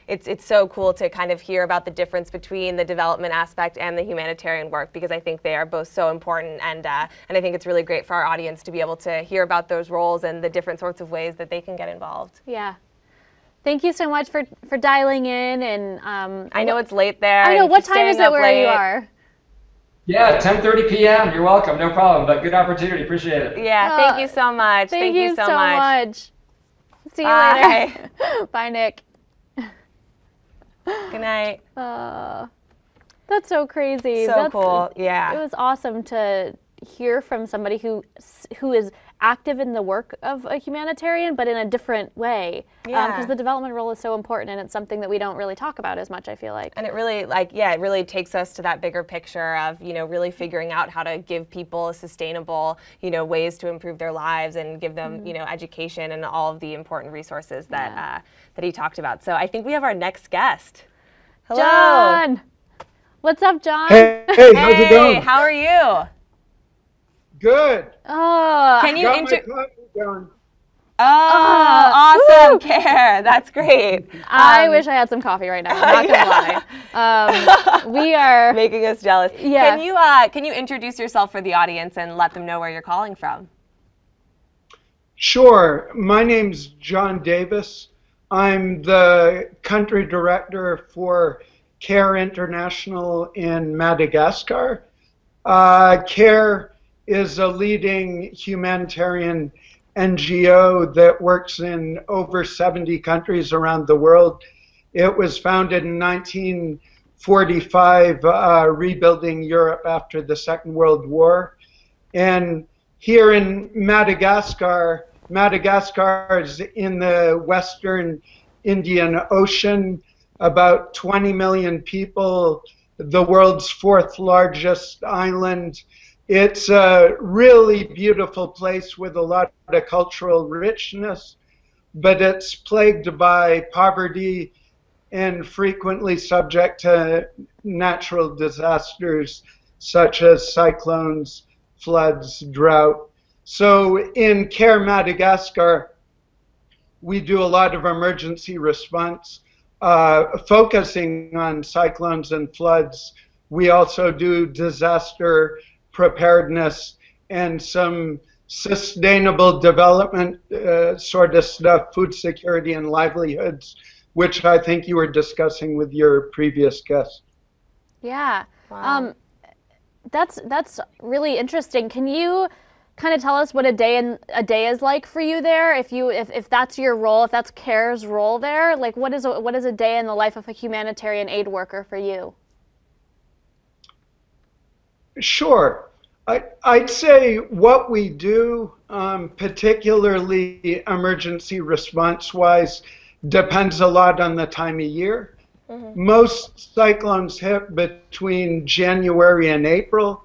it's so cool to kind of hear about the difference between the development aspect and the humanitarian work, because I think they are both so important, and I think it's really great for our audience to be able to hear about those roles and the different sorts of ways that they can get involved. Yeah. Thank you so much for dialing in, and I know it's late there. I know, what time is it where you are? Yeah, 10:30 p.m. You're welcome, no problem, but good opportunity, appreciate it. Yeah, thank you so much. Thank you so much. See you Bye. later. Bye, Nick. Good night. That's so crazy. So cool, yeah. It was awesome to hear from somebody who is active in the work of a humanitarian, but in a different way. Yeah. Because the development role is so important, and it's something that we don't really talk about as much, I feel like. And it really, it really takes us to that bigger picture of, really figuring out how to give people sustainable, ways to improve their lives and give them, education and all of the important resources that that he talked about. So I think we have our next guest. Hello. John! What's up, John? Hey, how's it going? How are you? Good. Oh, can you going. Awesome, Care. That's great. I wish I had some coffee right now. I'm not gonna lie. We are making us jealous. Yeah. Can you introduce yourself for the audience and let them know where you're calling from? Sure. My name's John Davis. I'm the country director for CARE International in Madagascar. CARE is a leading humanitarian NGO that works in over 70 countries around the world. It was founded in 1945, rebuilding Europe after the Second World War. And here in Madagascar, Madagascar is in the Western Indian Ocean, about 20 million people, the world's fourth largest island. It's a really beautiful place with a lot of cultural richness, but it's plagued by poverty and frequently subject to natural disasters such as cyclones, floods, drought. So in CARE Madagascar, we do a lot of emergency response, focusing on cyclones and floods. We also do disaster preparedness and some sustainable development sort of stuff, food security and livelihoods, which I think you were discussing with your previous guest. Yeah. Wow. That's really interesting. Can you kind of tell us what a day is like for you there? If that's your role, if that's CARE's role there, like what is a day in the life of a humanitarian aid worker for you? Sure. I'd say what we do, particularly emergency response-wise, depends a lot on the time of year. Mm-hmm. Most cyclones hit between January and April,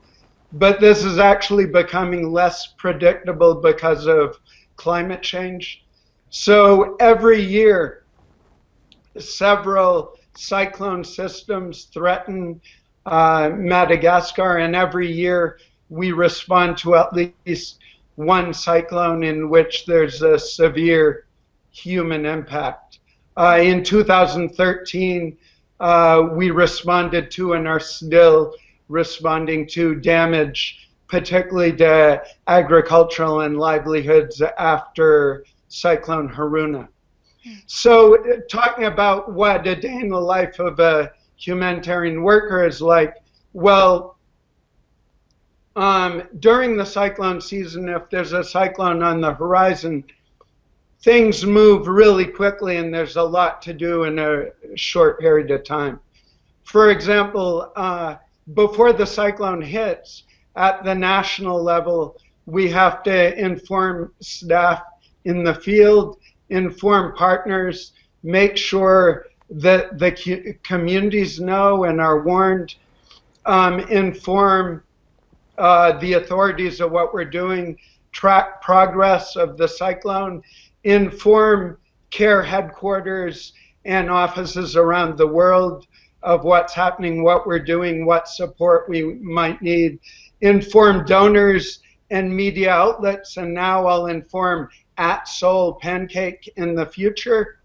but this is actually becoming less predictable because of climate change. So every year, several cyclone systems threaten Madagascar, and every year we respond to at least one cyclone in which there's a severe human impact. In 2013, we responded to and are still responding to damage, particularly to agricultural and livelihoods after Cyclone Haruna. So talking about what a day in the life of a humanitarian worker is like, well, during the cyclone season, if there's a cyclone on the horizon, things move really quickly and there's a lot to do in a short period of time. For example, before the cyclone hits, at the national level, we have to inform staff in the field, inform partners, make sure that the communities know and are warned, inform the authorities of what we're doing, track progress of the cyclone, inform CARE headquarters and offices around the world of what's happening, what we're doing, what support we might need, inform donors and media outlets, and now I'll inform at SoulPancake in the future,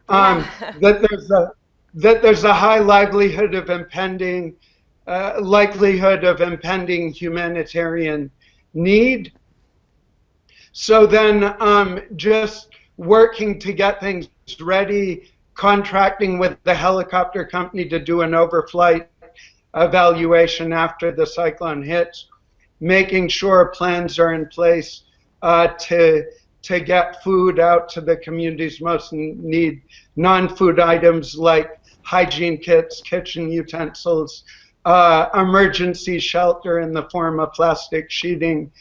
that there's a high likelihood of impending humanitarian need. So then just working to get things ready, contracting with the helicopter company to do an overflight evaluation after the cyclone hits, making sure plans are in place to get food out to the communities most need, non-food items like hygiene kits, kitchen utensils, emergency shelter in the form of plastic sheeting.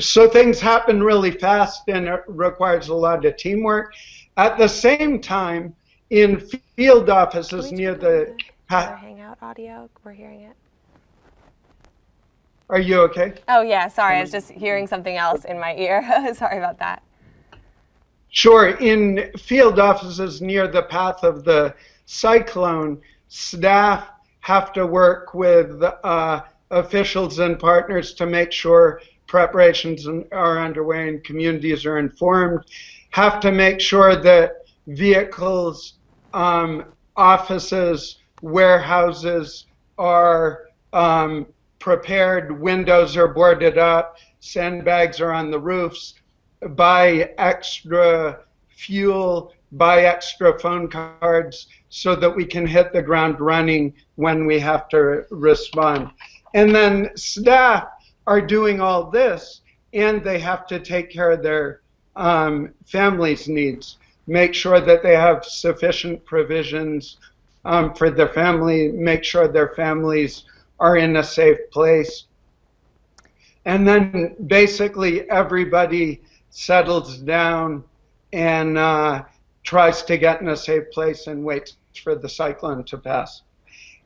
So things happen really fast, and it requires a lot of teamwork. At the same time, in field offices near the Hangout audio, we're hearing it. Are you okay? Oh yeah, sorry, I was just hearing something else in my ear. Sorry about that. Sure, in field offices near the path of the cyclone, staff have to work with officials and partners to make sure preparations are underway and communities are informed, have to make sure that vehicles, offices, warehouses are prepared, windows are boarded up, sandbags are on the roofs, buy extra fuel, buy extra phone cards so that we can hit the ground running when we have to respond. And then staff are doing all this, and they have to take care of their families' needs, make sure that they have sufficient provisions for their family, make sure their families are in a safe place. And then basically everybody settles down and tries to get in a safe place and waits for the cyclone to pass.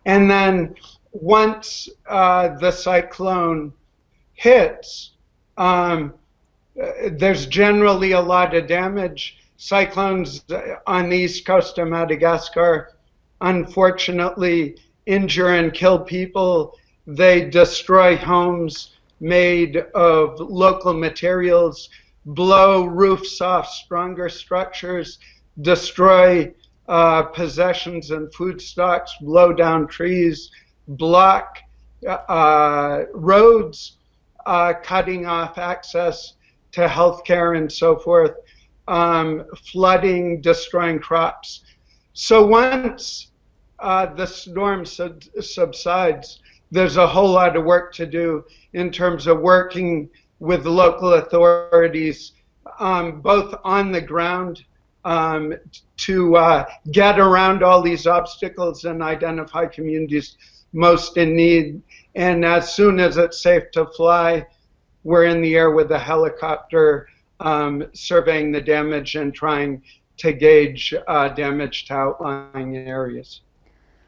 And then once the cyclone hits, there's generally a lot of damage. Cyclones on the east coast of Madagascar unfortunately injure and kill people. They destroy homes made of local materials, blow roofs off stronger structures, destroy possessions and food stocks, blow down trees, block roads, cutting off access to healthcare and so forth, flooding, destroying crops. So once the storm subsides, there's a whole lot of work to do in terms of working with local authorities, both on the ground to get around all these obstacles and identify communities most in need. And as soon as it's safe to fly, we're in the air with a helicopter surveying the damage and trying to gauge damage to outlying areas.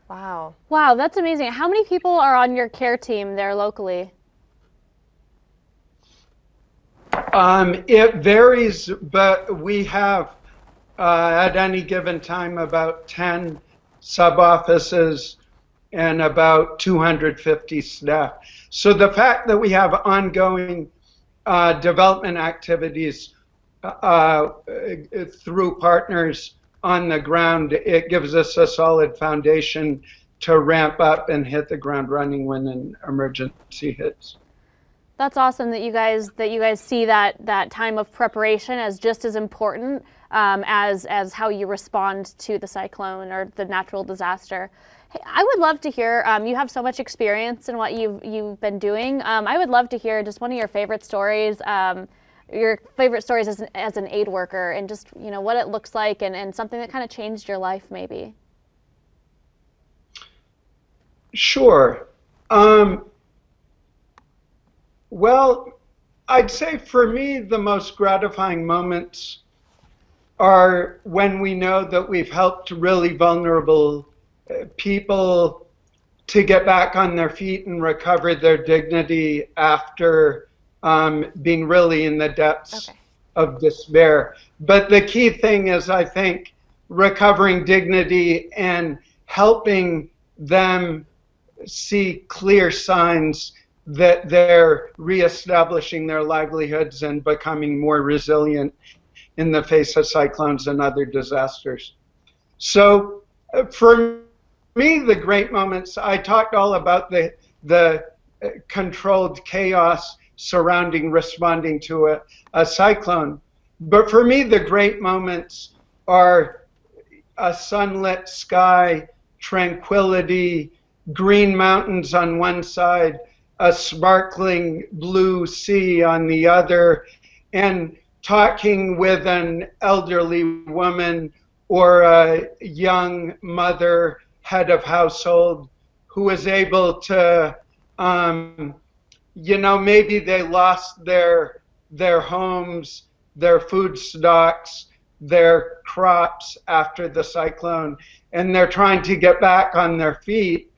Wow. Wow, that's amazing. How many people are on your care team there locally? It varies, but we have at any given time about 10 sub-offices and about 250 staff. So the fact that we have ongoing development activities through partners on the ground, it gives us a solid foundation to ramp up and hit the ground running when an emergency hits. That's awesome that you guys see that time of preparation as just as important as how you respond to the cyclone or the natural disaster. Hey, I would love to hear, you have so much experience in what you've been doing. I would love to hear just one of your favorite stories, as an aid worker, and just, you know, what it looks like and something that kind of changed your life maybe. Sure. Well, I'd say for me the most gratifying moments are when we know that we've helped really vulnerable people to get back on their feet and recover their dignity after being really in the depths of despair. But the key thing is, I think, recovering dignity and helping them see clear signs that they're reestablishing their livelihoods and becoming more resilient in the face of cyclones and other disasters. So for me, the great moments, I talked all about the controlled chaos surrounding responding to a cyclone. But for me, the great moments are a sunlit sky, tranquility, green mountains on one side, a sparkling blue sea on the other, and talking with an elderly woman or a young mother, head of household, who was able to, you know, maybe they lost their homes, their food stocks, their crops after the cyclone, and they're trying to get back on their feet.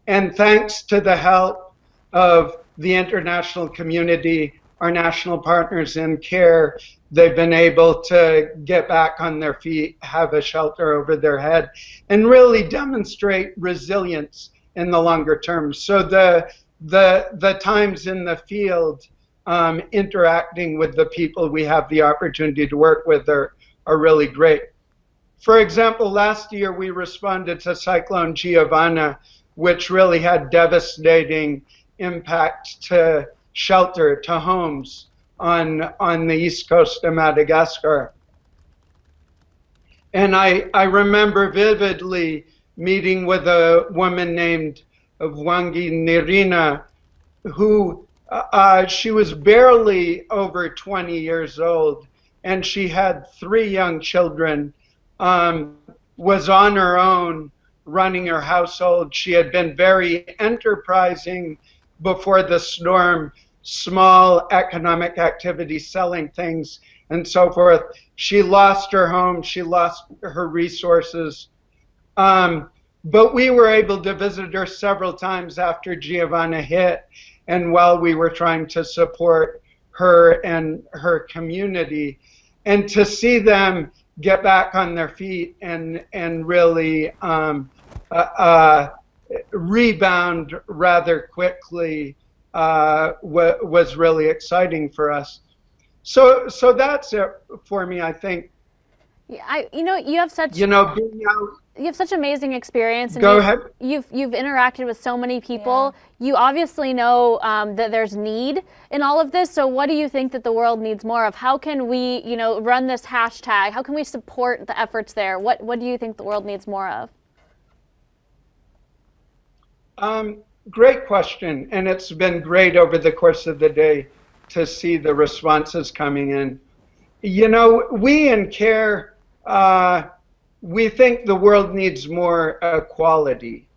And thanks to the help of the international community, our national partners in care, they've been able to get back on their feet, have a shelter over their head, and really demonstrate resilience in the longer term. So the times in the field, interacting with the people we have the opportunity to work with are really great. For example, last year we responded to Cyclone Giovanna, which really had devastating impact to shelter, to homes on the east coast of Madagascar. And I remember vividly meeting with a woman named Wangi Nirina, who she was barely over 20 years old, and she had 3 young children, was on her own running her household. She had been very enterprising before the storm, small economic activity, selling things and so forth. She lost her home, she lost her resources. But we were able to visit her several times after Giovanna hit, and while we were trying to support her and her community, and to see them get back on their feet and really rebound rather quickly was really exciting for us. So that's it for me, I think. Yeah, you know, you have such being out. You have such amazing experience. And Go ahead. You've interacted with so many people. Yeah. You obviously know that there's need in all of this. So what do you think that the world needs more of? How can we, you know, run this hashtag? How can we support the efforts there? What do you think the world needs more of? Great question, and it's been great over the course of the day to see the responses coming in. You know, we in CARE, we think the world needs more equality.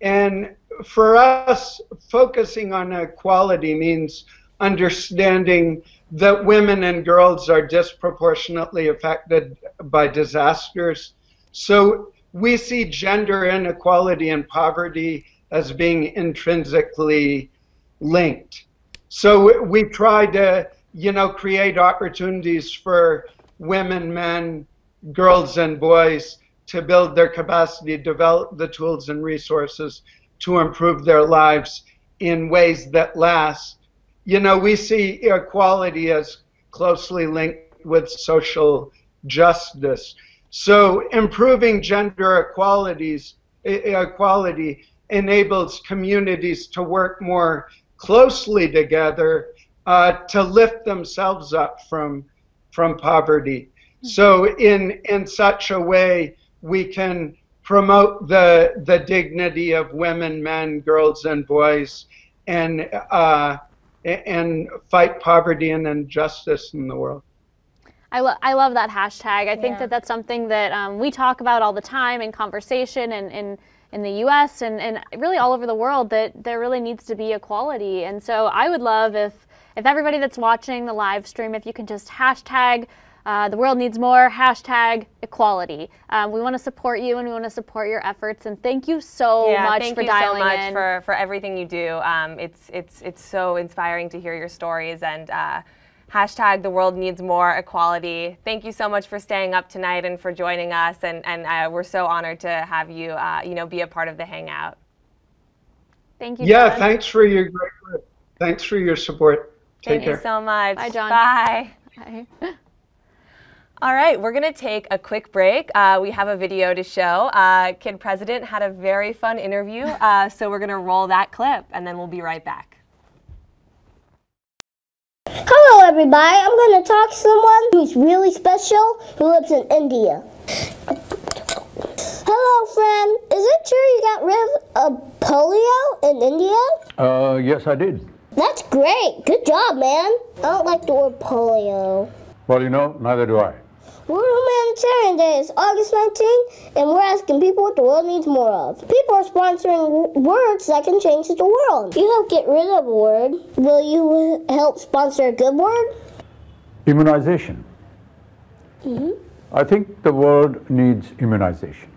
And for us, focusing on equality means understanding that women and girls are disproportionately affected by disasters. So we see gender inequality and poverty as being intrinsically linked. So we try to, you know, create opportunities for women, men, girls, and boys to build their capacity, develop the tools and resources to improve their lives in ways that last. You know, we see equality as closely linked with social justice. So improving gender equality enables communities to work more closely together to lift themselves up from poverty. So in such a way, we can promote the dignity of women, men, girls, and boys, and fight poverty and injustice in the world. I love that hashtag. I think that that's something that we talk about all the time in conversation and in the US and really all over the world, that there really needs to be equality. And so I would love if everybody that's watching the live stream, if you can just hashtag the world needs more, hashtag equality. We want to support you and we want to support your efforts, and thank you so much for dialing in. Thank you so much for everything you do. It's so inspiring to hear your stories, and hashtag the world needs more equality. Thank you so much for staying up tonight and for joining us, and we're so honored to have you, you know, be a part of the Hangout. Thank you, Yeah, John. thanks for your great work. Thanks for your support. Take care. Thank you so much. Bye, John. Bye. Bye. All right, we're going to take a quick break. We have a video to show. Kid President had a very fun interview, so we're going to roll that clip, and then we'll be right back. Hello, everybody. I'm going to talk to someone who's really special who lives in India. Hello, friend. Is it true you got rid of polio in India? Yes, I did. That's great. Good job, man. I don't like the word polio. Well, you know, neither do I. World Humanitarian Day is August 19th, and we're asking people what the world needs more of. People are sponsoring words that can change the world. You help get rid of a word. Will you help sponsor a good word? Immunization. I think the world needs immunization.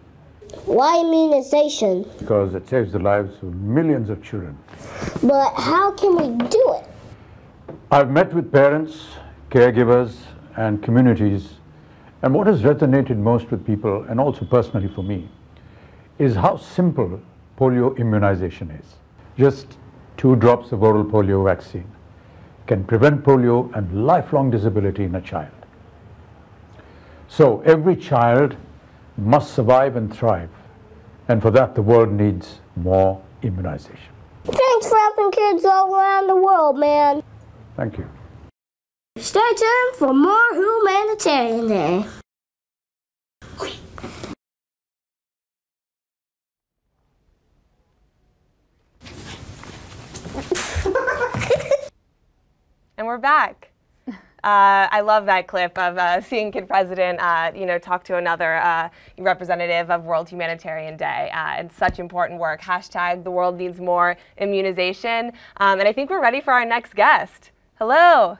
Why immunization? Because it saves the lives of millions of children. But how can we do it? I've met with parents, caregivers, and communities, and what has resonated most with people, and also personally for me, is how simple polio immunization is. Just 2 drops of oral polio vaccine can prevent polio and lifelong disability in a child. So every child must survive and thrive, and for that the world needs more immunization. Thanks for helping kids all around the world, man. Thank you. Stay tuned for more Humanitarian Day. And we're back. I love that clip of seeing Kid President, talk to another representative of World Humanitarian Day. And such important work. Hashtag the world needs more immunization. And I think we're ready for our next guest. Hello.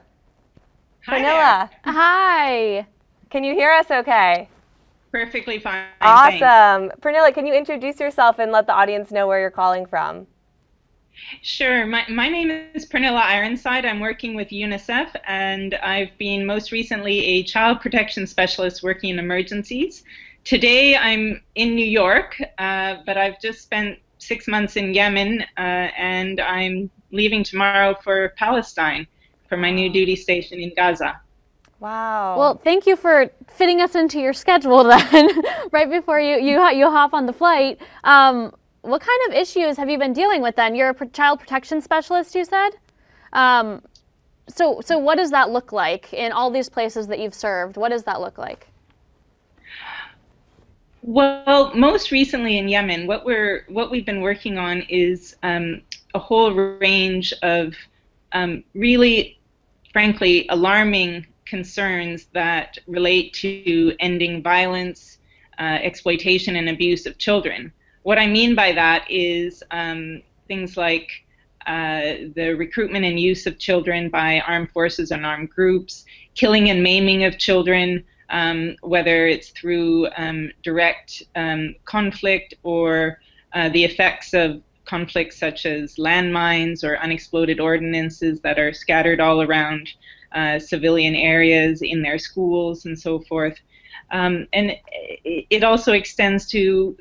Pernilla. Hi. Can you hear us okay? Perfectly fine. Awesome. Pernilla, can you introduce yourself and let the audience know where you're calling from? Sure. My name is Pernilla Ironside. I'm working with UNICEF, and I've been most recently a child protection specialist working in emergencies. Today I'm in New York, but I've just spent 6 months in Yemen, and I'm leaving tomorrow for Palestine for my new duty station in Gaza. Wow. Well, thank you for fitting us into your schedule then, right before you hop on the flight. What kind of issues have you been dealing with then? You're a child protection specialist, you said? So what does that look like in all these places that you've served? What does that look like? Well, most recently in Yemen, what we've been working on is a whole range of really, frankly, alarming concerns that relate to ending violence, exploitation, and abuse of children. What I mean by that is things like the recruitment and use of children by armed forces and armed groups, killing and maiming of children, whether it's through direct conflict or the effects of conflicts such as landmines or unexploded ordnances that are scattered all around civilian areas in their schools and so forth. And it also extends to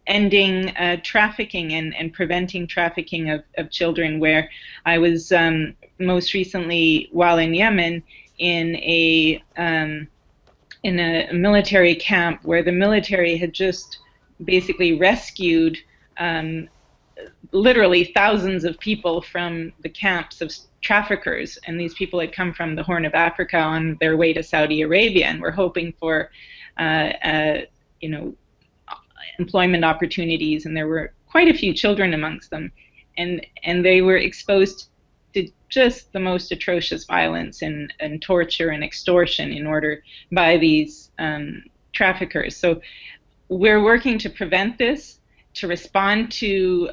ending trafficking and preventing trafficking of children, where I was most recently, while in Yemen, in a military camp where the military had just basically rescued literally thousands of people from the camps of traffickers, and these people had come from the Horn of Africa on their way to Saudi Arabia and were hoping for employment opportunities, and there were quite a few children amongst them, and they were exposed to just the most atrocious violence and torture and extortion by these traffickers. So we're working to prevent this, to respond to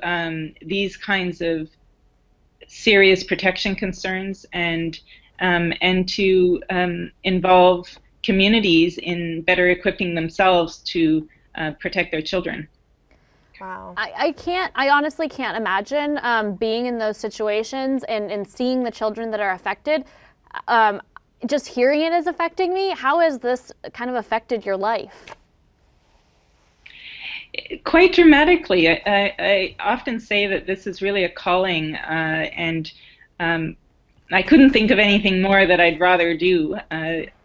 these kinds of serious protection concerns, and to involve communities in better equipping themselves to protect their children. Wow. I honestly can't imagine being in those situations and seeing the children that are affected. Just hearing it is affecting me. How has this kind of affected your life? Quite dramatically. I often say that this is really a calling, and I couldn't think of anything more that I'd rather do.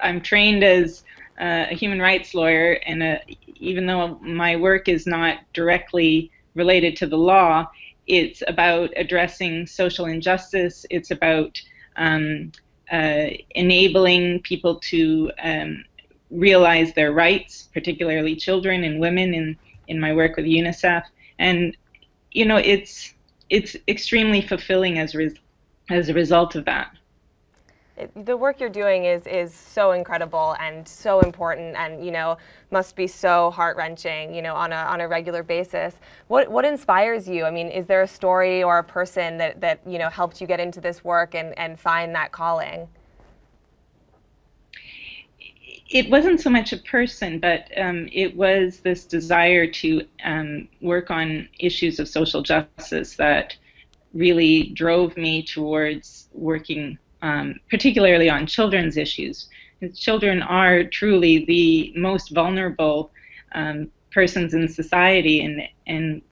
I'm trained as a human rights lawyer, and even though my work is not directly related to the law, it's about addressing social injustice. It's about enabling people to realize their rights, particularly children and women in my work with UNICEF. And, you know, it's extremely fulfilling as a result of that. The work you're doing is so incredible and so important, and, you know, must be so heart-wrenching, you know, on a regular basis. What inspires you? I mean, is there a story or a person that you know, helped you get into this work and find that calling? It wasn't so much a person, but it was this desire to work on issues of social justice that really drove me towards working particularly on children's issues. Children are truly the most vulnerable persons in society, and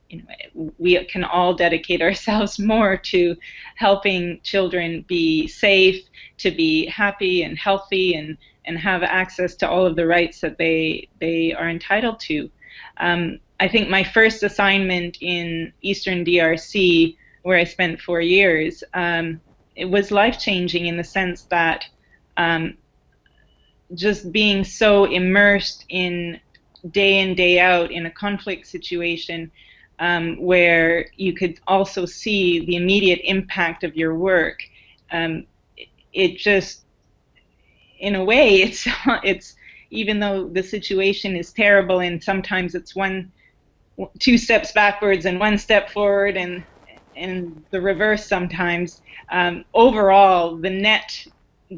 you know, we can all dedicate ourselves more to helping children be safe, to be happy and healthy, and have access to all of the rights that they are entitled to. I think my first assignment in Eastern DRC, where I spent 4 years, it was life-changing in the sense that just being so immersed in day out in a conflict situation, where you could also see the immediate impact of your work, it just, in a way, it's even though the situation is terrible and sometimes it's 2 steps backwards and 1 step forward and the reverse sometimes, overall the net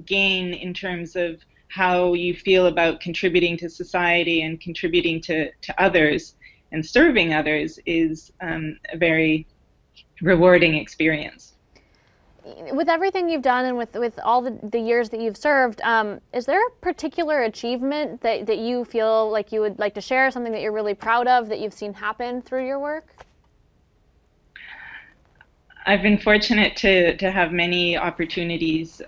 gain in terms of how you feel about contributing to society and contributing to others and serving others is a very rewarding experience. With everything you've done and with all the years that you've served, is there a particular achievement that you feel like you would like to share, something that you're really proud of that you've seen happen through your work? I've been fortunate to have many opportunities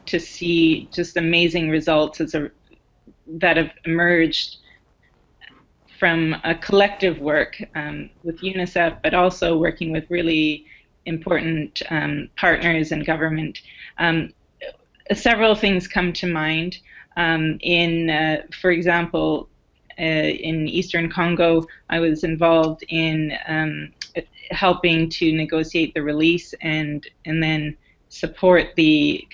to see just amazing results that have emerged from a collective work with UNICEF, but also working with really important partners and government. Several things come to mind. For example, in Eastern Congo, I was involved in helping to negotiate the release and then support the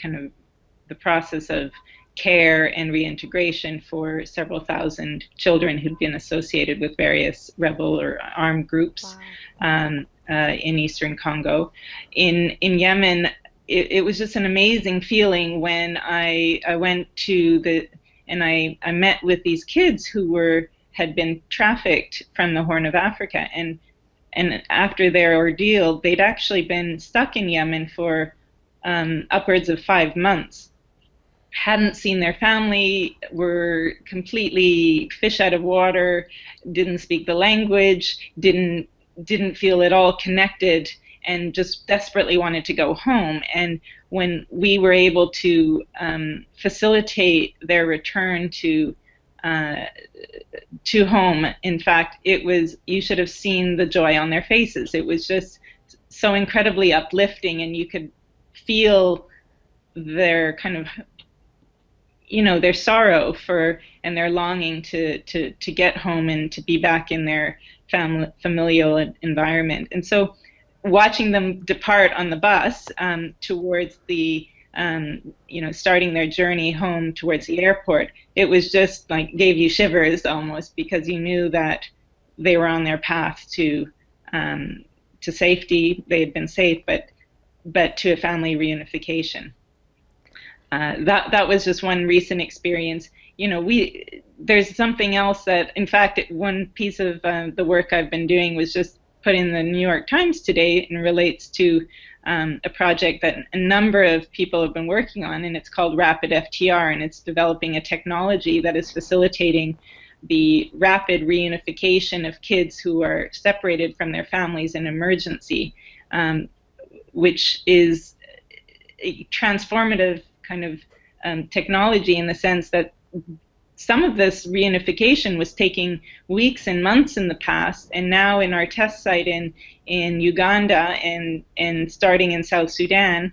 process of care and reintegration for several thousand children who'd been associated with various rebel or armed groups. Wow. In Eastern Congo. In Yemen, it was just an amazing feeling when I went and I met with these kids who had been trafficked from the Horn of Africa, and after their ordeal, they'd actually been stuck in Yemen for upwards of 5 months. Hadn't seen their family, were completely fish out of water, didn't speak the language, didn't feel at all connected, and just desperately wanted to go home. And when we were able to facilitate their return to home, in fact, you should have seen the joy on their faces. It was just so incredibly uplifting, and you could feel their their sorrow and their longing to get home and to be back in their familial environment. And so watching them depart on the bus towards the starting their journey home towards the airport, it was just like gave you shivers almost, because you knew that they were on their path to safety. They had been safe, but to a family reunification. That was just one recent experience. There's something else that, in fact, one piece of the work I've been doing was just put in the New York Times today, and relates to a project that a number of people have been working on, and it's called Rapid FTR, and it's developing a technology that is facilitating the rapid reunification of kids who are separated from their families in emergency, which is a transformative kind of technology in the sense that some of this reunification was taking weeks and months in the past, and now in our test site in Uganda and starting in South Sudan,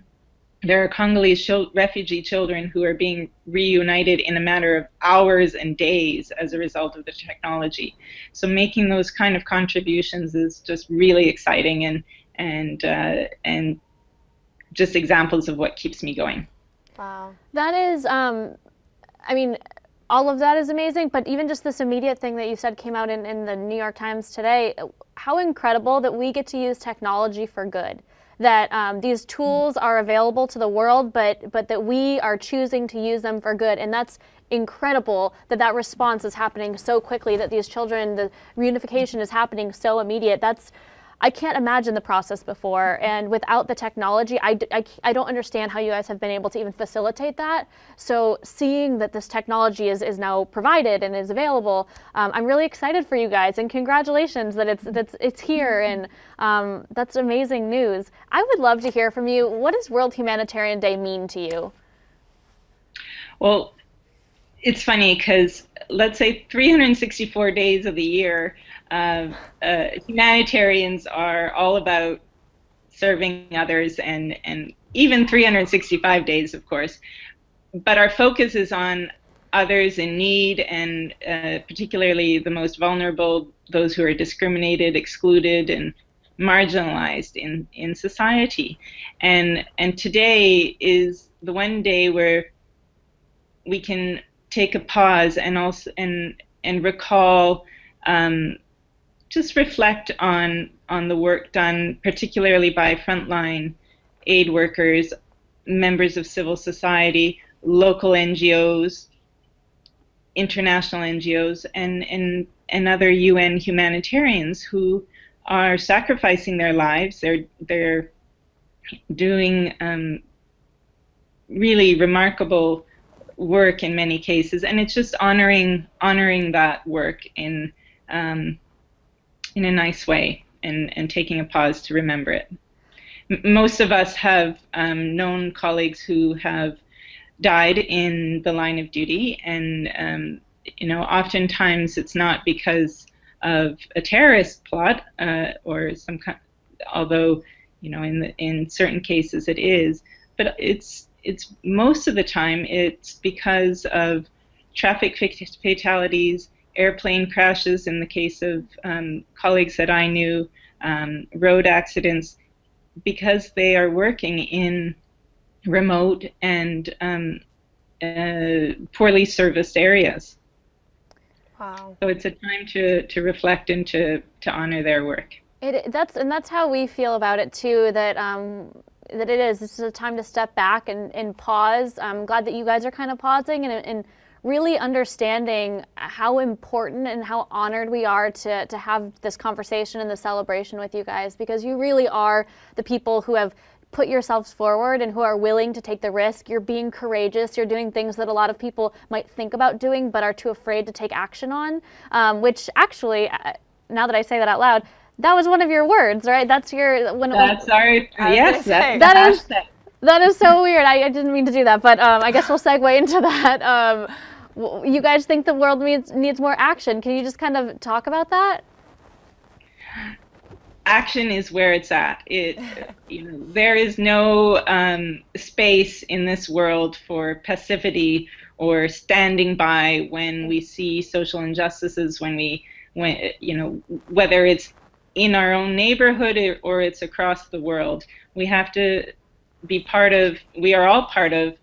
there are Congolese refugee children who are being reunited in a matter of hours and days as a result of the technology. So making those kind of contributions is just really exciting and just examples of what keeps me going. Wow. That is, I mean, all of that is amazing, but even just this immediate thing that you said came out in the New York Times today, how incredible that we get to use technology for good. That these tools are available to the world, but that we are choosing to use them for good. And that's incredible that response is happening so quickly, that these children, the reunification is happening so immediate. I can't imagine the process before, and without the technology, I don't understand how you guys have been able to even facilitate that. So seeing that this technology is now provided and is available, I'm really excited for you guys, and congratulations that it's here, and that's amazing news. I would love to hear from you. What does World Humanitarian Day mean to you? Well, it's funny because let's say 364 days of the year, humanitarians are all about serving others, and even 365 days, of course. But our focus is on others in need, and particularly the most vulnerable, those who are discriminated, excluded, and marginalized in society. And today is the one day where we can take a pause and also and recall, just reflect on the work done, particularly by frontline aid workers, members of civil society, local NGOs, international NGOs, and other UN humanitarians who are sacrificing their lives. They're doing really remarkable work in many cases, and it's just honoring that work in a nice way, and taking a pause to remember it. Most of us have known colleagues who have died in the line of duty, and oftentimes it's not because of a terrorist plot or some kind, although in certain cases it is, but it's most of the time it's because of traffic fatalities, airplane crashes in the case of colleagues that I knew, road accidents, because they are working in remote and poorly serviced areas. Wow. So it's a time to reflect and to honor their work. That's how we feel about it too, that this is a time to step back and pause. I'm glad that you guys are kind of pausing and really understanding how important and how honored we are to have this conversation and the celebration with you guys, because you really are the people who have put yourselves forward and who are willing to take the risk. You're being courageous. You're doing things that a lot of people might think about doing but are too afraid to take action on, which actually, now that I say that out loud, that was one of your words, right? That's your... Yes, that is so weird. I didn't mean to do that, but I guess we'll segue into that. You guys think the world needs more action. Can you just kind of talk about that? Action is where it's at. There is no space in this world for passivity or standing by when we see social injustices, when whether it's in our own neighborhood or it's across the world. We have to be part of. We are all part of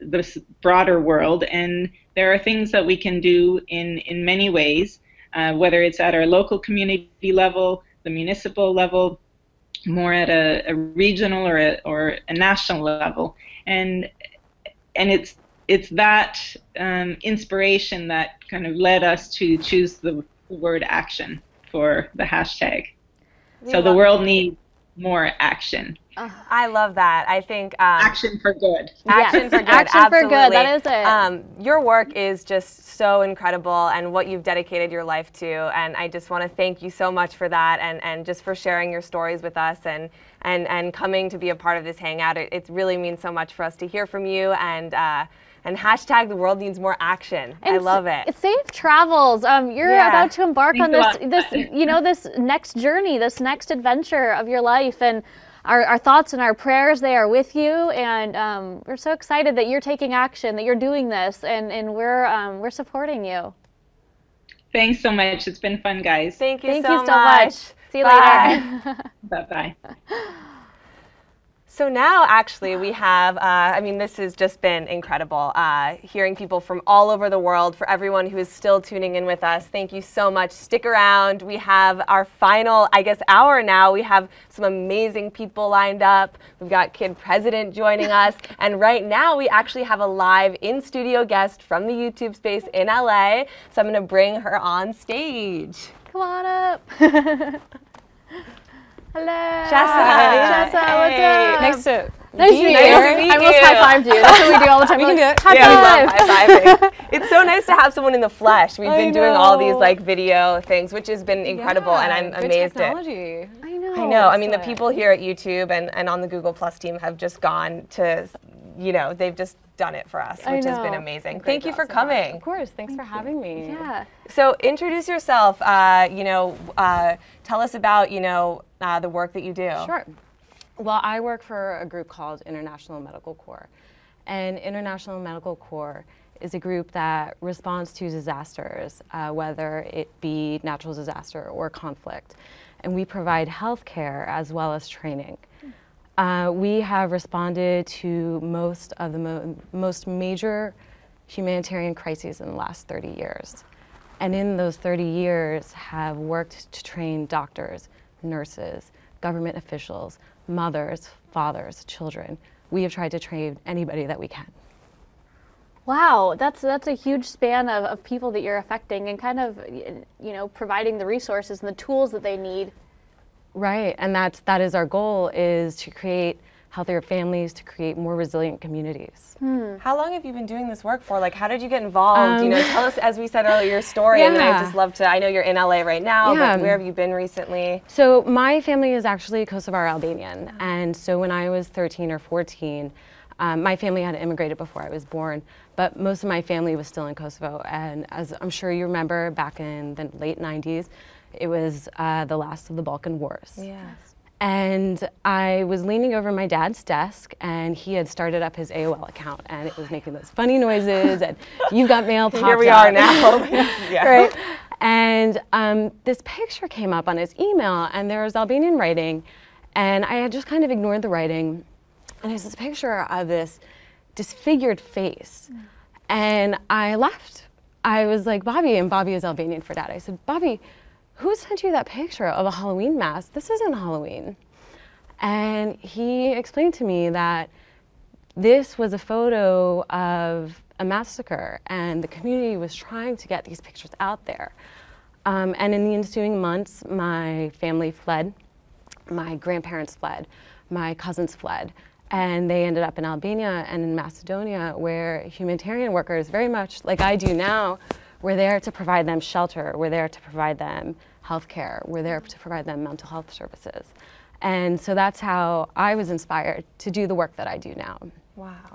this broader world, and there are things that we can do in many ways. Whether it's at our local community level, the municipal level, more at a regional or a national level, and it's that inspiration that kind of led us to choose the word action for the hashtag. So the world needs more action I love that. I think action for good. Action for good. Action absolutely. for good. That is it. Your work is just so incredible, and what you've dedicated your life to. And I just want to thank you so much for that, and just for sharing your stories with us, and coming to be a part of this hangout. It really means so much for us to hear from you, and hashtag the world needs more action. And I love it. It's safe travels. You're about to embark on this next journey, this next adventure of your life, and our thoughts and our prayers, they are with you, and we're so excited that you're taking action, that you're doing this, and we're supporting you. Thanks so much. It's been fun, guys. Thank you so much. much. See you later. Bye-bye. So now, actually, we have, I mean, this has just been incredible, hearing people from all over the world. For everyone who is still tuning in with us, thank you so much. Stick around. We have our final, I guess, hour now. We have some amazing people lined up. We've got Kid President joining us. And right now, we actually have a live in-studio guest from the YouTube space in LA. So I'm going to bring her on stage. Come on up. Hello. Jessa, what's up? Nice to meet you. I almost high-fived you. That's what we do all the time. We can do it. We love high-fiving. It's so nice to have someone in the flesh. We've been doing all these like video things, which has been incredible, and I'm amazed at. Technology. I know. I know. I mean, the people here at YouTube and on the Google Plus team have just gone to, they've just done it for us, which has been amazing. Thank you for coming. Of course. Thanks for having me. Yeah. So introduce yourself. Tell us about the work that you do. Sure. Well, I work for a group called International Medical Corps. And International Medical Corps is a group that responds to disasters, whether it be natural disaster or conflict. And we provide health care as well as training. We have responded to most of the most major humanitarian crises in the last 30 years. And in those 30 years have worked to train doctors, nurses, government officials, mothers, fathers, children. We have tried to train anybody that we can. Wow, that's a huge span of people that you're affecting, and kind of providing the resources and the tools that they need. Right, and that is our goal, is to create healthier families, to create more resilient communities. How long have you been doing this work for? Like, how did you get involved? Tell us, as we said earlier, your story. And I'd just love to, I know you're in LA right now, but where have you been recently? So my family is actually Kosovar Albanian. And so when I was 13 or 14, my family had immigrated before I was born, but most of my family was still in Kosovo. And as I'm sure you remember, back in the late 90s, it was the last of the Balkan Wars. Yes. And I was leaning over my dad's desk, and he had started up his AOL account, and it was making those funny noises, and "You've got mail" popped Here we up. are now. Yeah. Right. And this picture came up on his email, and there was Albanian writing, and I had just kind of ignored the writing, and there's this picture of this disfigured face, and I laughed. I was like, "Bobby," and Bobby is Albanian for dad. I said, "Bobby, who sent you that picture of a Halloween mask? This isn't Halloween." And he explained to me that this was a photo of a massacre, and the community was trying to get these pictures out there. And in the ensuing months, my family fled, my grandparents fled, my cousins fled, and they ended up in Albania and in Macedonia, where humanitarian workers, very much like I do now, we're there to provide them shelter, we're there to provide them healthcare, we're there to provide them mental health services. And so that's how I was inspired to do the work that I do now. Wow.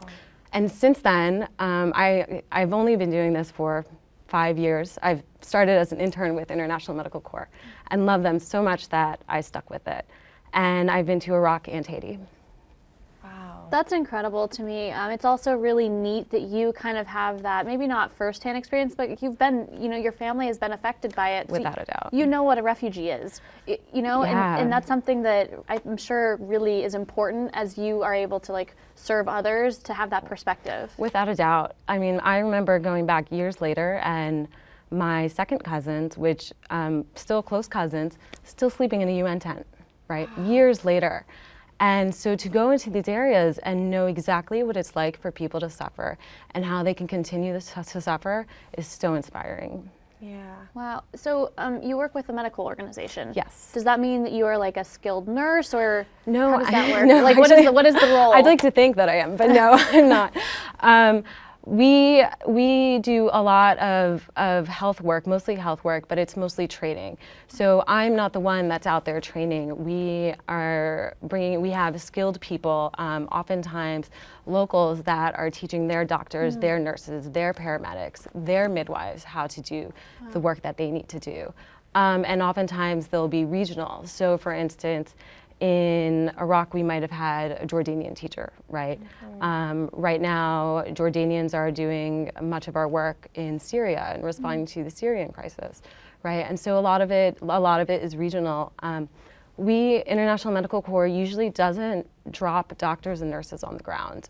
And since then, I've only been doing this for 5 years. I've started as an intern with International Medical Corps and love them so much that I stuck with it. And I've been to Iraq and Haiti. That's incredible to me. It's also really neat that you kind of have that, maybe not firsthand experience, but you've been, your family has been affected by it. Without a doubt. You know what a refugee is, and that's something that I'm sure really is important as you are able to serve others, to have that perspective. Without a doubt. I mean, I remember going back years later, and my second cousins, which still close cousins, still sleeping in a UN tent, right? Years later. And so to go into these areas and know exactly what it's like for people to suffer and how they can continue to suffer is so inspiring. Yeah. Wow. So you work with a medical organization. Yes. Does that mean that you are like a skilled nurse, or no? How does that work? No, like, actually, what is the role? I'd like to think that I am, but no, I'm not. We do a lot of health work, mostly health work, but it's mostly training. So I'm not the one that's out there training. We have skilled people, oftentimes locals that are teaching their doctors, their nurses, their paramedics, their midwives how to do the work that they need to do. And oftentimes they'll be regional. So for instance, in Iraq, we might have had a Jordanian teacher, right? Right now, Jordanians are doing much of our work in Syria and responding to the Syrian crisis, right? And so a lot of it is regional. International Medical Corps usually doesn't drop doctors and nurses on the ground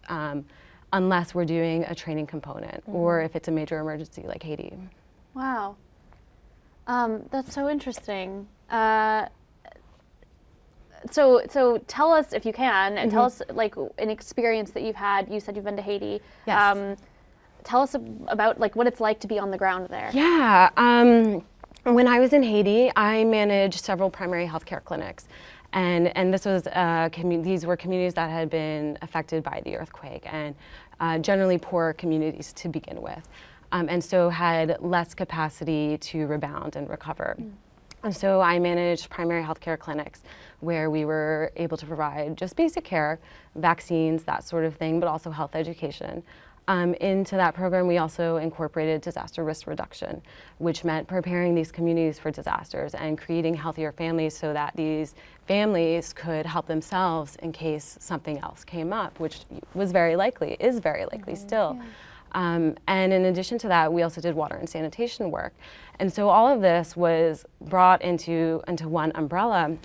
unless we're doing a training component or if it's a major emergency like Haiti. Wow, that's so interesting. So tell us, if you can, and tell us like an experience that you've had. You said you've been to Haiti. Yes. Tell us about like what it's like to be on the ground there. Yeah. When I was in Haiti, I managed several primary healthcare clinics, and this was these were communities that had been affected by the earthquake, and generally poor communities to begin with, and so had less capacity to rebound and recover. And so I managed primary healthcare clinics where we were able to provide just basic care, vaccines, that sort of thing, but also health education. Into that program, we also incorporated disaster risk reduction, which meant preparing these communities for disasters and creating healthier families so that these families could help themselves in case something else came up, which was very likely, is very likely still. Yeah. And in addition to that, we also did water and sanitation work. And so all of this was brought into one umbrella.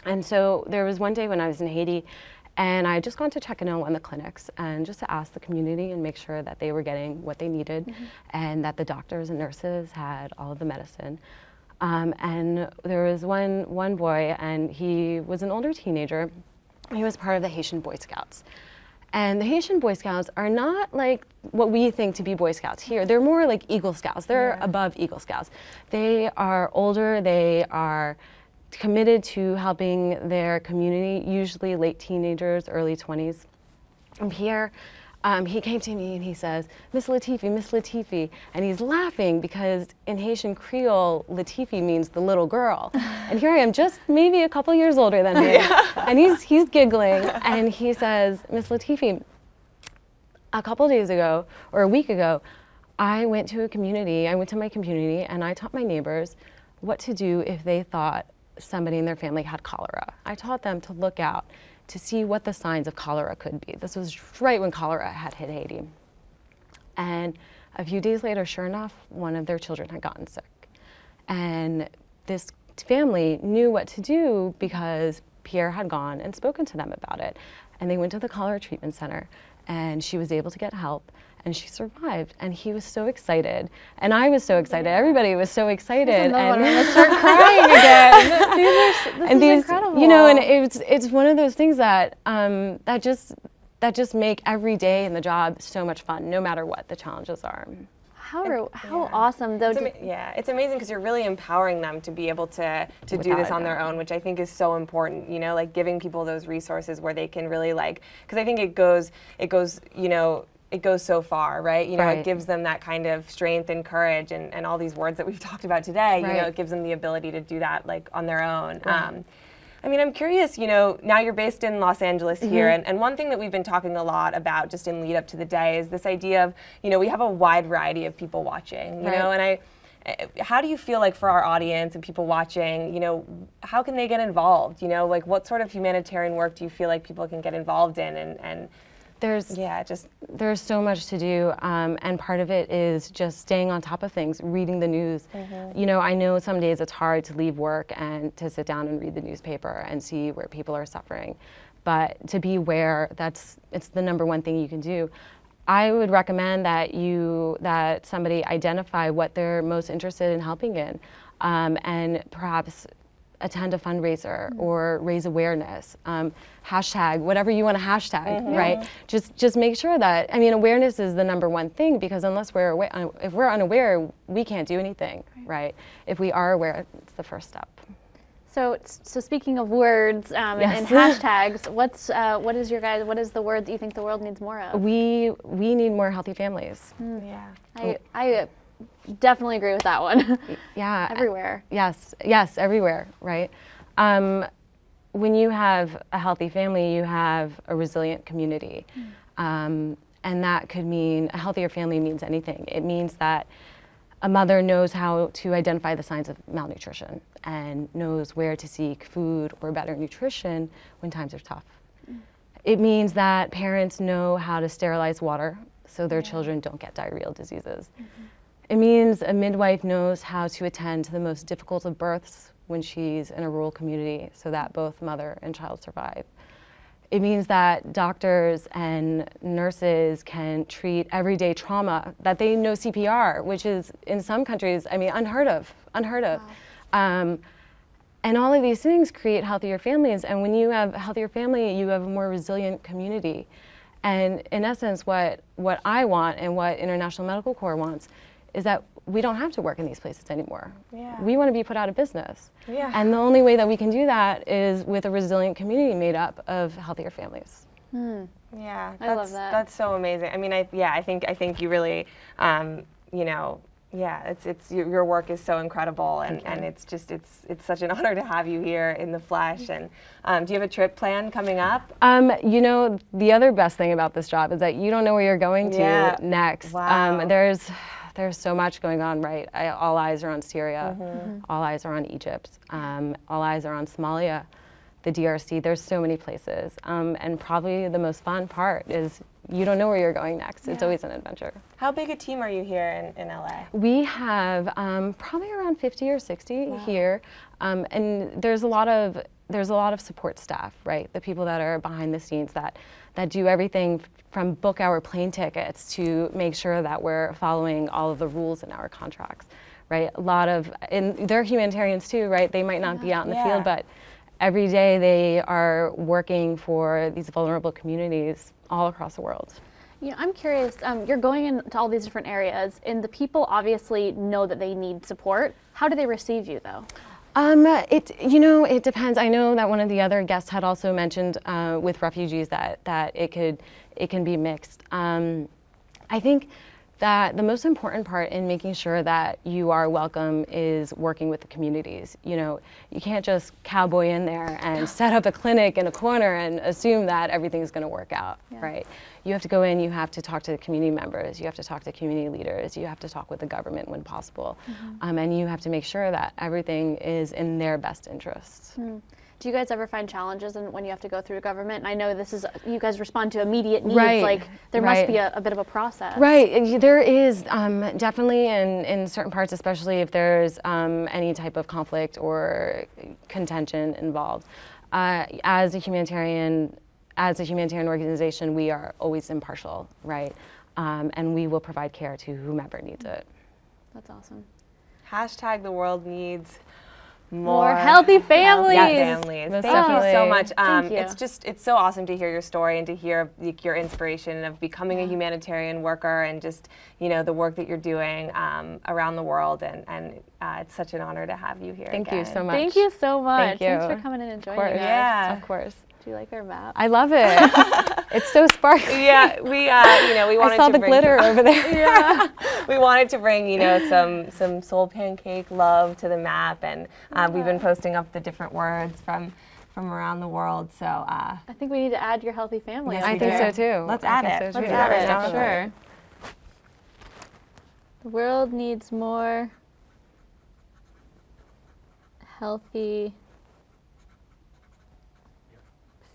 And so there was one day when I was in Haiti, and I had just gone to check in on one of the clinics and just to ask the community and make sure that they were getting what they needed and that the doctors and nurses had all of the medicine. And there was one boy, and he was an older teenager. He was part of the Haitian Boy Scouts. And the Haitian Boy Scouts are not like what we think to be Boy Scouts here. They're more like Eagle Scouts. They're above Eagle Scouts. They are older. They are committed to helping their community, usually late teenagers, early 20s. And Pierre, he came to me and he says, Miss Latifi, and he's laughing because in Haitian Creole, Latifi means the little girl. And here I am, just maybe a couple years older than him, and he's giggling, and he says, Miss Latifi, a couple days ago, or a week ago, I went to my community, and I taught my neighbors what to do if they thought somebody in their family had cholera. I taught them to look out to see what the signs of cholera could be. This was right when cholera had hit Haiti. And a few days later, sure enough, one of their children had gotten sick. And this family knew what to do because Pierre had gone and spoken to them about it. And they went to the cholera treatment center, and she was able to get help, and she survived. And he was so excited, and I was so excited. Everybody was so excited, and I'm gonna start crying again. This is incredible. You know, and it's one of those things that that just make every day in the job so much fun, no matter what the challenges are. How awesome, though. It's amazing because you're really empowering them to be able to do this on their own, which I think is so important, you know, like giving people those resources where they can really because I think it goes, you know, it goes so far, right? You know, it gives them that kind of strength and courage and all these words that we've talked about today, you know, it gives them the ability to do that like on their own. I mean, I'm curious, you know, now you're based in Los Angeles here, and one thing that we've been talking a lot about just in lead up to the day is this idea of, you know, we have a wide variety of people watching, you know, and how do you feel like for our audience and people watching, you know, how can they get involved? You know, like what sort of humanitarian work do you feel like people can get involved in and there's so much to do, and part of it is just staying on top of things, reading the news. You know, I know some days it's hard to leave work and to sit down and read the newspaper and see where people are suffering, but to be aware, it's the number one thing you can do. I would recommend that somebody identify what they're most interested in helping in, and perhaps attend a fundraiser or raise awareness. Hashtag, whatever you want to hashtag, right? Just make sure that, I mean, awareness is the #1 thing, because unless we're aware, if we're unaware, we can't do anything, right? If we are aware, it's the first step. So speaking of words and hashtags, what is the word that you think the world needs more of? We need more healthy families. Yeah. I definitely agree with that one. Yeah. Everywhere. Yes, everywhere, right? When you have a healthy family, you have a resilient community. And that could mean, a healthier family means anything. It means that a mother knows how to identify the signs of malnutrition and knows where to seek food or better nutrition when times are tough. It means that parents know how to sterilize water so their children don't get diarrheal diseases. It means a midwife knows how to attend to the most difficult of births when she's in a rural community so that both mother and child survive. It means that doctors and nurses can treat everyday trauma, that they know CPR, which is in some countries, I mean, unheard of. Wow. And all of these things create healthier families. And when you have a healthier family, you have a more resilient community. And in essence, what I want and what International Medical Corps wants is that we don't have to work in these places anymore. We want to be put out of business. And the only way that we can do that is with a resilient community made up of healthier families. Yeah, I love that. That's so amazing. I mean, I think you really, you know, it's your work is so incredible, and it's such an honor to have you here in the flesh. And do you have a trip plan coming up? You know, the other best thing about this job is that you don't know where you're going to next. Wow. There's so much going on, right? All eyes are on Syria. All eyes are on Egypt. All eyes are on Somalia, the DRC. There's so many places. And probably the most fun part is you don't know where you're going next. It's always an adventure. How big a team are you here in LA? We have probably around 50 or 60 here. And there's a lot of support staff, right? The people that are behind the scenes that do everything from book our plane tickets to make sure that we're following all of the rules in our contracts, right? And they're humanitarians too, right? They might not be out in the field, but every day they are working for these vulnerable communities all across the world. You know, I'm curious, you're going into all these different areas, and the people obviously know that they need support. How do they receive you, though? It depends. I know that one of the other guests had also mentioned with refugees that it can be mixed. I think that the most important part in making sure that you are welcome is working with the communities. You know, you can't just cowboy in there and set up a clinic in a corner and assume that everything's going to work out, right? You have to go in, you have to talk to the community members, you have to talk to community leaders, you have to talk with the government when possible, and you have to make sure that everything is in their best interests. Do you guys ever find challenges when you have to go through government? And I know you guys respond to immediate needs, like there must be a bit of a process. Right, there is definitely in certain parts, especially if there's any type of conflict or contention involved. As a humanitarian organization, we are always impartial, right? And we will provide care to whomever needs it. That's awesome. Hashtag the world needs more healthy families. Thank you so much. It's so awesome to hear your story and to hear your inspiration of becoming a humanitarian worker and just, you know, the work that you're doing around the world. And it's such an honor to have you here. Thank you so much. Thank you so much. Thank you. Thanks for coming in and joining us. Yeah, of course. Do you like our map? I love it. It's so sparkly. Yeah, we wanted I saw to the bring glitter over there. Yeah, we wanted to bring some SoulPancake love to the map, and we've been posting up the different words from around the world. So I think we need to add your healthy family. Yes, I think so too. Let's add it. Let's add it. For sure. The world needs more healthy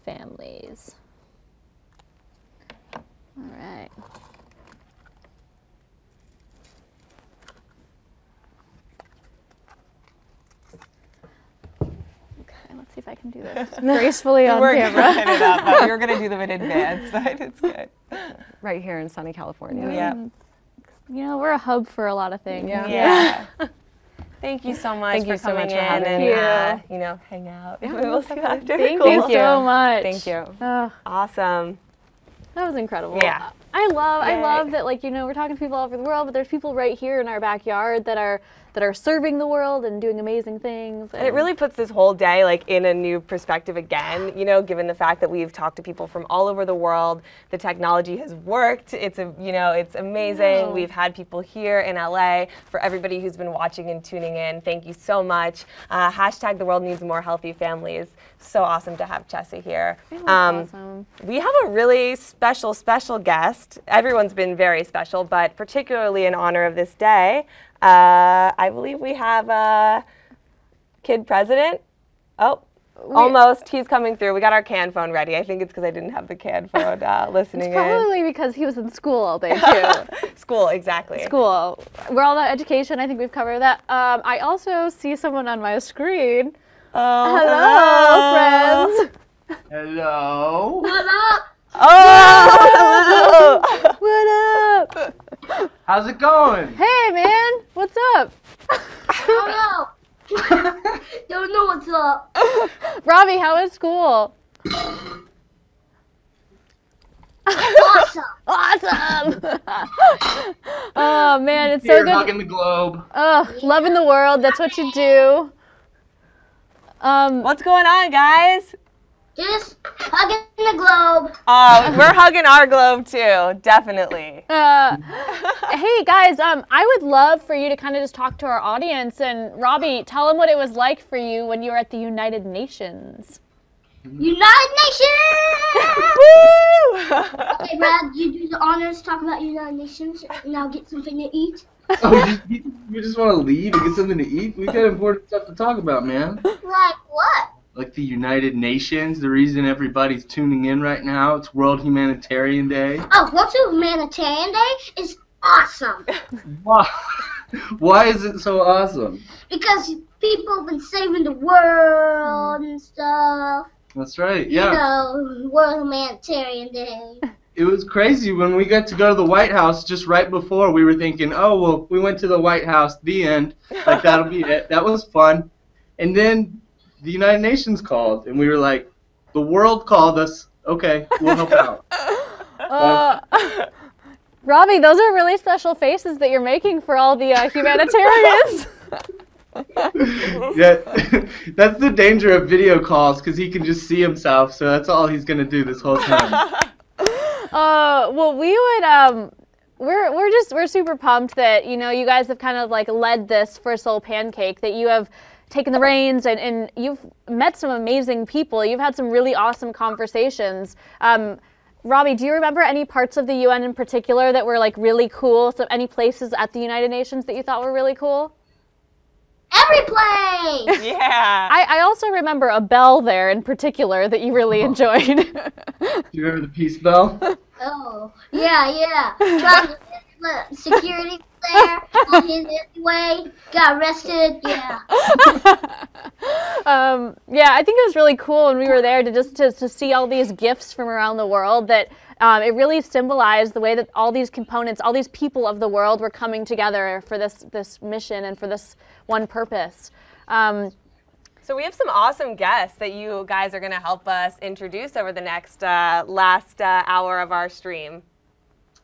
families. All right. Okay, let's see if I can do this gracefully on camera. We were going to do them in advance, but it's good. Right here in sunny California. Yeah. You know, we're a hub for a lot of things. Yeah. Thank you so much for coming in and you know, hang out. We'll see you after. Thank you so much. Thank you. Awesome. That was incredible. Yeah. I love that, like, you know, we're talking to people all over the world, but there's people right here in our backyard that are serving the world and doing amazing things. And it really puts this whole day like in a new perspective again, you know, given the fact that we've talked to people from all over the world. The technology has worked. It's it's amazing. We've had people here in LA. For everybody who's been watching and tuning in, thank you so much. Hashtag the world needs more healthy families. So awesome to have Chessie here. Awesome. We have a really special guest. Everyone's been very special, but particularly in honor of this day, I believe we have a kid president. Oh, almost. He's coming through. We got our can phone ready. I think it's because I didn't have the can phone listening It's probably because he was in school all day, too. School, exactly. School. We're all about education. I think we've covered that. I also see someone on my screen. Hello, friends. Hello. What up? Oh! What up? How's it going? Hey, man. What's up? Don't know. Don't know what's up. Robbie, how was school? Awesome. Awesome. Oh, man, it's so good. Hugging the globe. Oh, loving the world. That's what you do. What's going on, guys? Just hugging the globe. Oh, we're hugging our globe too, definitely. Hey guys, I would love for you to kind of just talk to our audience, and Robbie, tell them what it was like for you when you were at the United Nations. United Nations! Woo! Okay, Brad, you do the honors, talk about United Nations, and now get something to eat. Oh, you just want to leave and get something to eat? We got important stuff to talk about, man. Like what? Like the United Nations, the reason everybody's tuning in right now. It's World Humanitarian Day. Oh, World Humanitarian Day is awesome. Why is it so awesome? Because people have been saving the world and stuff. That's right, yeah. You know, World Humanitarian Day. It was crazy when we got to go to the White House just right before. We were thinking, oh, well, we went to the White House, the end. Like, that'll be it. That was fun. And then the United Nations called, and we were like, the world called us. Okay, we'll help out. Robbie, those are really special faces that you're making for all the humanitarians. Yeah, that's the danger of video calls, because he can just see himself, so that's all he's going to do this whole time. Well, we would, we're super pumped that, you know, you guys have kind of like led this for SoulPancake, that you have taken the reins and you've met some amazing people. You've had some really awesome conversations. Robbie, do you remember any parts of the UN in particular that were like really cool? So any places at the United Nations that you thought were really cool? Every place! Yeah. I also remember a bell there in particular that you really enjoyed. Do you remember the peace bell? Oh, yeah. Trying to get security there on his way, got arrested, yeah. Yeah, I think it was really cool when we were there to see all these gifts from around the world, that it really symbolized the way that all these components, all these people of the world were coming together for this mission and for this one purpose. So we have some awesome guests that you guys are going to help us introduce over the next last hour of our stream.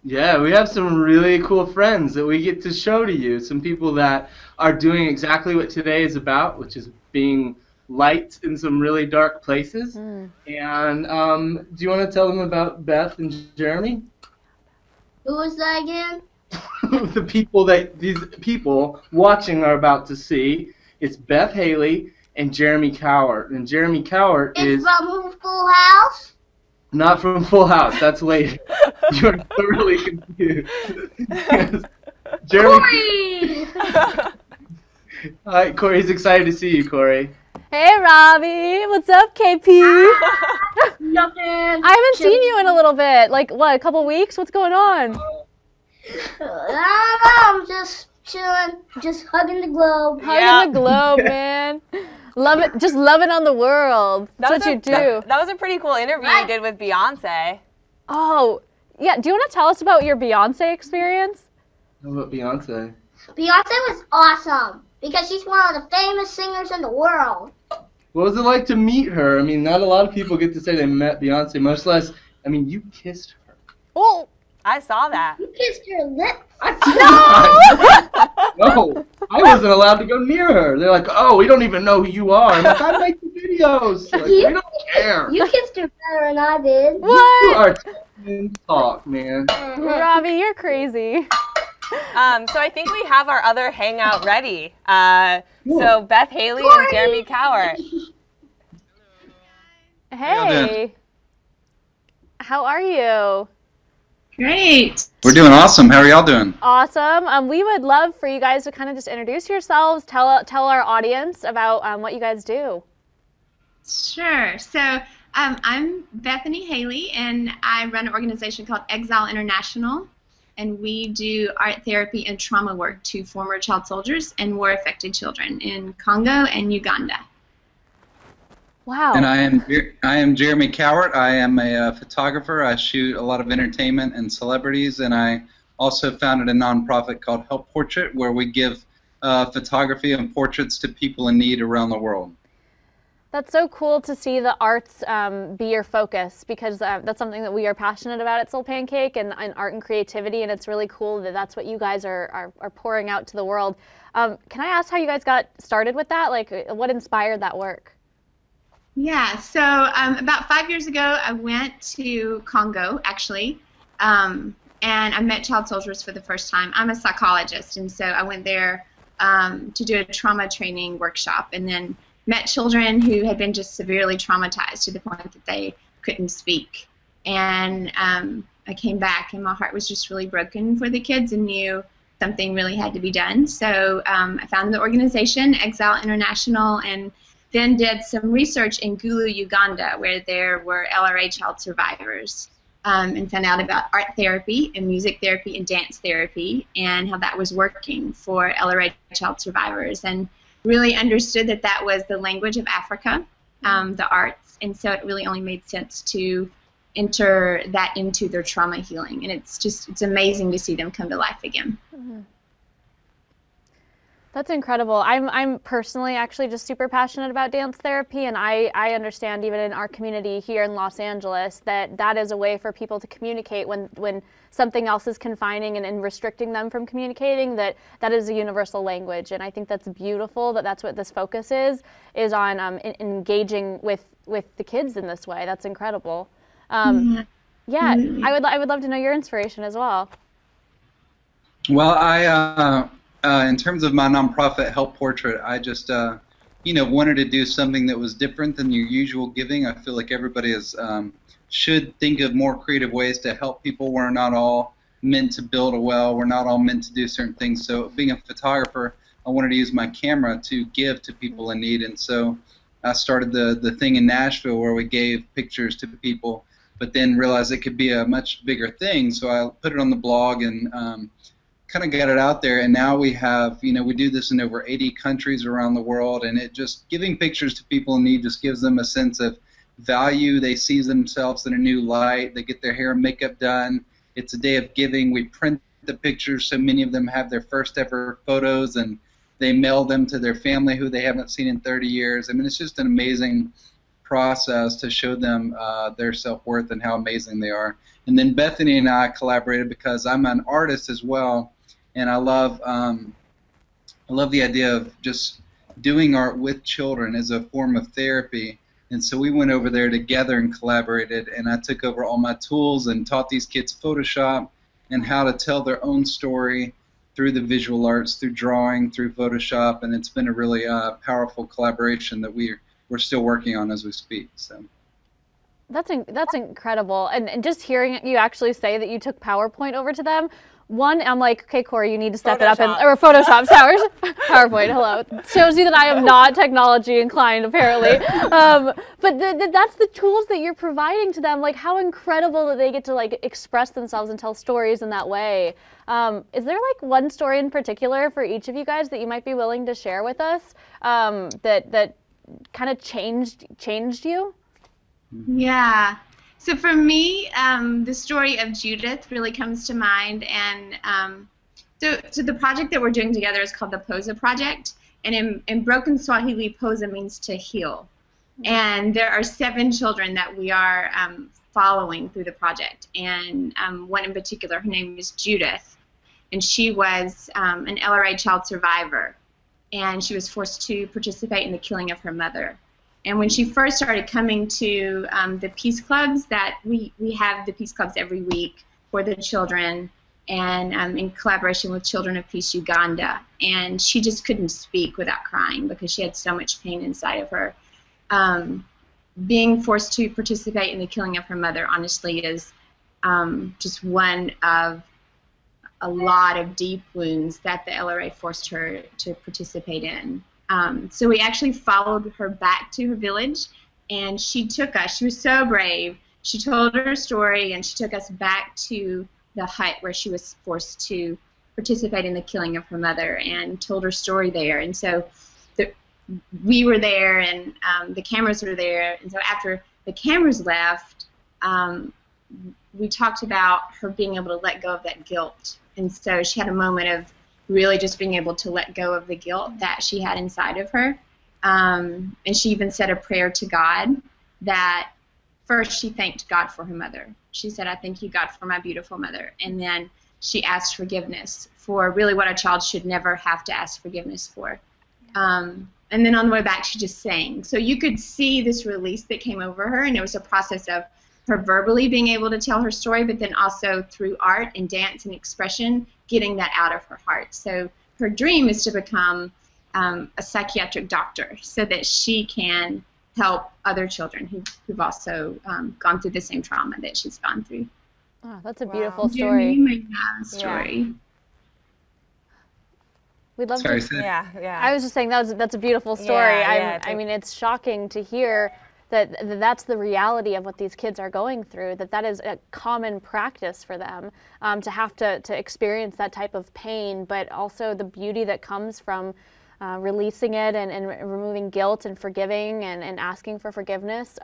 Yeah, we have some really cool friends that we get to show to you. Some people that are doing exactly what today is about, which is being light in some really dark places. And do you want to tell them about Beth and Jeremy? Who was that again? The people that these people watching are about to see. It's Beth Haley and Jeremy Cowart. And Jeremy Cowart is from Full House? Not from Full House. That's later. You're thoroughly confused. Yes. Jeremy. Corey! Hi, Corey's excited to see you, Corey. Hey, Robbie. What's up, KP? Nothing. I haven't seen you in a little bit. Like, what, a couple weeks? What's going on? I'm just chilling, just hugging the globe. Hugging the globe, man. Love it, just loving on the world. That's what you do. That was a pretty cool interview you did with Beyonce. Oh, yeah. Do you want to tell us about your Beyonce experience? How about Beyonce? Beyonce was awesome. Because she's one of the famous singers in the world. What was it like to meet her? I mean, not a lot of people get to say they met Beyonce, much less, I mean, you kissed her. Oh, I saw that. You kissed her lips. No, I wasn't allowed to go near her. They're like, oh, we don't even know who you are. I'm like, I make the videos. Like, we don't care. You kissed her better than I did. What? You are talk, man. Robbie, you're crazy. So I think we have our other hangout ready. So Beth Haley and Jeremy Cowart. Hey. How are you? Great. We're doing awesome. How are y'all doing? Awesome. We would love for you guys to kind of just introduce yourselves, tell our audience about what you guys do. Sure. So I'm Bethany Haley, and I run an organization called Exile International, and we do art therapy and trauma work to former child soldiers and war-affected children in Congo and Uganda. Wow. And I am Jeremy Cowart. I am a photographer. I shoot a lot of entertainment and celebrities, and I also founded a nonprofit called Help Portrait, where we give photography and portraits to people in need around the world. That's so cool to see the arts be your focus, because that's something that we are passionate about at SoulPancake, and art and creativity, and it's really cool that that's what you guys are pouring out to the world. Can I ask how you guys got started with that? Like, what inspired that work? Yeah, so about 5 years ago, I went to Congo, actually, and I met child soldiers for the first time. I'm a psychologist, and so I went there to do a trauma training workshop, and then met children who had been just severely traumatized to the point that they couldn't speak. And I came back, and my heart was just really broken for the kids and knew something really had to be done. So I founded the organization, Exile International, and then did some research in Gulu, Uganda, where there were LRA child survivors, and found out about art therapy and music therapy and dance therapy and how that was working for LRA child survivors, and really understood that that was the language of Africa, the arts, and so it really only made sense to enter that into their trauma healing, and it's amazing to see them come to life again. Mm-hmm. That's incredible. I'm personally actually just super passionate about dance therapy, and I understand even in our community here in Los Angeles that is a way for people to communicate when something else is confining and restricting them from communicating, that is a universal language. And I think that's beautiful that that's what this focus is on engaging with the kids in this way. That's incredible. Yeah, I would love to know your inspiration as well. Well, in terms of my nonprofit, Help Portrait, I just, wanted to do something that was different than your usual giving. I feel like everybody should think of more creative ways to help people. We're not all meant to build a well. We're not all meant to do certain things. So being a photographer, I wanted to use my camera to give to people in need. And so I started the thing in Nashville where we gave pictures to people, but then realized it could be a much bigger thing. So I put it on the blog and kind of got it out there, and now we have, we do this in over 80 countries around the world, and it just giving pictures to people in need just gives them a sense of value. They see themselves in a new light. They get their hair and makeup done. It's a day of giving. We print the pictures, so many of them have their first ever photos, and they mail them to their family who they haven't seen in 30 years. I mean, it's just an amazing process to show them their self-worth and how amazing they are. And then Bethany and I collaborated because I'm an artist as well, and I love the idea of just doing art with children as a form of therapy. And so we went over there together and collaborated, and I took over all my tools and taught these kids Photoshop and how to tell their own story through the visual arts, through drawing, through Photoshop, and it's been a really powerful collaboration that we're still working on as we speak. So. That's incredible, and just hearing you actually say that you took PowerPoint over to them. One, I'm like, okay, Corey, you need to step it up, or Photoshop, PowerPoint, hello. Shows you that I am not technology inclined, apparently. But that's the tools that you're providing to them. Like, how incredible that they get to like express themselves and tell stories in that way. Is there like one story in particular for each of you guys that you might be willing to share with us that kind of changed you? Yeah. So for me, the story of Judith really comes to mind, and so the project that we're doing together is called the POSA Project, And in broken Swahili, poza means to heal. And there are 7 children that we are following through the project. And one in particular, her name is Judith. And she was an LRA child survivor. And she was forced to participate in the killing of her mother. And when she first started coming to the peace clubs, that we have the peace clubs every week for the children, and in collaboration with Children of Peace Uganda. And she just couldn't speak without crying because she had so much pain inside of her. Being forced to participate in the killing of her mother, honestly, is just one of a lot of deep wounds that the LRA forced her to participate in. So we actually followed her back to her village, and she took us. She was so brave. She told her story, and she took us back to the hut where she was forced to participate in the killing of her mother, and told her story there. And so we were there, and the cameras were there. And so after the cameras left, we talked about her being able to let go of that guilt. And so she had a moment of really just being able to let go of the guilt that she had inside of her. And she even said a prayer to God that first she thanked God for her mother. She said, I thank you, God, for my beautiful mother. And then she asked forgiveness for really what a child should never have to ask forgiveness for. And then on the way back, she just sang. So you could see this release that came over her, and it was a process of her verbally being able to tell her story, but then also through art and dance and expression, getting that out of her heart. So her dream is to become a psychiatric doctor so that she can help other children who've also gone through the same trauma that she's gone through. Oh, that's a beautiful story. Jeremy, you may have a story. Yeah. We'd love to. Yeah. I was just saying that's a beautiful story. I mean, it's shocking to hear that's the reality of what these kids are going through, that is a common practice for them, to have to experience that type of pain, but also the beauty that comes from releasing it and removing guilt and forgiving and asking for forgiveness.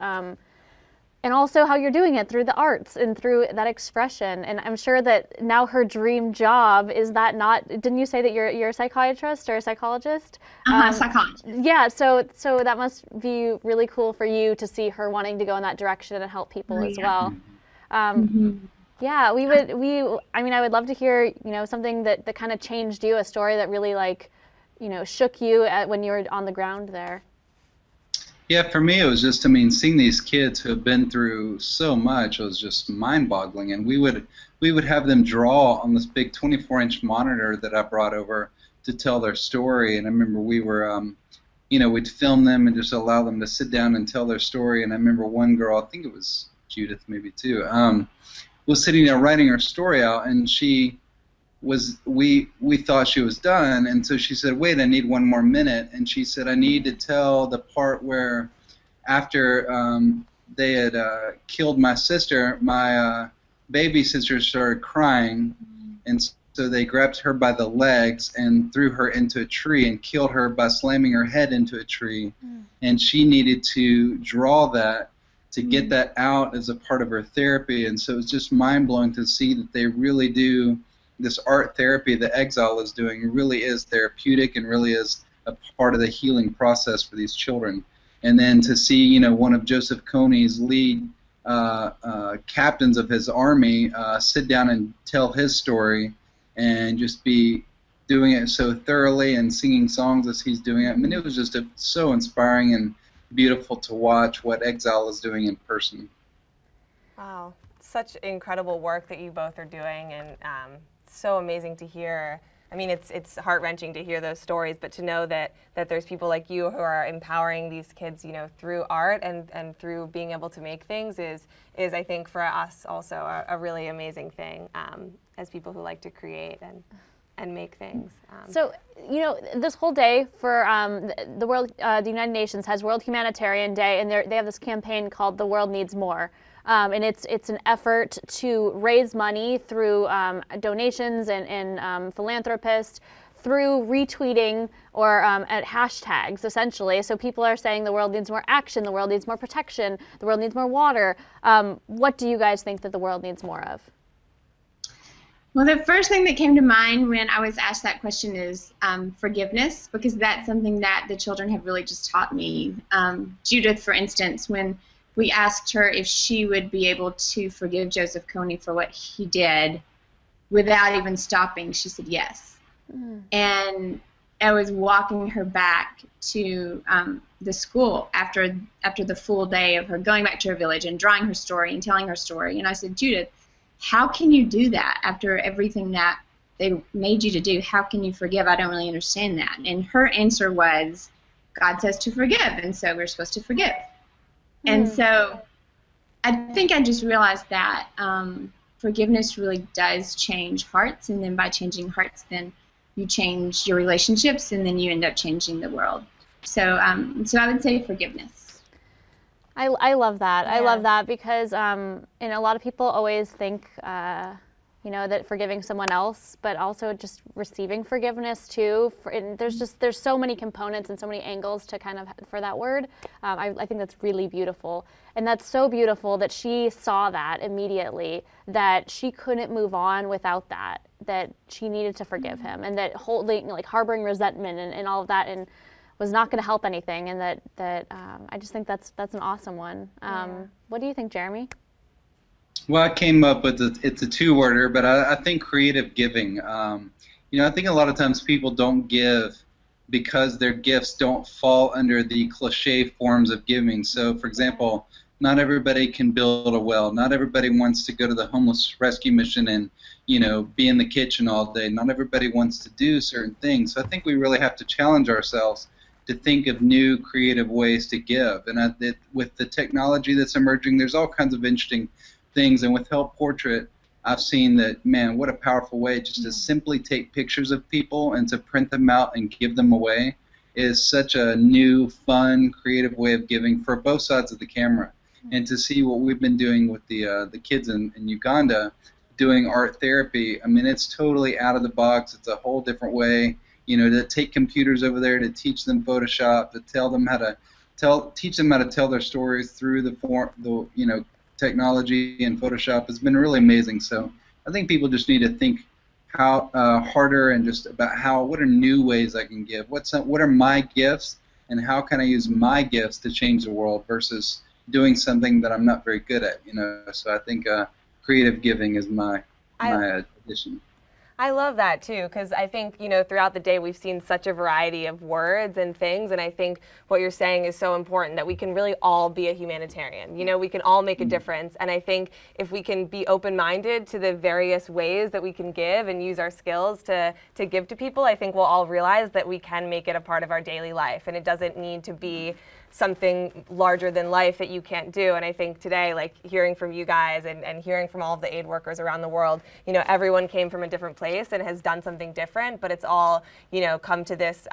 And also how you're doing it through the arts and through that expression. And I'm sure that now her dream job is that not, didn't you say that you're a psychiatrist or a psychologist? Psychologist. Yeah, so that must be really cool for you to see her wanting to go in that direction and help people as well. Yeah, I would love to hear, something that kind of changed you, a story that really shook you when you were on the ground there. Yeah, for me it was just, seeing these kids who have been through so much was just mind-boggling, and we would have them draw on this big 24-inch monitor that I brought over to tell their story. And I remember we were, we'd film them and just allow them to sit down and tell their story. And I remember one girl, I think it was Judith maybe too, was sitting there writing her story out, and she was, we thought she was done, and so she said, wait, I need one more minute. And she said, I need to tell the part where after they had killed my sister, my baby sister started crying, and so they grabbed her by the legs and threw her into a tree and killed her by slamming her head into a tree. And she needed to draw that to get that out as a part of her therapy. And so it was just mind-blowing to see that they really do, this art therapy that Exile is doing really is therapeutic and really is a part of the healing process for these children. And then to see, one of Joseph Kony's lead captains of his army sit down and tell his story and just be doing it so thoroughly and singing songs as he's doing it. I mean, it was just so inspiring and beautiful to watch what Exile is doing in person. Wow, such incredible work that you both are doing, and so amazing to hear. I mean, it's heart-wrenching to hear those stories, but to know that there's people like you who are empowering these kids, through art and through being able to make things is I think for us also a really amazing thing, as people who like to create and make things. So, this whole day for the United Nations has World Humanitarian Day, and they have this campaign called The World Needs More. And it's an effort to raise money through donations and philanthropists, through retweeting or at hashtags, essentially. So people are saying the world needs more action, the world needs more protection, the world needs more water. What do you guys think that the world needs more of? Well, the first thing that came to mind when I was asked that question is forgiveness, because that's something that the children have really just taught me. Judith, for instance, when we asked her if she would be able to forgive Joseph Kony for what he did without even stopping, she said yes. And I was walking her back to the school after the full day of her going back to her village and drawing her story and telling her story. And I said, Judith, how can you do that after everything that they made you to do? How can you forgive? I don't really understand that. And her answer was, God says to forgive, and so we're supposed to forgive. And so I think I just realized that forgiveness really does change hearts, and then by changing hearts, then you change your relationships, and then you end up changing the world. So, so I would say forgiveness. I love that. Yeah. I love that because and a lot of people always think you know, that forgiving someone else, but also just receiving forgiveness too. And there's so many components and so many angles to kind of for that word. I think that's really beautiful, and that's so beautiful that she saw that immediately, that she couldn't move on without that. That she needed to forgive him, and that holding, like, harboring resentment and all of that, and was not going to help anything, and that I just think that's an awesome one. What do you think, Jeremy? Well, I came up with it's a two-worder, but I think creative giving. You know, I think a lot of times people don't give because their gifts don't fall under the cliche forms of giving. So, for example, not everybody can build a well. Not everybody wants to go to the homeless rescue mission and, you know, be in the kitchen all day. Not everybody wants to do certain things. So I think we really have to challenge ourselves to think of new creative ways to give. And with the technology that's emerging, there's all kinds of interesting things. And with Help Portrait, I've seen that, man, what a powerful way just to simply take pictures of people and to print them out and give them away is such a new, fun, creative way of giving for both sides of the camera. And to see what we've been doing with the kids in Uganda doing art therapy, I mean, it's totally out of the box. It's a whole different way, you know, to take computers over there, to teach them Photoshop, to tell them how to teach them how to tell their stories through the you know, technology and Photoshop has been really amazing. So I think people just need to think how harder and just about what are new ways I can give. What are my gifts, and how can I use my gifts to change the world versus doing something that I'm not very good at, you know. So I think creative giving is my addition. I love that too, because I think, you know, throughout the day we've seen such a variety of words and things, and I think what you're saying is so important, that we can really all be a humanitarian. You know, we can all make a difference, and I think if we can be open-minded to the various ways that we can give and use our skills to give to people, I think we'll all realize that we can make it a part of our daily life, and it doesn't need to be something larger than life that you can't do. And I think today, like, hearing from you guys and hearing from all of the aid workers around the world, you know, everyone came from a different place and has done something different, but it's all, you know, come to this,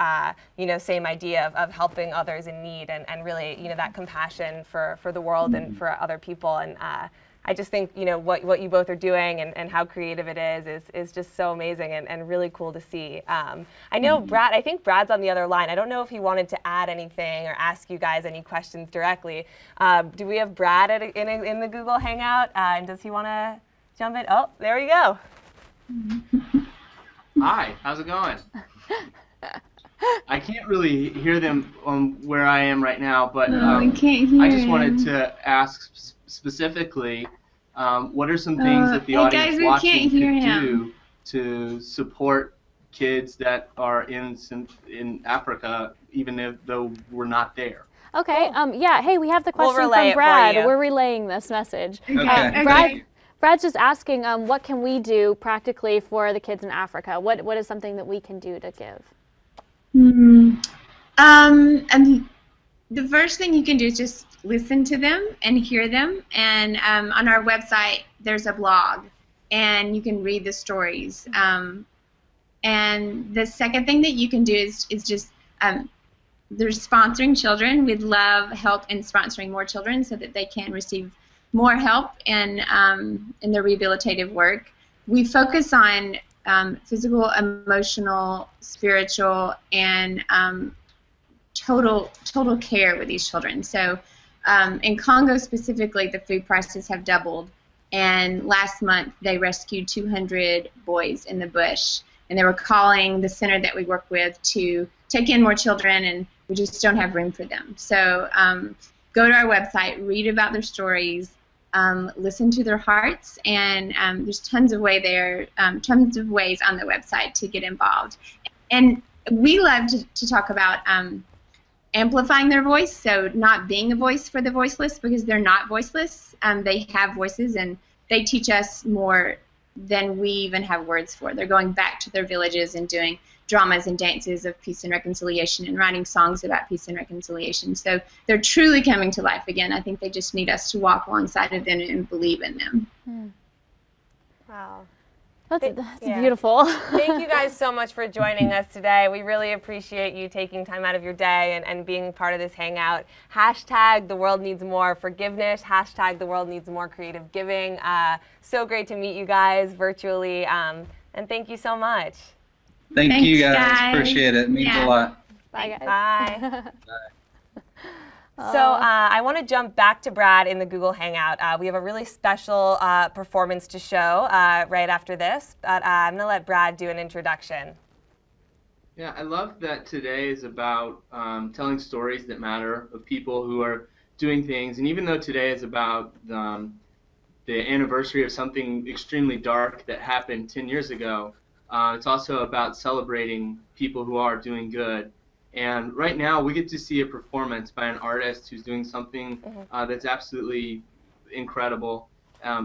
you know, same idea of helping others in need and really, you know, that compassion for the world and for other people. And I just think, you know, what you both are doing and how creative it is just so amazing and really cool to see. I know Brad, I think Brad's on the other line. I don't know if he wanted to add anything or ask you guys any questions directly. Do we have Brad in the Google Hangout? And does he want to jump in? Oh, there we go. Hi, how's it going? I can't really hear them where I am right now, but I just wanted to ask specifically, what are some things that the audience watching could do to support kids that are in Africa, even though we're not there? Okay. Yeah. Hey, we have the question from Brad. We're relaying this message. Okay. Brad's just asking, what can we do practically for the kids in Africa? What is something that we can do to give? And the first thing you can do is just listen to them and hear them. And on our website, there's a blog, and you can read the stories. And the second thing that you can do is just they're sponsoring children. We'd love help in sponsoring more children so that they can receive more help in their rehabilitative work. We focus on physical, emotional, spiritual, and total care with these children. So in Congo specifically, the food prices have doubled, And last month, they rescued 200 boys in the bush. And they were calling the center that we work with to take in more children, and we just don't have room for them. So go to our website, read about their stories, listen to their hearts, and there's tons of ways on the website to get involved. And we love to talk about amplifying their voice, so not being a voice for the voiceless, because they're not voiceless. They have voices, and they teach us more than we even have words for. They're going back to their villages and doing dramas and dances of peace and reconciliation and writing songs about peace and reconciliation. So they're truly coming to life again. I think they just need us to walk alongside of them and believe in them. Wow. That's beautiful. Thank you guys so much for joining us today. We really appreciate you taking time out of your day and being part of this hangout. Hashtag the world needs more forgiveness. Hashtag the world needs more creative giving. So great to meet you guys virtually. And thank you so much. Thanks, you guys. Appreciate it. It means a lot. Bye, guys. Bye. So I want to jump back to Brad in the Google Hangout. We have a really special performance to show right after this, but I'm going to let Brad do an introduction. Yeah, I love that today is about telling stories that matter, of people who are doing things. And even though today is about the anniversary of something extremely dark that happened 10 years ago, it's also about celebrating people who are doing good. And right now, we get to see a performance by an artist who's doing something that's absolutely incredible.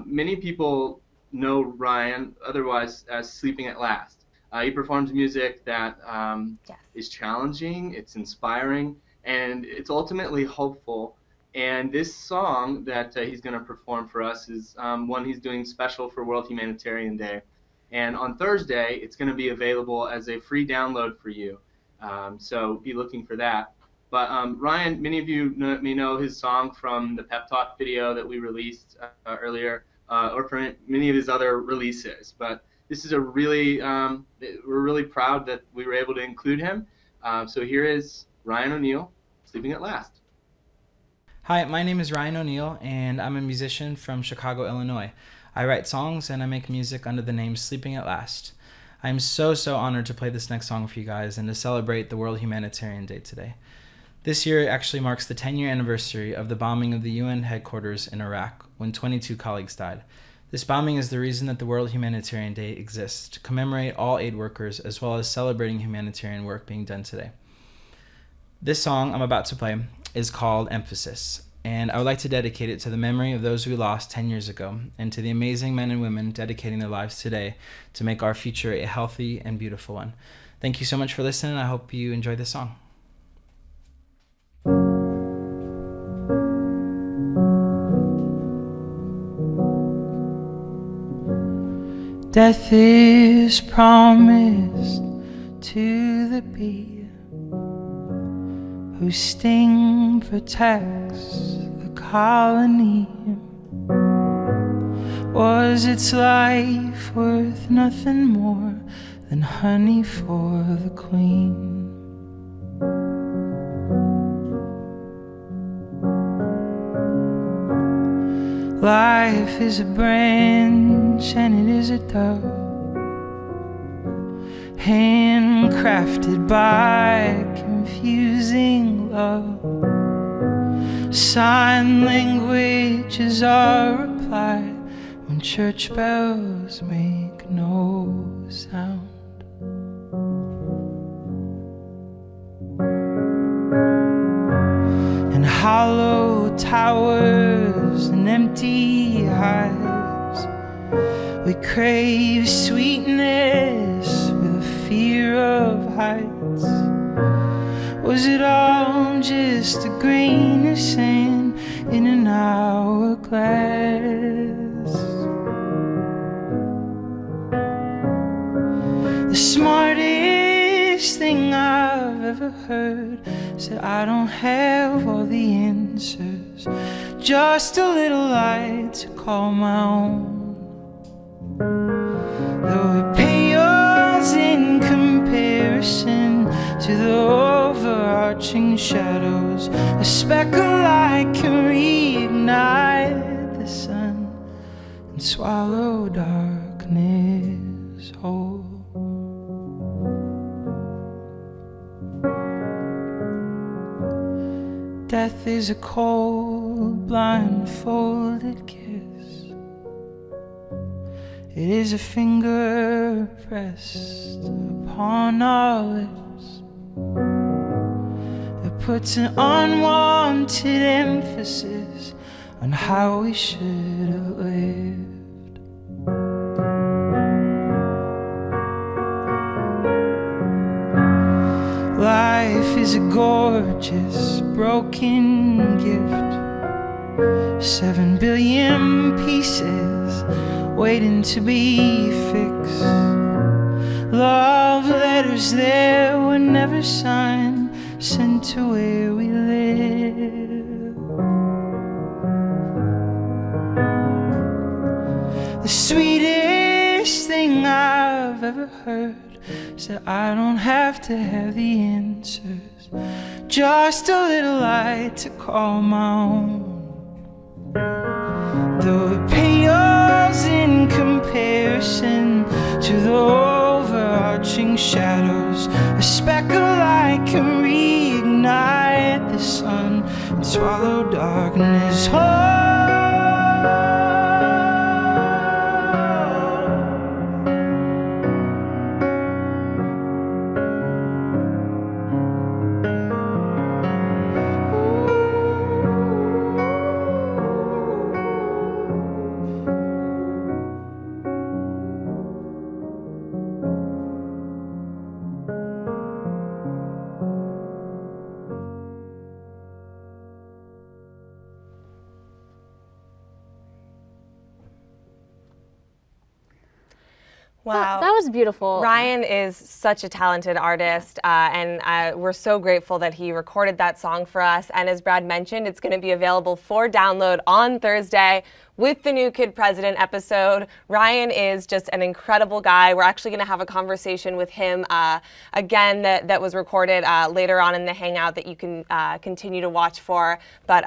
Many people know Rainn, otherwise as Sleeping at Last. He performs music that is challenging, it's inspiring, and it's ultimately hopeful. And this song that he's going to perform for us is one he's doing special for World Humanitarian Day. And on Thursday, it's going to be available as a free download for you. So be looking for that. But Rainn, many of you may know his song from the Pep Talk video that we released earlier, or from many of his other releases. But this is a really, we're really proud that we were able to include him. So here is Rainn O'Neill, Sleeping at Last. Hi, my name is Rainn O'Neill, and I'm a musician from Chicago, Illinois. I write songs and I make music under the name Sleeping at Last. I'm so honored to play this next song for you guys and to celebrate the World Humanitarian Day today. This year actually marks the 10-year anniversary of the bombing of the UN headquarters in Iraq when 22 colleagues died. This bombing is the reason that the World Humanitarian Day exists, to commemorate all aid workers as well as celebrating humanitarian work being done today. This song I'm about to play is called Emphasis, and I would like to dedicate it to the memory of those we lost 10 years ago and to the amazing men and women dedicating their lives today to make our future a healthy and beautiful one. Thank you so much for listening. I hope you enjoy this song. Death is promised to the bee, whose sting protects the colony. Was its life worth nothing more than honey for the queen? Life is a branch and it is a dove, handcrafted by confusing love. Sign language is our reply when church bells make no sound. And hollow towers and empty hives, we crave sweetness with a fear of heights. Was it all just a grain of sand in an hourglass? The smartest thing I've ever heard said I don't have all the answers, just a little light to call my own. Though it pales in comparison to the overarching shadows, a speck of light can reignite the sun and swallow darkness whole. Death is a cold, blindfolded kiss. It is a finger pressed upon our lips. It puts an unwanted emphasis on how we should have lived. Life is a gorgeous, broken gift. 7 billion pieces waiting to be fixed. Love letters there were never signed, sent to where we live. The sweetest thing I've ever heard is that I don't have to have the answers, just a little light to call my own. Though it pales in comparison to the overarching shadows, a speck of light can reignite the sun and swallow darkness whole. Wow. That was beautiful. Rainn is such a talented artist, and we're so grateful that he recorded that song for us. And as Brad mentioned, it's going to be available for download on Thursday with the new Kid President episode. Rainn is just an incredible guy. We're actually going to have a conversation with him again that was recorded later on in the Hangout that you can continue to watch for. But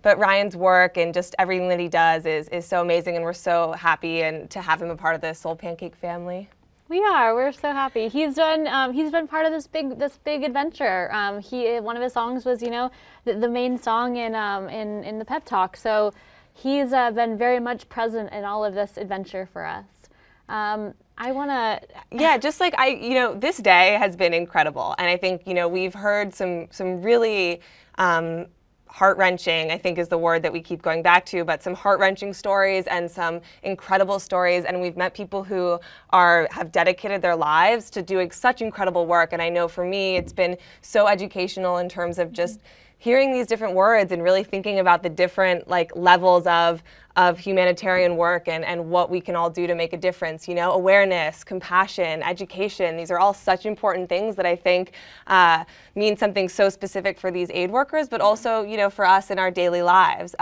Rainn's work and just everything that he does is so amazing, and we're so happy to have him a part of the SoulPancake family. We are. We're so happy. He's been part of this big adventure. One of his songs was, the main song in the pep talk. So he's been very much present in all of this adventure for us. I want to. Yeah, just like this day has been incredible, and I think we've heard some really. Heart-wrenching, I think, is the word that we keep going back to, but some heart-wrenching stories and some incredible stories, and we've met people who have dedicated their lives to doing such incredible work. And I know for me it's been so educational in terms of just hearing these different words and really thinking about the different levels of humanitarian work and what we can all do to make a difference. Awareness, compassion, education, these are all such important things that I think mean something so specific for these aid workers, but also, for us in our daily lives.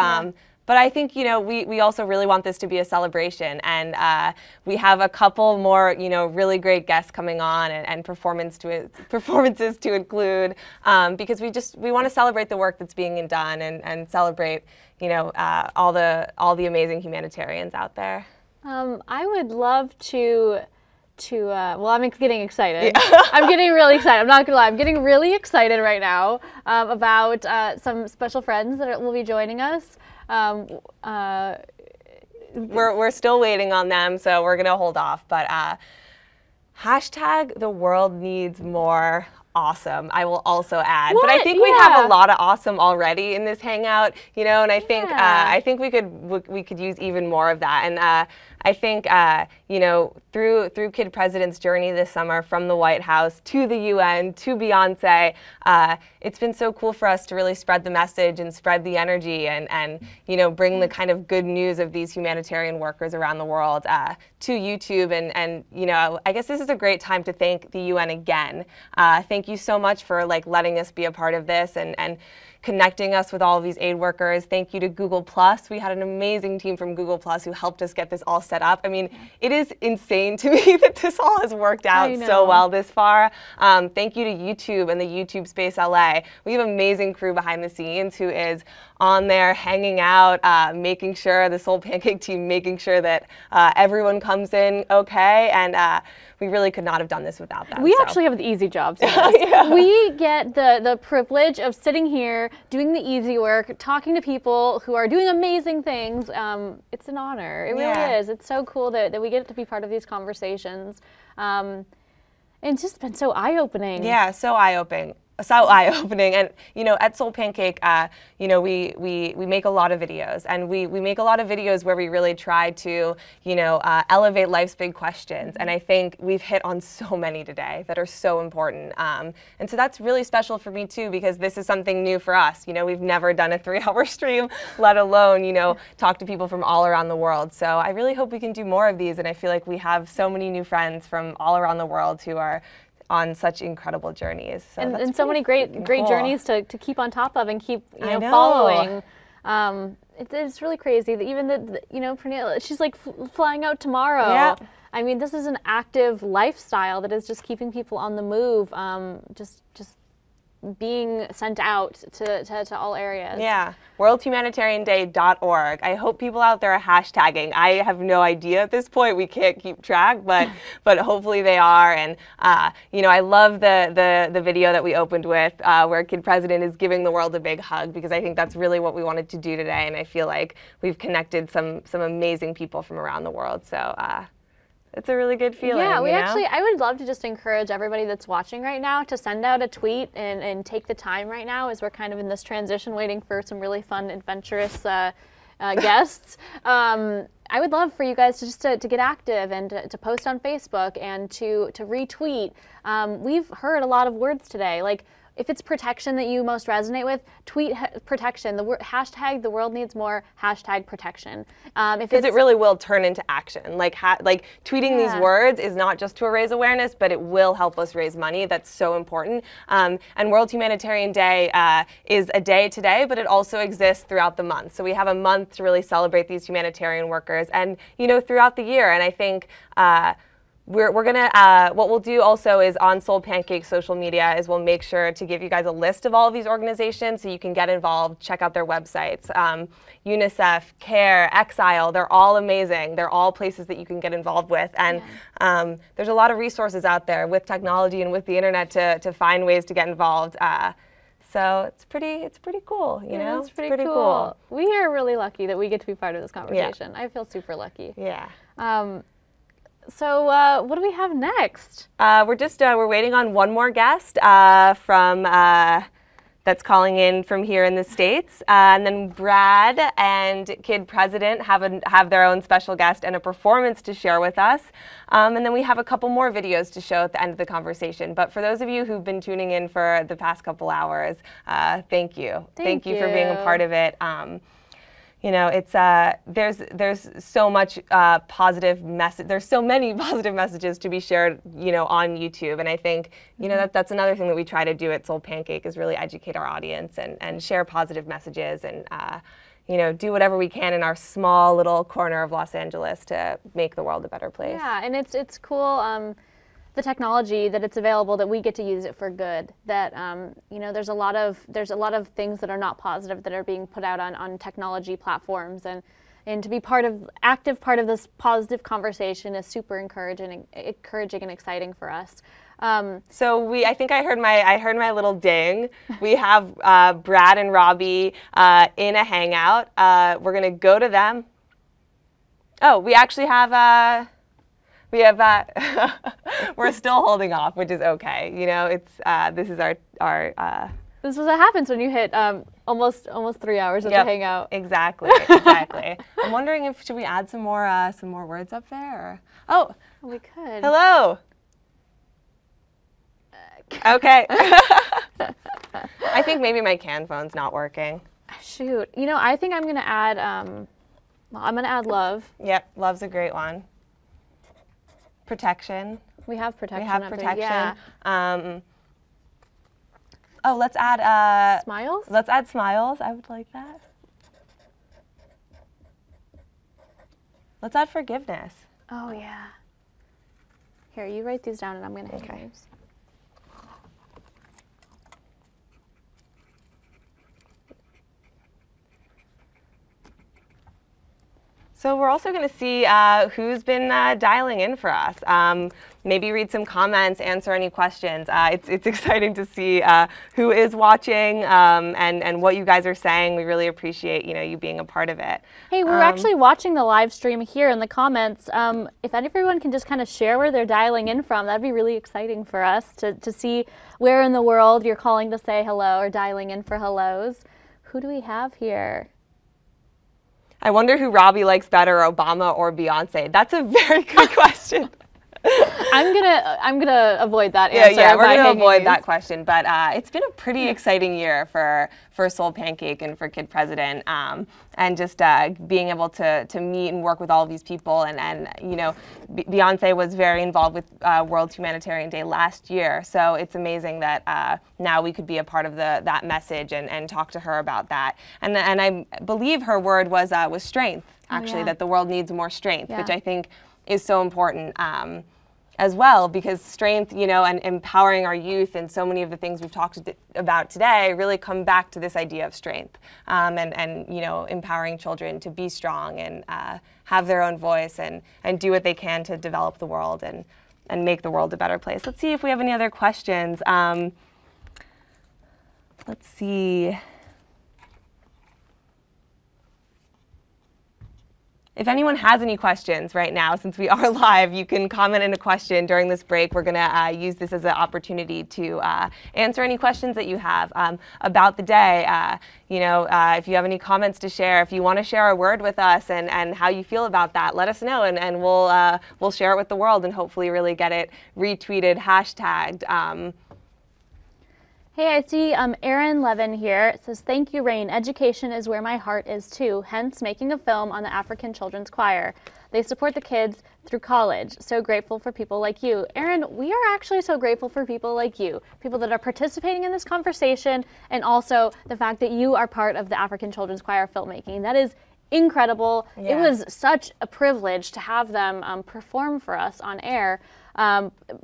But I think, we also really want this to be a celebration, and we have a couple more, really great guests coming on and performances to include, because we want to celebrate the work that's being done and celebrate, all the amazing humanitarians out there. I would love to well, I'm getting excited. Yeah. I'm getting really excited. I'm not gonna lie. I'm getting really excited right now about some special friends that will be joining us. We're still waiting on them, so we're gonna hold off. But hashtag the world needs more awesome, I will also add. But I think we have a lot of awesome already in this Hangout, and I think we could use even more of that. And I think through Kid President's journey this summer from the White House to the UN to Beyonce, it's been so cool for us to really spread the message and spread the energy and bring the kind of good news of these humanitarian workers around the world to YouTube. And I guess this is a great time to thank the UN again. Thank you so much for letting us be a part of this and connecting us with all of these aid workers. Thank you to Google+. We had an amazing team from Google+ who helped us get this all set up. I mean, it is insane to me that this all has worked out so well this far. Thank you to YouTube and the YouTube Space LA. We have an amazing crew behind the scenes who is on there hanging out, making sure, the SoulPancake team making sure that everyone comes in okay, and we really could not have done this without them. We actually have the easy jobs. We get the privilege of sitting here, doing the easy work, talking to people who are doing amazing things. It's an honor. It really is. It's so cool that we get to be part of these conversations. And it's just been so eye-opening. Yeah, so eye-opening. So eye-opening, and you know, at SoulPancake, you know, we make a lot of videos, and we make a lot of videos where we really try to, you know, elevate life's big questions, and I think we've hit on so many today that are so important, and so that's really special for me too, because this is something new for us. You know, we've never done a 3-hour stream, let alone, you know, talk to people from all around the world. So I really hope we can do more of these, and I feel like we have so many new friends from all around the world who are on such incredible journeys. So and so many great journeys to keep on top of and keep following. It's really crazy that even you know, Pernille, she's like flying out tomorrow. Yeah. I mean, this is an active lifestyle that is just keeping people on the move, just being sent out to all areas. Yeah, worldhumanitarianday.org. I hope people out there are hashtagging. I have no idea at this point. We can't keep track, but hopefully they are. And you know, I love the video that we opened with where Kid President is giving the world a big hug, because I think that's really what we wanted to do today, and I feel like we've connected some amazing people from around the world. So it's a really good feeling. Yeah, we you know? actually, I would love to just encourage everybody that's watching right now to send out a tweet and take the time right now, as we're kind of in this transition waiting for some really fun, adventurous guests. I would love for you guys to just to get active and to post on Facebook and to retweet. We've heard a lot of words today, like if it's protection that you most resonate with, tweet protection. Hashtag the world needs more, hashtag protection. Because it really will turn into action. Like tweeting these words is not just to raise awareness, but it will help us raise money. That's so important. And World Humanitarian Day is a day today, but it also exists throughout the month. So we have a month to really celebrate these humanitarian workers, and you know, throughout the year. And I think we're gonna, what we'll do also is on SoulPancake social media is we'll make sure to give you guys a list of all of these organizations so you can get involved, check out their websites. UNICEF, CARE, Exile, they're all amazing. They're all places that you can get involved with. And there's a lot of resources out there with technology and with the internet to find ways to get involved. So it's pretty cool, you know? It's pretty cool. We are really lucky that we get to be part of this conversation. Yeah. I feel super lucky. Yeah. So what do we have next? We're waiting on one more guest from that's calling in from here in the States, and then Brad and Kid President have their own special guest and a performance to share with us, and then we have a couple more videos to show at the end of the conversation. But for those of you who've been tuning in for the past couple hours, thank you. Thank you for being a part of it. You know, it's there's so much positive message. There's so many positive messages to be shared, you know, on YouTube. And I think, you know, that's another thing that we try to do at SoulPancake is really educate our audience and share positive messages and you know, do whatever we can in our small little corner of Los Angeles to make the world a better place. Yeah, and it's cool. The technology that it's available, that we get to use it for good. That you know, there's a lot of things that are not positive that are being put out on technology platforms, and to be active part of this positive conversation is super encouraging and exciting for us. So I think I heard my little ding. We have Brad and Robbie in a hangout. We're gonna go to them. Oh, we actually have. We have we're still holding off, which is okay. You know, it's this is our This is what happens when you hit almost 3 hours of the hangout. Exactly, exactly. I'm wondering should we add some more words up there? Or? Oh, we could. Hello. Okay. I think maybe my can phone's not working. Shoot. You know, I think I'm gonna add love. Yep, love's a great one. Protection. We have protection. We have protection. Yeah. Oh, let's add smiles. Let's add smiles. I would like that. Let's add forgiveness. Oh yeah. Here, you write these down, and I'm gonna hit these. So we're also going to see who's been dialing in for us. Maybe read some comments, answer any questions. It's exciting to see who is watching and what you guys are saying. We really appreciate you being a part of it. Hey, we're actually watching the live stream here in the comments. If everyone can just kind of share where they're dialing in from, that'd be really exciting for us to see where in the world you're calling to say hello or dialing in for hellos. Who do we have here? I wonder who Robbie likes better, Obama or Beyonce. That's a very good question. I'm gonna avoid that answer. Yeah, we're gonna avoid that question. But it's been a pretty exciting year for SoulPancake and for Kid President, and just being able to meet and work with all of these people. And Beyonce was very involved with World Humanitarian Day last year, so it's amazing that now we could be a part of that message and talk to her about that. And I believe her word was strength. Actually, that the world needs more strength, which I think is so important as well, because strength, and empowering our youth and so many of the things we've talked about today really come back to this idea of strength and empowering children to be strong and have their own voice and do what they can to develop the world and make the world a better place. Let's see if we have any other questions. Let's see. If anyone has any questions right now, since we are live, you can comment in a question during this break. We're going to use this as an opportunity to answer any questions that you have about the day. If you have any comments to share, if you want to share a word with us and how you feel about that, let us know, and we'll share it with the world and hopefully really get it retweeted, hashtagged. Hey, I see Aaron Levin here. It says, thank you, Rainn. Education is where my heart is too, hence making a film on the African Children's Choir. They support the kids through college. So grateful for people like you. Aaron, we are actually so grateful for people like you, people that are participating in this conversation, and also the fact that you are part of the African Children's Choir filmmaking. That is incredible. Yeah. It was such a privilege to have them perform for us on air.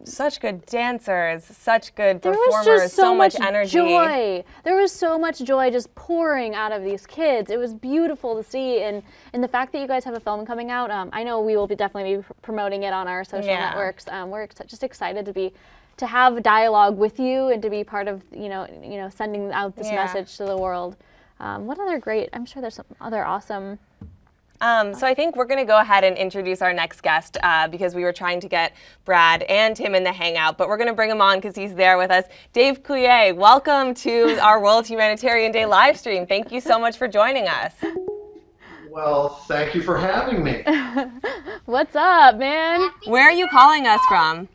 Such good dancers, such good performers, there was just so much energy. Joy. There was so much joy just pouring out of these kids. It was beautiful to see, and the fact that you guys have a film coming out, I know we will definitely be promoting it on our social networks. We're just excited to have dialogue with you and to be part of sending out this message to the world. What other great? I'm sure there's some other awesome. So I think we're going to go ahead and introduce our next guest because we were trying to get Brad and Tim in the Hangout, but we're going to bring him on because he's there with us. Dave Coulier, welcome to our World Humanitarian Day live stream. Thank you so much for joining us. Well, thank you for having me. What's up, man? Where are you calling us from?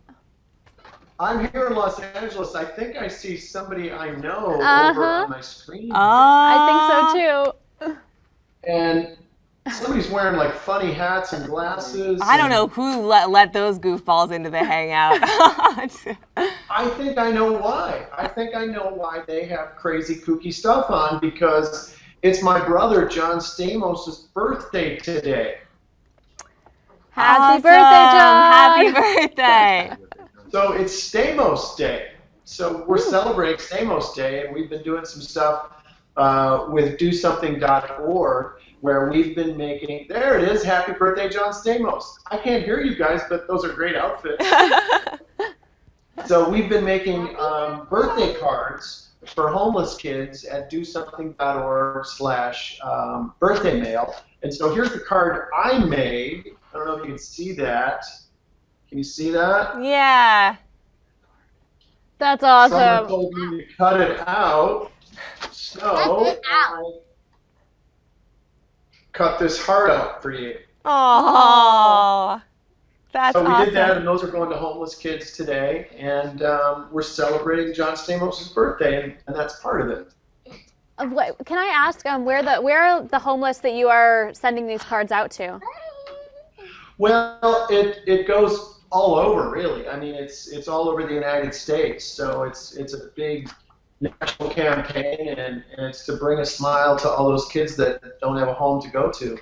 I'm here in Los Angeles. I think I see somebody I know over on my screen. I think so too. And somebody's wearing like funny hats and glasses. I don't know who let those goofballs into the Hangout. I think I know why. I think I know why they have crazy kooky stuff on, because it's my brother John Stamos' birthday today. Happy birthday, John! Happy birthday! So it's Stamos Day. So we're celebrating Stamos Day, and we've been doing some stuff with DoSomething.org, where we've been making, there it is, happy birthday, John Stamos. I can't hear you guys, but those are great outfits. So we've been making birthday cards for homeless kids at DoSomething.org/birthday mail. And so here's the card I made. I don't know if you can see that. Can you see that? Yeah. That's awesome. Someone told me to cut it out. So I cut this heart out for you. Oh, that's awesome. So we did that, and those are going to homeless kids today, and we're celebrating John Stamos' birthday, and that's part of it. Can I ask where are the homeless that you are sending these cards out to? Well, it goes all over, really. I mean, it's all over the United States, so it's a big national campaign, and it's to bring a smile to all those kids that don't have a home to go to.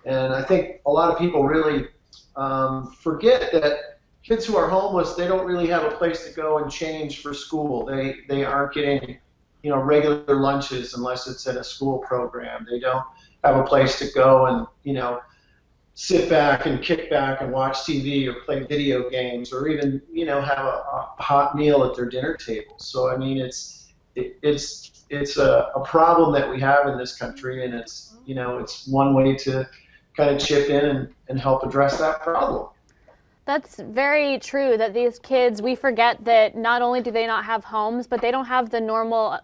And I think a lot of people really forget that kids who are homeless, they don't really have a place to go and change for school. They aren't getting, regular lunches unless it's at a school program. They don't have a place to go and, sit back and kick back and watch TV or play video games or even, have a hot meal at their dinner table. So, I mean, it's a problem that we have in this country, and it's one way to kind of chip in and help address that problem. That's very true, that these kids, we forget that not only do they not have homes, but they don't have the normal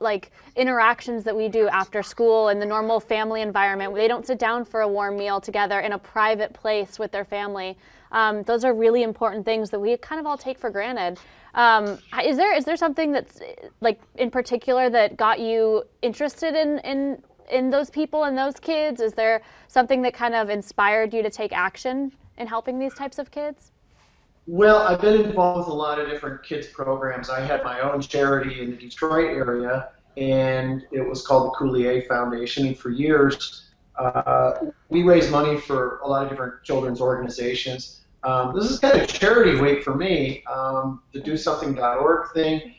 interactions that we do after school and the normal family environment. They don't sit down for a warm meal together in a private place with their family. Those are really important things that we kind of all take for granted. Is there something that's in particular that got you interested in those people and those kids? Is there something that kind of inspired you to take action in helping these types of kids? Well, I've been involved with a lot of different kids programs. I had my own charity in the Detroit area, and it was called the Coulier Foundation. And for years, we raised money for a lot of different children's organizations. This is kind of charity week for me, the DoSomething.org thing.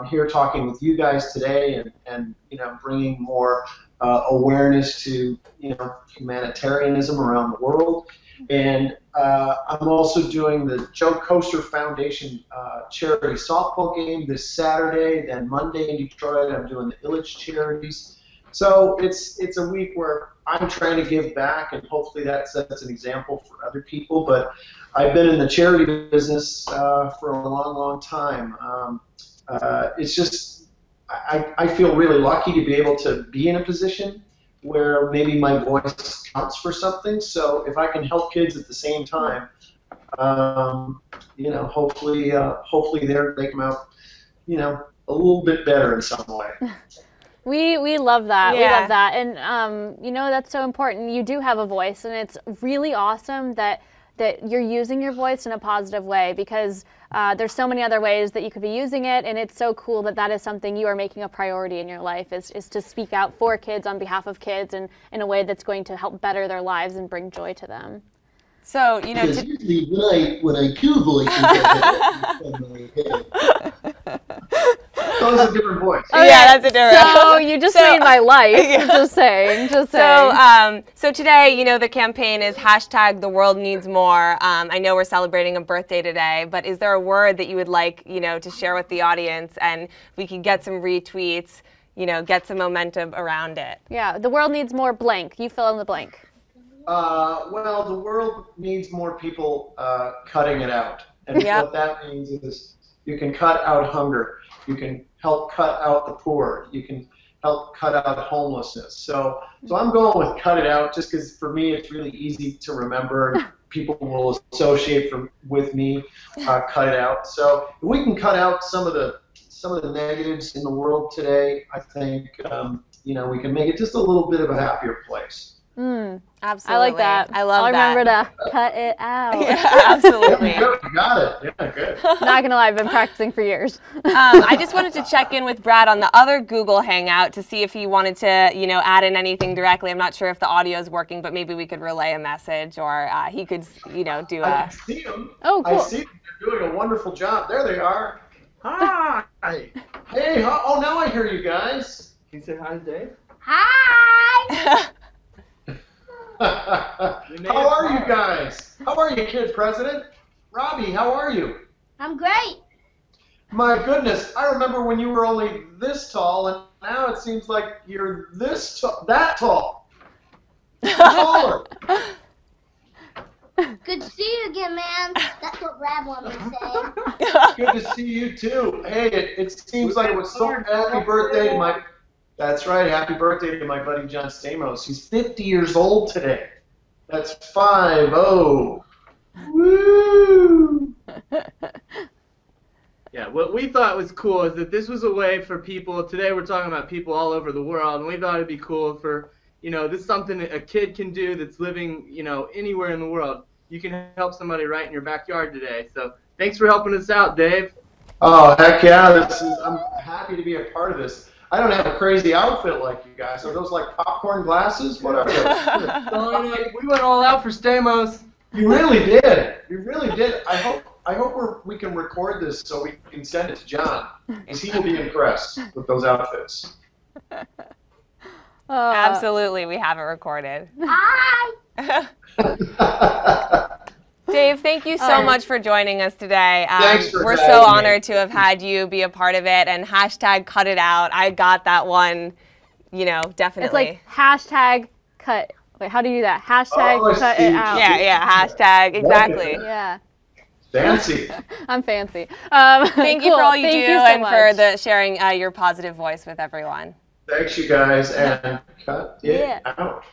Here talking with you guys today, and bringing more awareness to humanitarianism around the world. And I'm also doing the Joe Coaster Foundation charity softball game this Saturday. Then Monday in Detroit, I'm doing the Illich charities. So it's a week where I'm trying to give back, and hopefully that sets an example for other people. But I've been in the charity business for a long, long time. It's just I feel really lucky to be able to be in a position where maybe my voice counts for something. So if I can help kids at the same time, hopefully they come out, a little bit better in some way. We love that. Yeah. We love that. And, that's so important. You do have a voice, and it's really awesome that you're using your voice in a positive way, because there's so many other ways that you could be using it, and it's so cool that is something you are making a priority in your life, is to speak out for kids on behalf of kids, and in a way that's going to help better their lives and bring joy to them. So, because usually when I do voices, I have my head. Those are different voice. Oh yeah, that's a different. So you just made my life. Yeah. Just saying. So today, the campaign is #TheWorldNeedsMore. I know we're celebrating a birthday today, but is there a word that you would like, to share with the audience, and we can get some retweets, get some momentum around it? Yeah, the world needs more blank. You fill in the blank. Well, the world needs more people cutting it out, and what that means is you can cut out hunger. You can help cut out the poor. You can help cut out homelessness. So I'm going with cut it out, just because for me it's really easy to remember. People will associate with me. Cut it out. So if we can cut out some of the negatives in the world today, I think we can make it just a little bit of a happier place. Absolutely. I like that. I love I'll remember to cut it out. Yeah, absolutely. You got it. Yeah, good. Not gonna lie, I've been practicing for years. I just wanted to check in with Brad on the other Google Hangout to see if he wanted to, add in anything directly. I'm not sure if the audio is working, but maybe we could relay a message, or he could, do a. I can see them. Oh, cool. I see them. They're doing a wonderful job. There they are. Hi. Hey. Oh, now I hear you guys. Can you say hi to Dave? Hi! How are you guys? How are you, kid president? Robbie, how are you? I'm great. My goodness, I remember when you were only this tall, and now it seems like you're that tall. Taller. Good to see you again, man. That's what Brad wanted to say. Good to see you too. Hey, it seems like it was so happy birthday to my. That's right. Happy birthday to my buddy John Stamos. He's 50 years old today. That's 50. Woo! Yeah, what we thought was cool is that this was a way for people. Today we're talking about people all over the world, and we thought it'd be cool for, this is something that a kid can do that's living, anywhere in the world. You can help somebody right in your backyard today. So thanks for helping us out, Dave. Oh, heck yeah. I'm happy to be a part of this. I don't have a crazy outfit like you guys. Are those like popcorn glasses? What are those? We went all out for Stamos. You really did. You really did. I hope we can record this so we can send it to John, because he will be impressed with those outfits. Absolutely, we have it recorded. Hi! Dave, thank you so much for joining us today. Thanks for we're having so me. honored to have had you be a part of it, and hashtag cut it out. I got that one, you know, definitely. It's like hashtag cut. Wait, how do you do that? Hashtag cut it out. Yeah, hashtag, exactly. Yeah. Fancy. I'm fancy. Thank you for all you Thank do you so and much. for the sharing your positive voice with everyone. Thanks, you guys, and cut it out.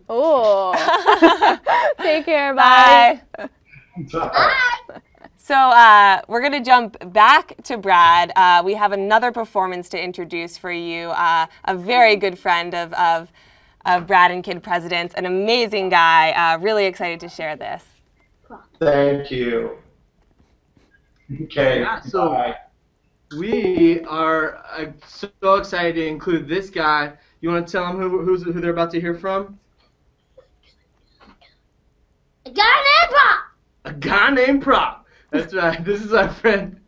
Oh. Take care. Bye. So we're going to jump back to Brad. We have another performance to introduce for you. A very good friend of Brad and Kid Presidents, an amazing guy. Really excited to share this. Thank you. Okay, So bye. we are so excited to include this guy. You want to tell them who they're about to hear from? A guy named Prop. A guy named Prop. That's right. This is our friend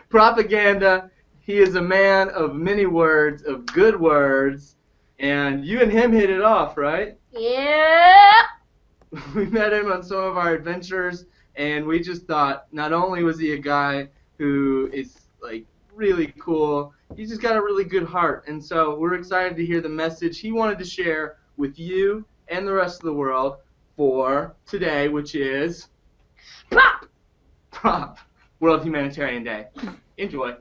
Propaganda. He is a man of many words, of good words, and you and him hit it off, right? Yeah. We met him on some of our adventures, and we just thought not only was he a guy who is like really cool, he's just got a really good heart. And so we're excited to hear the message he wanted to share with you and the rest of the world for today, which is Prop, World Humanitarian Day. Enjoy.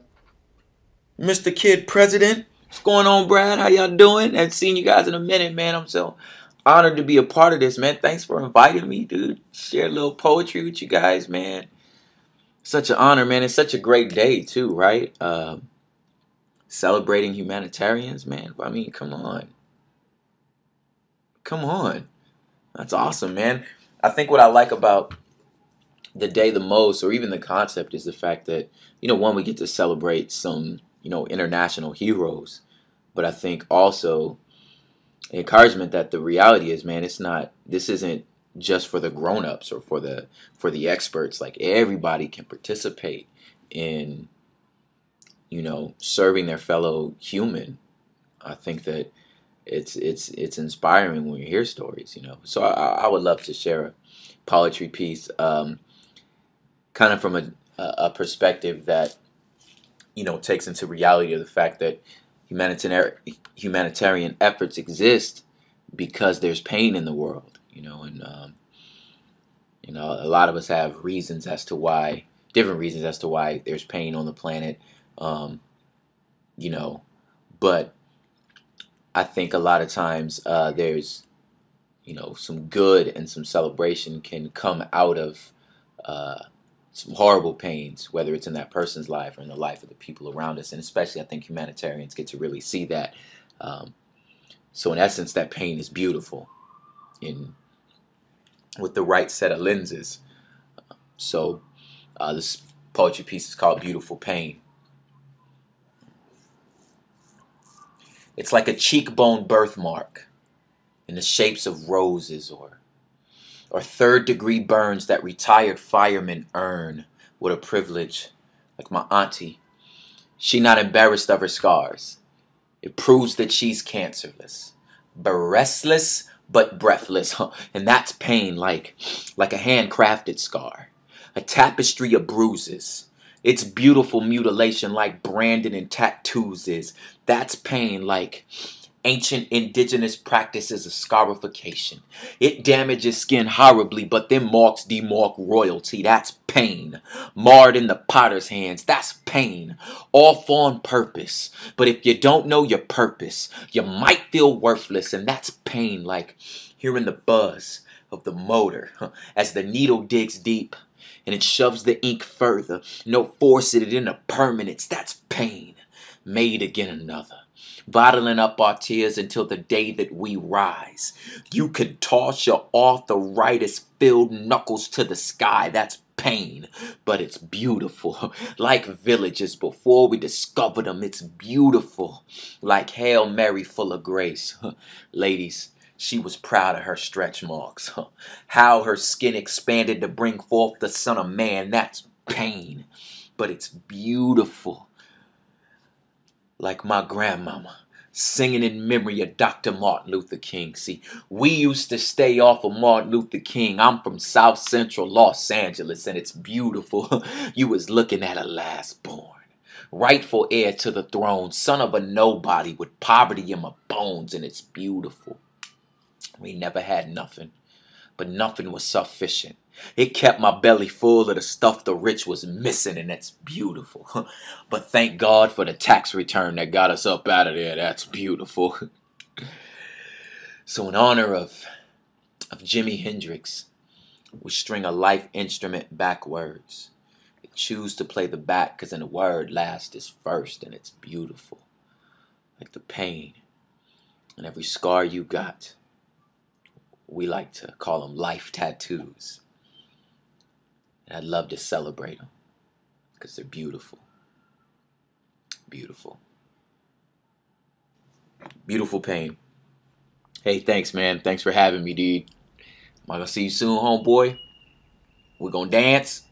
Mr. Kid President, what's going on, Brad? How y'all doing? Haven't seen you guys in a minute, man. I'm so honored to be a part of this, man. Thanks for inviting me, dude. Share a little poetry with you guys, man. Such an honor, man. It's such a great day, too, right? Celebrating humanitarians, man. I mean, come on. Come on. That's awesome, man. I think what I like about the day the most, or even the concept, is the fact that, you know, one, we get to celebrate some, you know, international heroes. But I think also encouragement that the reality is, man, this isn't just for the grown-ups or for the experts. Like, everybody can participate in, you know, serving their fellow human. I think that it's inspiring when you hear stories, you know. So I would love to share a poetry piece, kind of from a perspective that, you know, takes into reality of the fact that humanitarian efforts exist because there's pain in the world, you know, and you know, a lot of us have different reasons as to why there's pain on the planet, you know, but I think a lot of times there's, you know, some good and some celebration can come out of some horrible pains, whether it's in that person's life or in the life of the people around us. And especially I think humanitarians get to really see that. So in essence, that pain is beautiful with the right set of lenses. So this poetry piece is called Beautiful Pain. It's like a cheekbone birthmark in the shapes of roses or third-degree burns that retired firemen earn with a privilege, like my auntie. She not embarrassed of her scars. It proves that she's cancerless, breastless but breathless, and that's pain, like a handcrafted scar, a tapestry of bruises. It's beautiful mutilation, like branding and tattoos is. That's pain, like ancient indigenous practices of scarification. It damages skin horribly, but then marks demark royalty. That's pain. Marred in the potter's hands. That's pain. All on purpose. But if you don't know your purpose, you might feel worthless, and that's pain, like hearing the buzz of the motor as the needle digs deep and it shoves the ink further. No forcing it into permanence. That's pain. Made again another. bottling up our tears until the day that we rise. You can toss your arthritis-filled knuckles to the sky. That's pain, but it's beautiful. Like villages before we discovered them, it's beautiful. Like Hail Mary full of grace. Ladies, she was proud of her stretch marks. How her skin expanded to bring forth the Son of Man, that's pain, but it's beautiful. Like my grandmama, singing in memory of Dr. Martin Luther King. See, we used to stay off of Martin Luther King. I'm from South Central Los Angeles, and it's beautiful. You was looking at a last born, rightful heir to the throne, son of a nobody with poverty in my bones, and it's beautiful. We never had nothing, but nothing was sufficient. It kept my belly full of the stuff the rich was missing, and that's beautiful. But thank God for the tax return that got us up out of there. That's beautiful. So in honor of Jimi Hendrix, we string a life instrument backwards. We choose to play the back because in the word last is first, and it's beautiful. Like the pain and every scar you got. We like to call them life tattoos. And I'd love to celebrate them because they're beautiful. Beautiful. Beautiful pain. Hey, thanks, man. Thanks for having me, dude. Am I going to see you soon, homeboy? We're going to dance?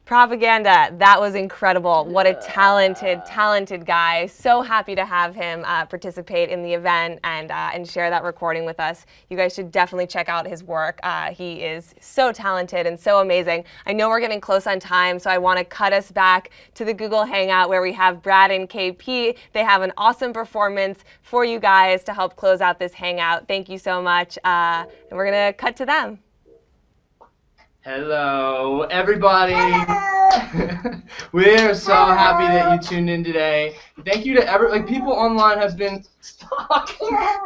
Propaganda, that was incredible. What a talented guy. So happy to have him participate in the event and share that recording with us. You guys should definitely check out his work. He is so talented and so amazing. I know we're getting close on time, so I want to cut us back to the Google Hangout where we have Brad and KP. They have an awesome performance for you guys to help close out this Hangout. Thank you so much. And we're going to cut to them. Hello, everybody. We're so happy that you tuned in today. Thank you to people online have been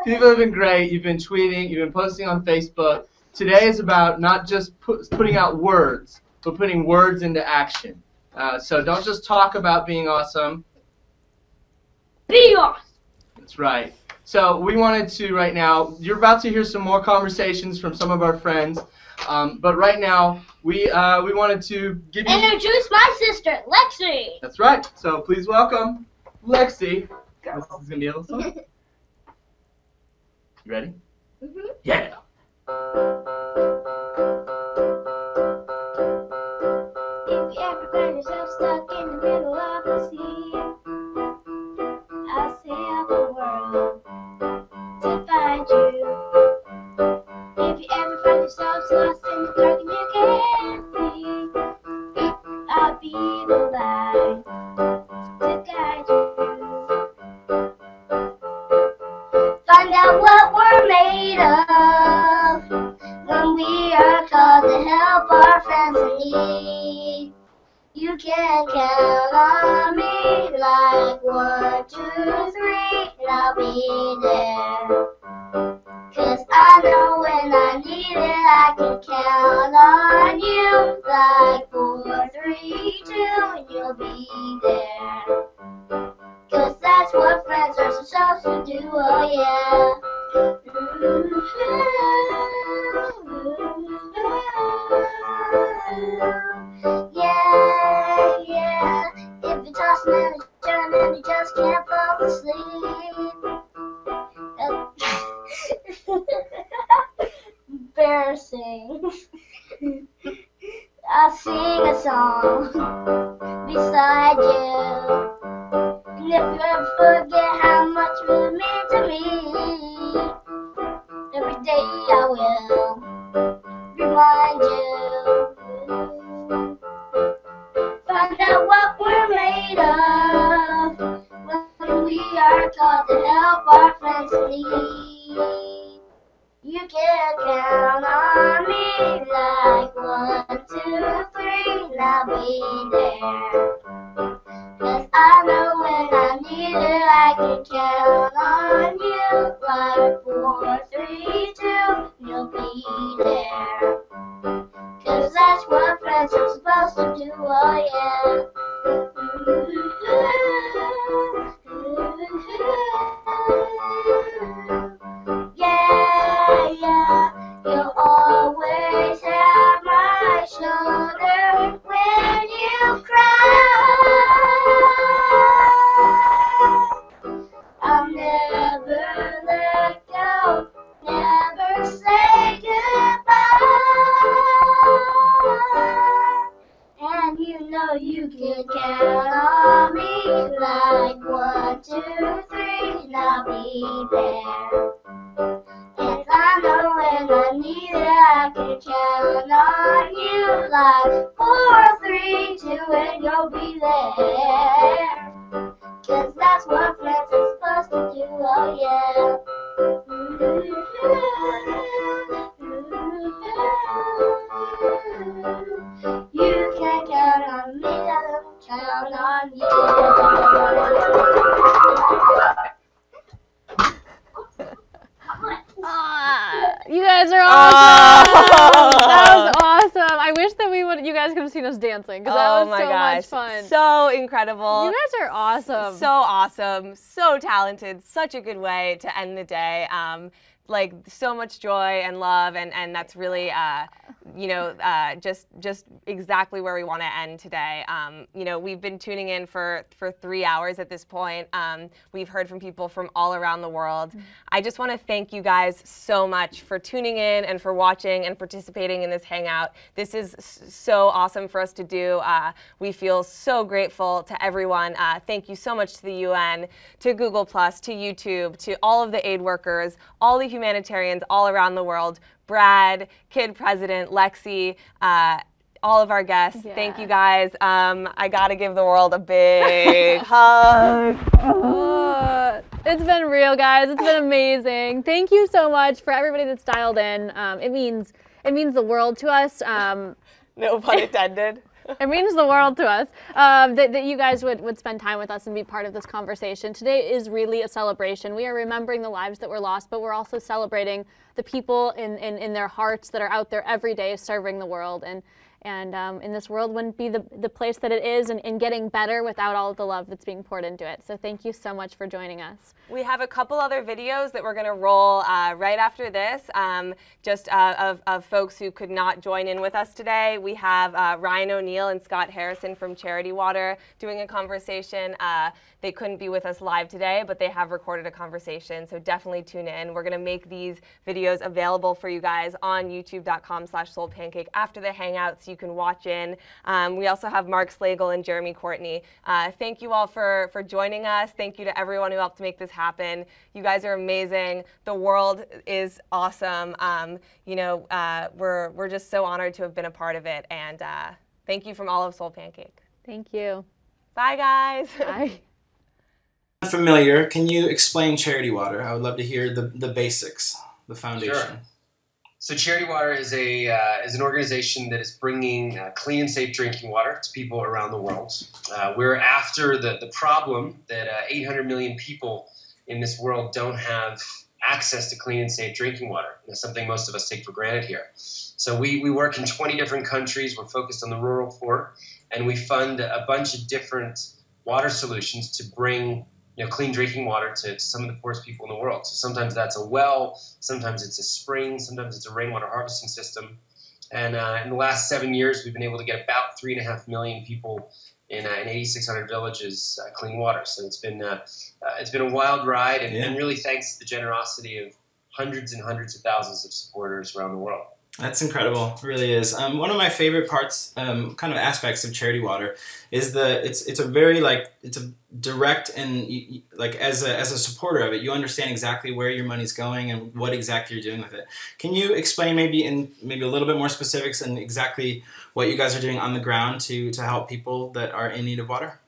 people have been great. You've been tweeting, you've been posting on Facebook. Today is about not just putting out words, but putting words into action. So don't just talk about being awesome. Be awesome. That's right. So we wanted to right now. You're about to hear some more conversations from some of our friends. But right now, we wanted to give you... Introduce my sister, Lexi! That's right. So please welcome Lexi. This is going to be a little song. You ready? Mm-hmm. Yeah. If you ever find yourself stuck in the middle of the sea, I'll sail the world to find you. If you ever find yourself lost in the dark and you can't see, I'll be the light to guide you. Find out what we're made of when we are called to help our friends in need. You can count on me like 1, 2, 3, and I'll be there. 'Cause I know when I need it, I can count on you. Like 4, 3, 2, and you'll be there. 'Cause that's what friends are supposed to do, oh yeah. Yeah, yeah. If you toss and turn and you just can't fall asleep. Embarrassing. I'll sing a song beside you. And if you ever forget how much you mean to me, every day I will remind you. Find out what we're made of when we are called to help our friends in need. You can count on me like 1, 2, 3, and I'll be there. 'Cause I know when I need it, I can count on you. Like 4, 3, 2, and you'll be there. 'Cause that's what friends are supposed to do, oh yeah. be there. And I know when I need it, I can count on you. Like 4, 3, 2, and you'll be there. 'Cause that's what friends are supposed to do, oh yeah. You can count on me, I can count on you. You guys are awesome! That was awesome. I wish that you guys could have seen us dancing, because that was so much fun. So incredible. You guys are awesome. So awesome, so talented, such a good way to end the day. Like so much joy and love, and that's really, just exactly where we want to end today. We've been tuning in for 3 hours at this point. We've heard from people from all around the world. I just want to thank you guys so much for tuning in and for watching and participating in this hangout. This is so awesome for us to do. We feel so grateful to everyone. Thank you so much to the UN, to Google+, to YouTube, to all of the aid workers, all the humanitarians all around the world, Brad, Kid President, Lexi, all of our guests. Yeah. Thank you guys. I gotta give the world a big hug. It's been real, guys. It's been amazing. Thank you so much for everybody that's dialed in. It means the world to us. No pun intended. It means the world to us that you guys would spend time with us and be part of this conversation. Today is really a celebration. We are remembering the lives that were lost, but we're also celebrating the people in their hearts that are out there every day serving the world. And this world wouldn't be the place that it is and getting better without all of the love that's being poured into it. So thank you so much for joining us. We have a couple other videos that we're going to roll right after this, of folks who could not join in with us today. We have Rainn O'Neill and Scott Harrison from Charity Water doing a conversation. They couldn't be with us live today, but they have recorded a conversation, so definitely tune in. We're going to make these videos available for you guys on youtube.com/SoulPancake after the hangout, so you can watch in. We also have Mark Slagle and Jeremy Courtney. Thank you all for joining us. Thank you to everyone who helped make this happen. You guys are amazing. The world is awesome. We're just so honored to have been a part of it, and thank you from all of SoulPancake. Thank you. Bye, guys. Bye. Familiar, can you explain Charity Water? I would love to hear the basics, the foundation. Sure. So Charity Water is an organization that is bringing clean and safe drinking water to people around the world. We're after the problem that 800 million people in this world don't have access to clean and safe drinking water. That's something most of us take for granted here. So we work in 20 different countries. We're focused on the rural poor, and we fund a bunch of different water solutions to bring clean drinking water to some of the poorest people in the world. So sometimes that's a well, sometimes it's a spring, sometimes it's a rainwater harvesting system. And in the last 7 years, we've been able to get about 3.5 million people in 8,600 villages clean water. So it's been a wild ride, and really thanks to the generosity of hundreds and hundreds of thousands of supporters around the world. That's incredible. It really is. One of my favorite parts, kind of aspects of Charity Water is it's a very it's a direct, and as a supporter of it, you understand exactly where your money's going and what exactly you're doing with it. Can you explain maybe a little bit more specifics and exactly what you guys are doing on the ground to help people that are in need of water?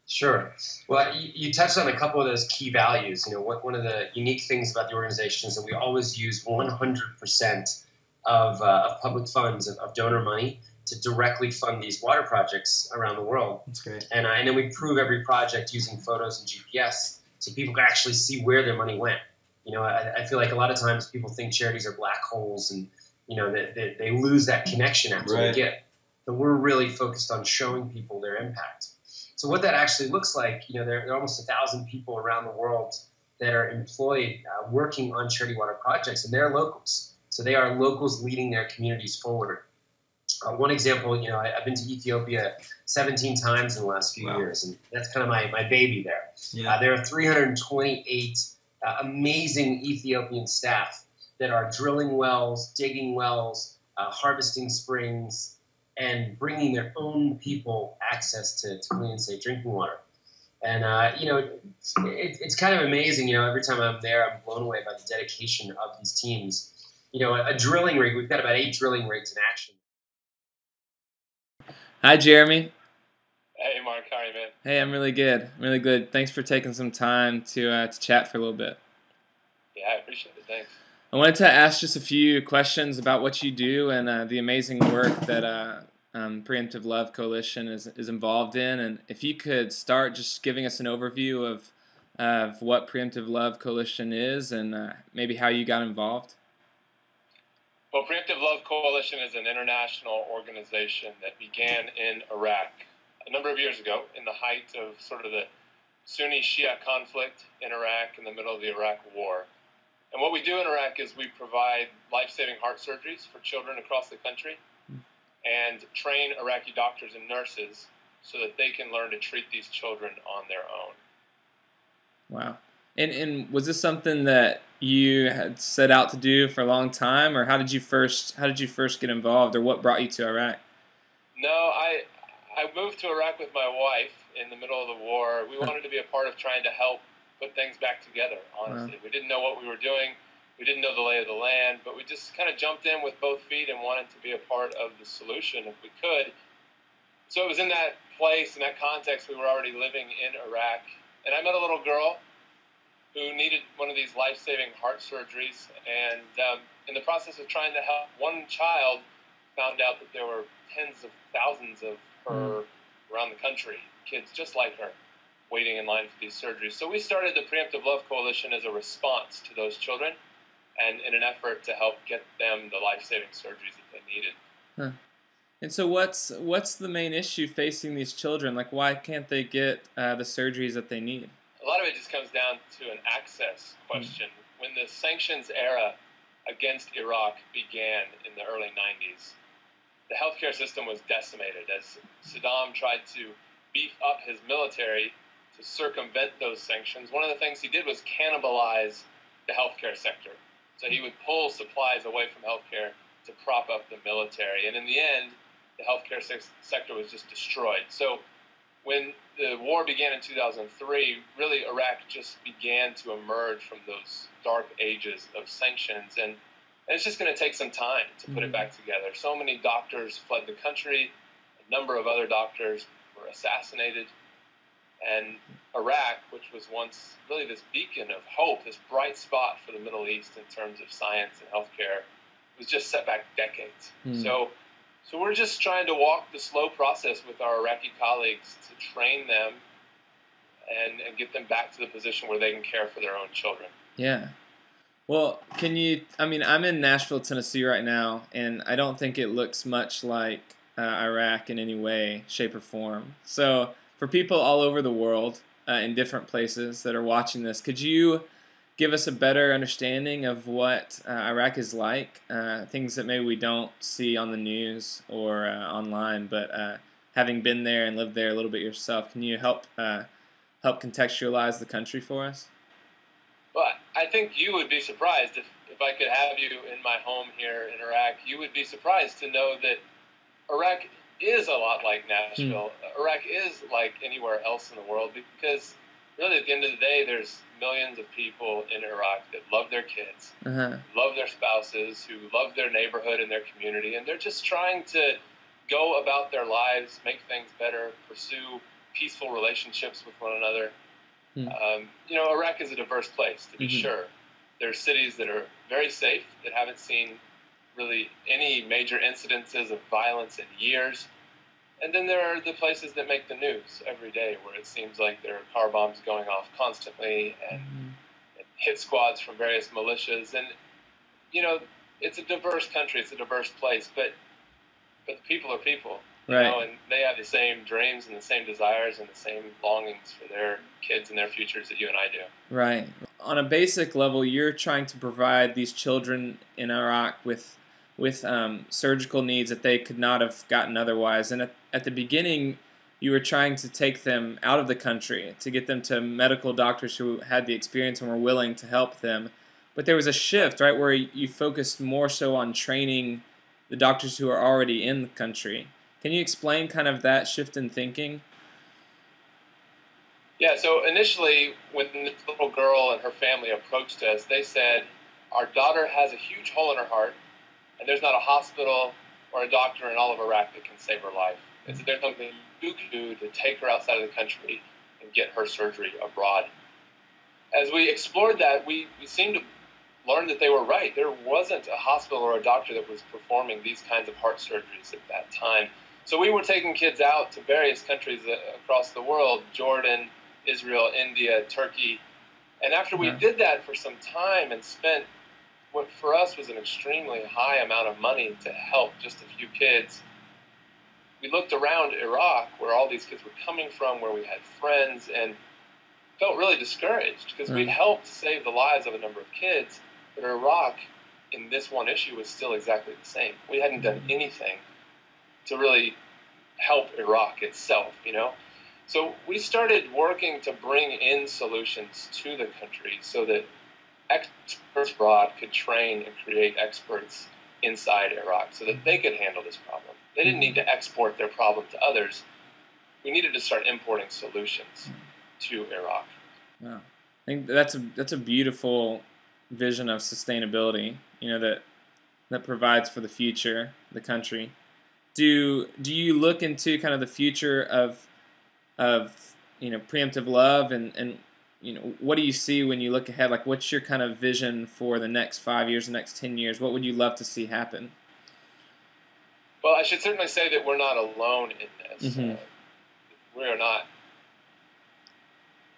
Sure. Well, you touched on a couple of those key values. One of the unique things about the organization is that we always use 100% of public funds, of donor money, to directly fund these water projects around the world. That's great. And then we prove every project using photos and GPS, so people can actually see where their money went. I feel like a lot of times people think charities are black holes, and they lose that connection after they give. But we're really focused on showing people their impact. So what that actually looks like, there are almost 1,000 people around the world that are employed working on charity water projects, and they're locals. So they are locals leading their communities forward. One example, I've been to Ethiopia 17 times in the last few years, and that's kind of my baby there. Yeah. There are 328 amazing Ethiopian staff that are drilling wells, digging wells, harvesting springs, and bringing their own people access to clean and safe drinking water. And it's kind of amazing. Every time I'm there, I'm blown away by the dedication of these teams. A drilling rig. We've got about 8 drilling rigs in action. Hi, Jeremy. Hey, Mark. How are you, man? Hey, I'm really good. Really good. Thanks for taking some time to chat for a little bit. Yeah, I appreciate it. Thanks. I wanted to ask just a few questions about what you do and the amazing work that Preemptive Love Coalition is involved in. And if you could start just giving us an overview of what Preemptive Love Coalition is and maybe how you got involved. Well, Preemptive Love Coalition is an international organization that began in Iraq a number of years ago in the height of sort of the Sunni-Shia conflict in Iraq in the middle of the Iraq War. And what we do in Iraq is we provide life-saving heart surgeries for children across the country and train Iraqi doctors and nurses so that they can learn to treat these children on their own. Wow. And was this something that you had set out to do for a long time, or how did you first get involved, or what brought you to Iraq? No, I moved to Iraq with my wife in the middle of the war. We wanted to be a part of trying to help put things back together, honestly. Wow. We didn't know what we were doing. We didn't know the lay of the land, but we just kind of jumped in with both feet and wanted to be a part of the solution if we could. So it was in that place, in that context, we were already living in Iraq. And I met a little girl who needed one of these life-saving heart surgeries. And in the process of trying to help one child, found out that there were tens of thousands of her around the country, kids just like her, waiting in line for these surgeries. So we started the Preemptive Love Coalition as a response to those children and in an effort to help get them the life-saving surgeries that they needed. Huh. And so what's the main issue facing these children? Like, why can't they get the surgeries that they need? A lot of it just comes down to an access question. When the sanctions era against Iraq began in the early 90s, the healthcare system was decimated as Saddam tried to beef up his military to circumvent those sanctions. One of the things he did was cannibalize the healthcare sector. So he would pull supplies away from healthcare to prop up the military. And in the end, the healthcare sector was just destroyed. So when the war began in 2003, really Iraq just began to emerge from those dark ages of sanctions. And it's just going to take some time to put it back together. So many doctors fled the country. A number of other doctors were assassinated. And Iraq, which was once really this beacon of hope, this bright spot for the Middle East in terms of science and healthcare, was just set back decades. So we're just trying to walk the slow process with our Iraqi colleagues to train them and get them back to the position where they can care for their own children. Yeah. Well, I'm in Nashville, Tennessee right now, and I don't think it looks much like Iraq in any way, shape, or form. So for people all over the world, in different places that are watching this, could you give us a better understanding of what Iraq is like, things that maybe we don't see on the news or online, but having been there and lived there a little bit yourself, can you help contextualize the country for us? Well, I think you would be surprised if I could have you in my home here in Iraq. You would be surprised to know that Iraq is a lot like Nashville. Iraq is like anywhere else in the world because really at the end of the day, there's millions of people in Iraq that love their kids, love their spouses, who love their neighborhood and their community, and they're just trying to go about their lives, make things better, pursue peaceful relationships with one another. Iraq is a diverse place, to be sure. There's cities that are very safe, that haven't seen really any major incidences of violence in years. And then there are the places that make the news every day where it seems like there are car bombs going off constantly and hit squads from various militias. And, it's a diverse country, it's a diverse place, but the people are people, and they have the same dreams and the same desires and the same longings for their kids and their futures that you and I do. Right. On a basic level, you're trying to provide these children in Iraq with surgical needs that they could not have gotten otherwise. And at the beginning, you were trying to take them out of the country, to get them to medical doctors who had the experience and were willing to help them. But there was a shift, right, where you focused more so on training the doctors who are already in the country. Can you explain kind of that shift in thinking? Yeah, so initially, when this little girl and her family approached us, they said, our daughter has a huge hole in her heart, and there's not a hospital or a doctor in all of Iraq that can save her life. And so there's something you can do to take her outside of the country and get her surgery abroad. As we explored that, we seemed to learn that they were right. There wasn't a hospital or a doctor that was performing these kinds of heart surgeries at that time. So we were taking kids out to various countries across the world, Jordan, Israel, India, Turkey. And after we did that for some time and spent what for us was an extremely high amount of money to help just a few kids, we looked around Iraq, where all these kids were coming from, where we had friends, and felt really discouraged because we'd helped save the lives of a number of kids, but Iraq, in this one issue, was still exactly the same. We hadn't done anything to really help Iraq itself, you know? So we started working to bring in solutions to the country so that experts abroad could train and create experts inside Iraq so that they could handle this problem. They didn't need to export their problem to others. We needed to start importing solutions to Iraq. Wow. I think that's a beautiful vision of sustainability, you know, that provides for the future, the country. Do you look into kind of the future of you know, preemptive love and you know, what do you see when you look ahead? Like, what's your kind of vision for the next 5 years, the next 10 years? What would you love to see happen? Well, I should certainly say that we're not alone in this. We are not,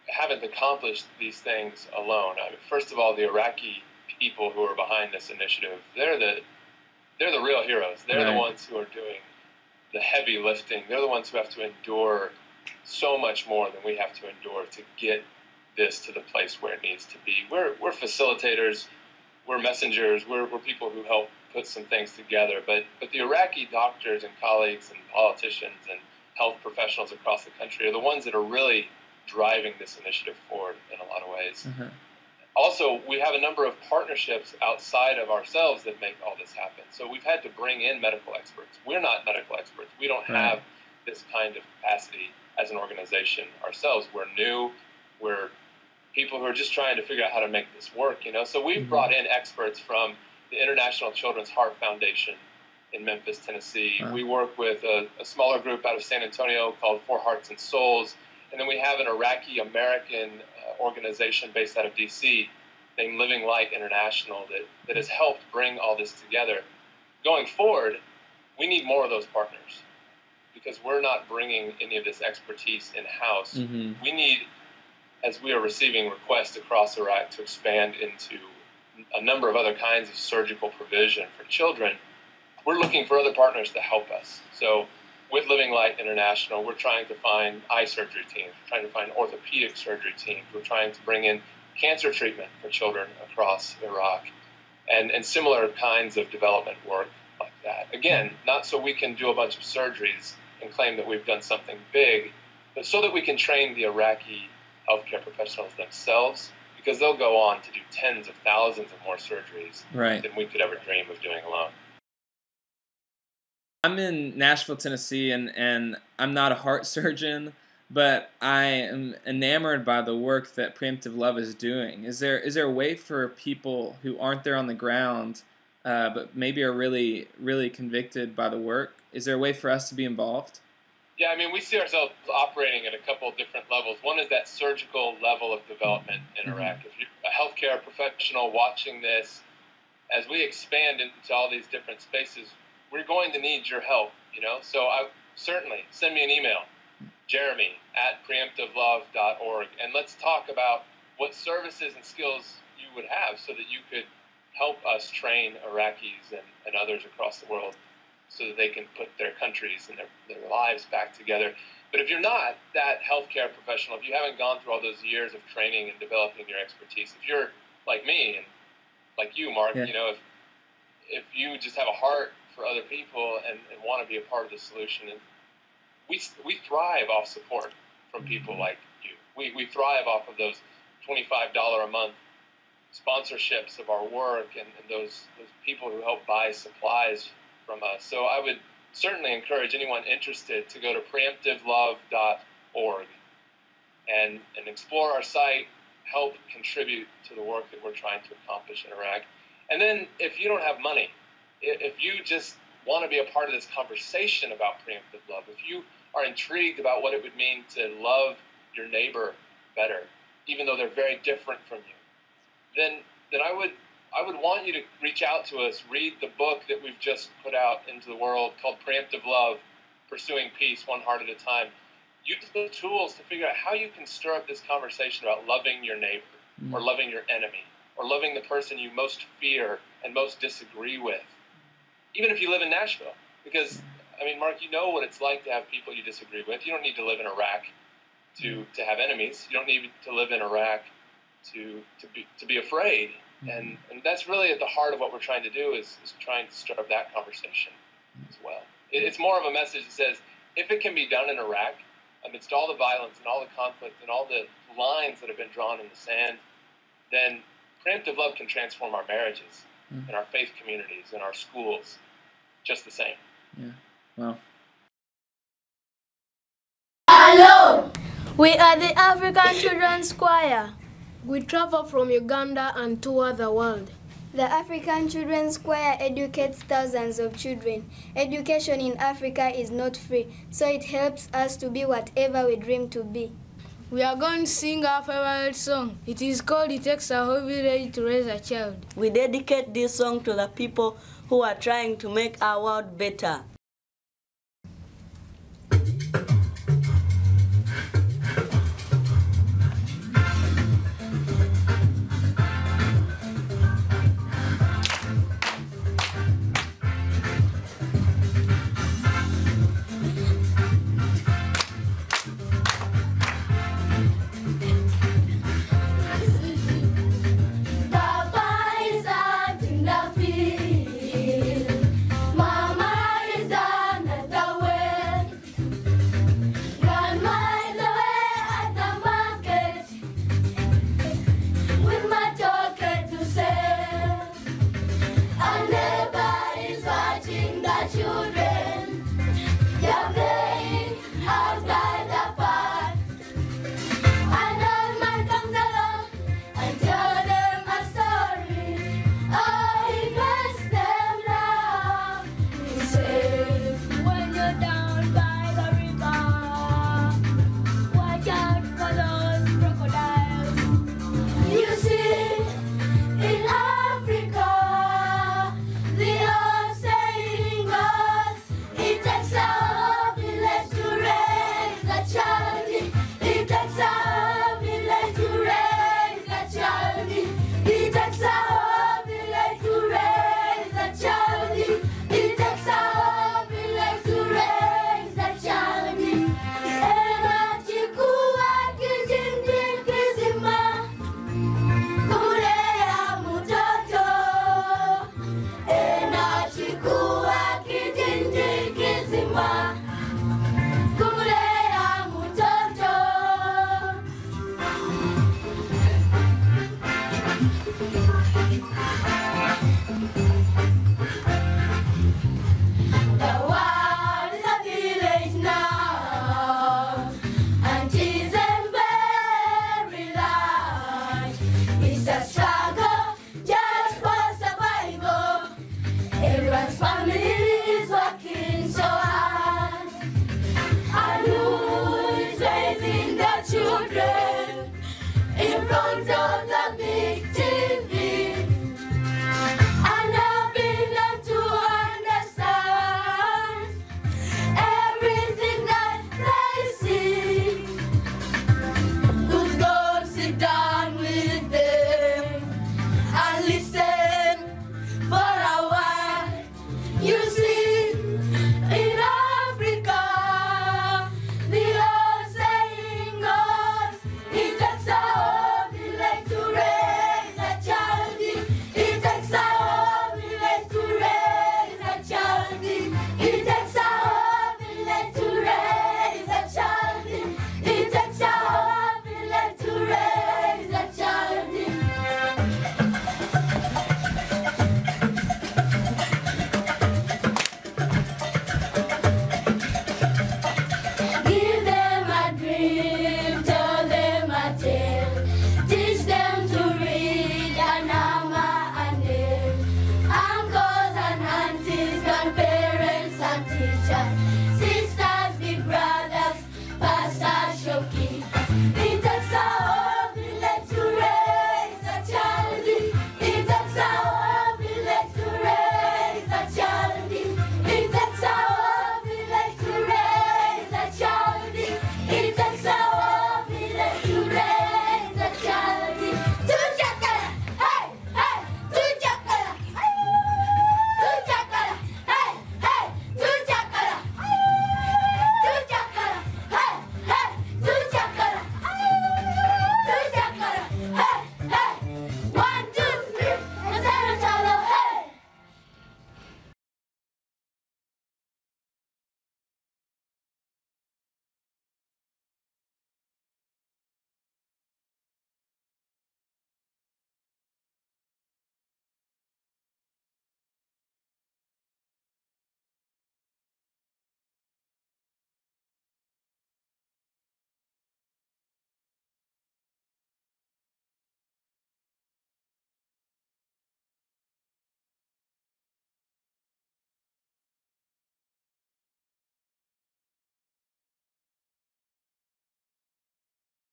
haven't accomplished these things alone. I mean, first of all, the Iraqi people who are behind this initiative, they're the real heroes. They're the ones who are doing the heavy lifting. They're the ones who have to endure so much more than we have to endure to get this to the place where it needs to be. We're facilitators, we're messengers, we're people who help put some things together. But the Iraqi doctors and colleagues and politicians and health professionals across the country are the ones that are really driving this initiative forward in a lot of ways. Also, we have a number of partnerships outside of ourselves that make all this happen. So we've had to bring in medical experts. We're not medical experts. We don't have this kind of capacity as an organization ourselves. We're new. We're people who are just trying to figure out how to make this work, you know. So we've brought in experts from the International Children's Heart Foundation in Memphis, Tennessee. We work with a smaller group out of San Antonio called For Hearts and Souls. And then we have an Iraqi-American organization based out of D.C. named Living Light International that has helped bring all this together. Going forward, we need more of those partners because we're not bringing any of this expertise in-house. We need, as we are receiving requests across Iraq to expand into a number of other kinds of surgical provision for children, we're looking for other partners to help us. So with Living Light International, we're trying to find eye surgery teams, we're trying to find orthopedic surgery teams, we're trying to bring in cancer treatment for children across Iraq, and similar kinds of development work like that. Again, not so we can do a bunch of surgeries and claim that we've done something big, but so that we can train the Iraqi healthcare professionals themselves, because they'll go on to do tens of thousands of more surgeries than we could ever dream of doing alone. I'm in Nashville, Tennessee, and I'm not a heart surgeon, but I am enamored by the work that Preemptive Love is doing. Is there a way for people who aren't there on the ground, but maybe are really, really convicted by the work? Is there a way for us to be involved? Yeah, I mean, we see ourselves operating at a couple of different levels. One is that surgical level of development in Iraq. If you're a healthcare professional watching this, as we expand into all these different spaces, we're going to need your help, you know? So certainly send me an email, jeremy@preemptivelove.org, and let's talk about what services and skills you would have so that you could help us train Iraqis and others across the world so that they can put their countries and their lives back together. But if you're not that healthcare professional, if you haven't gone through all those years of training and developing your expertise, if you're like me and like you, Mark, you know, if you just have a heart for other people and want to be a part of the solution, and we thrive off support from people like you. We thrive off of those $25 a month sponsorships of our work and those people who help buy supplies from us. So I would certainly encourage anyone interested to go to preemptivelove.org and explore our site, help contribute to the work that we're trying to accomplish in Iraq. And then if you don't have money, if you just want to be a part of this conversation about preemptive love, if you are intrigued about what it would mean to love your neighbor better, even though they're very different from you, then I would want you to reach out to us, read the book that we've just put out into the world called Preemptive Love, Pursuing Peace One Heart at a Time. Use the tools to figure out how you can stir up this conversation about loving your neighbor, or loving your enemy, or loving the person you most fear and most disagree with, even if you live in Nashville. Because, I mean, Mark, you know what it's like to have people you disagree with. You don't need to live in Iraq to have enemies. You don't need to live in Iraq to be afraid. And that's really at the heart of what we're trying to do, is trying to stir up that conversation as well. It's more of a message that says, if it can be done in Iraq, amidst all the violence and all the conflict and all the lines that have been drawn in the sand, then preemptive love can transform our marriages and our faith communities and our schools just the same. Yeah. Wow. Hello! We are the African Children's Choir. We travel from Uganda and tour the world. The African Children's Choir educates thousands of children. Education in Africa is not free, so it helps us to be whatever we dream to be. We are going to sing our favorite song. It is called It Takes a Whole Village to Raise a Child. We dedicate this song to the people who are trying to make our world better.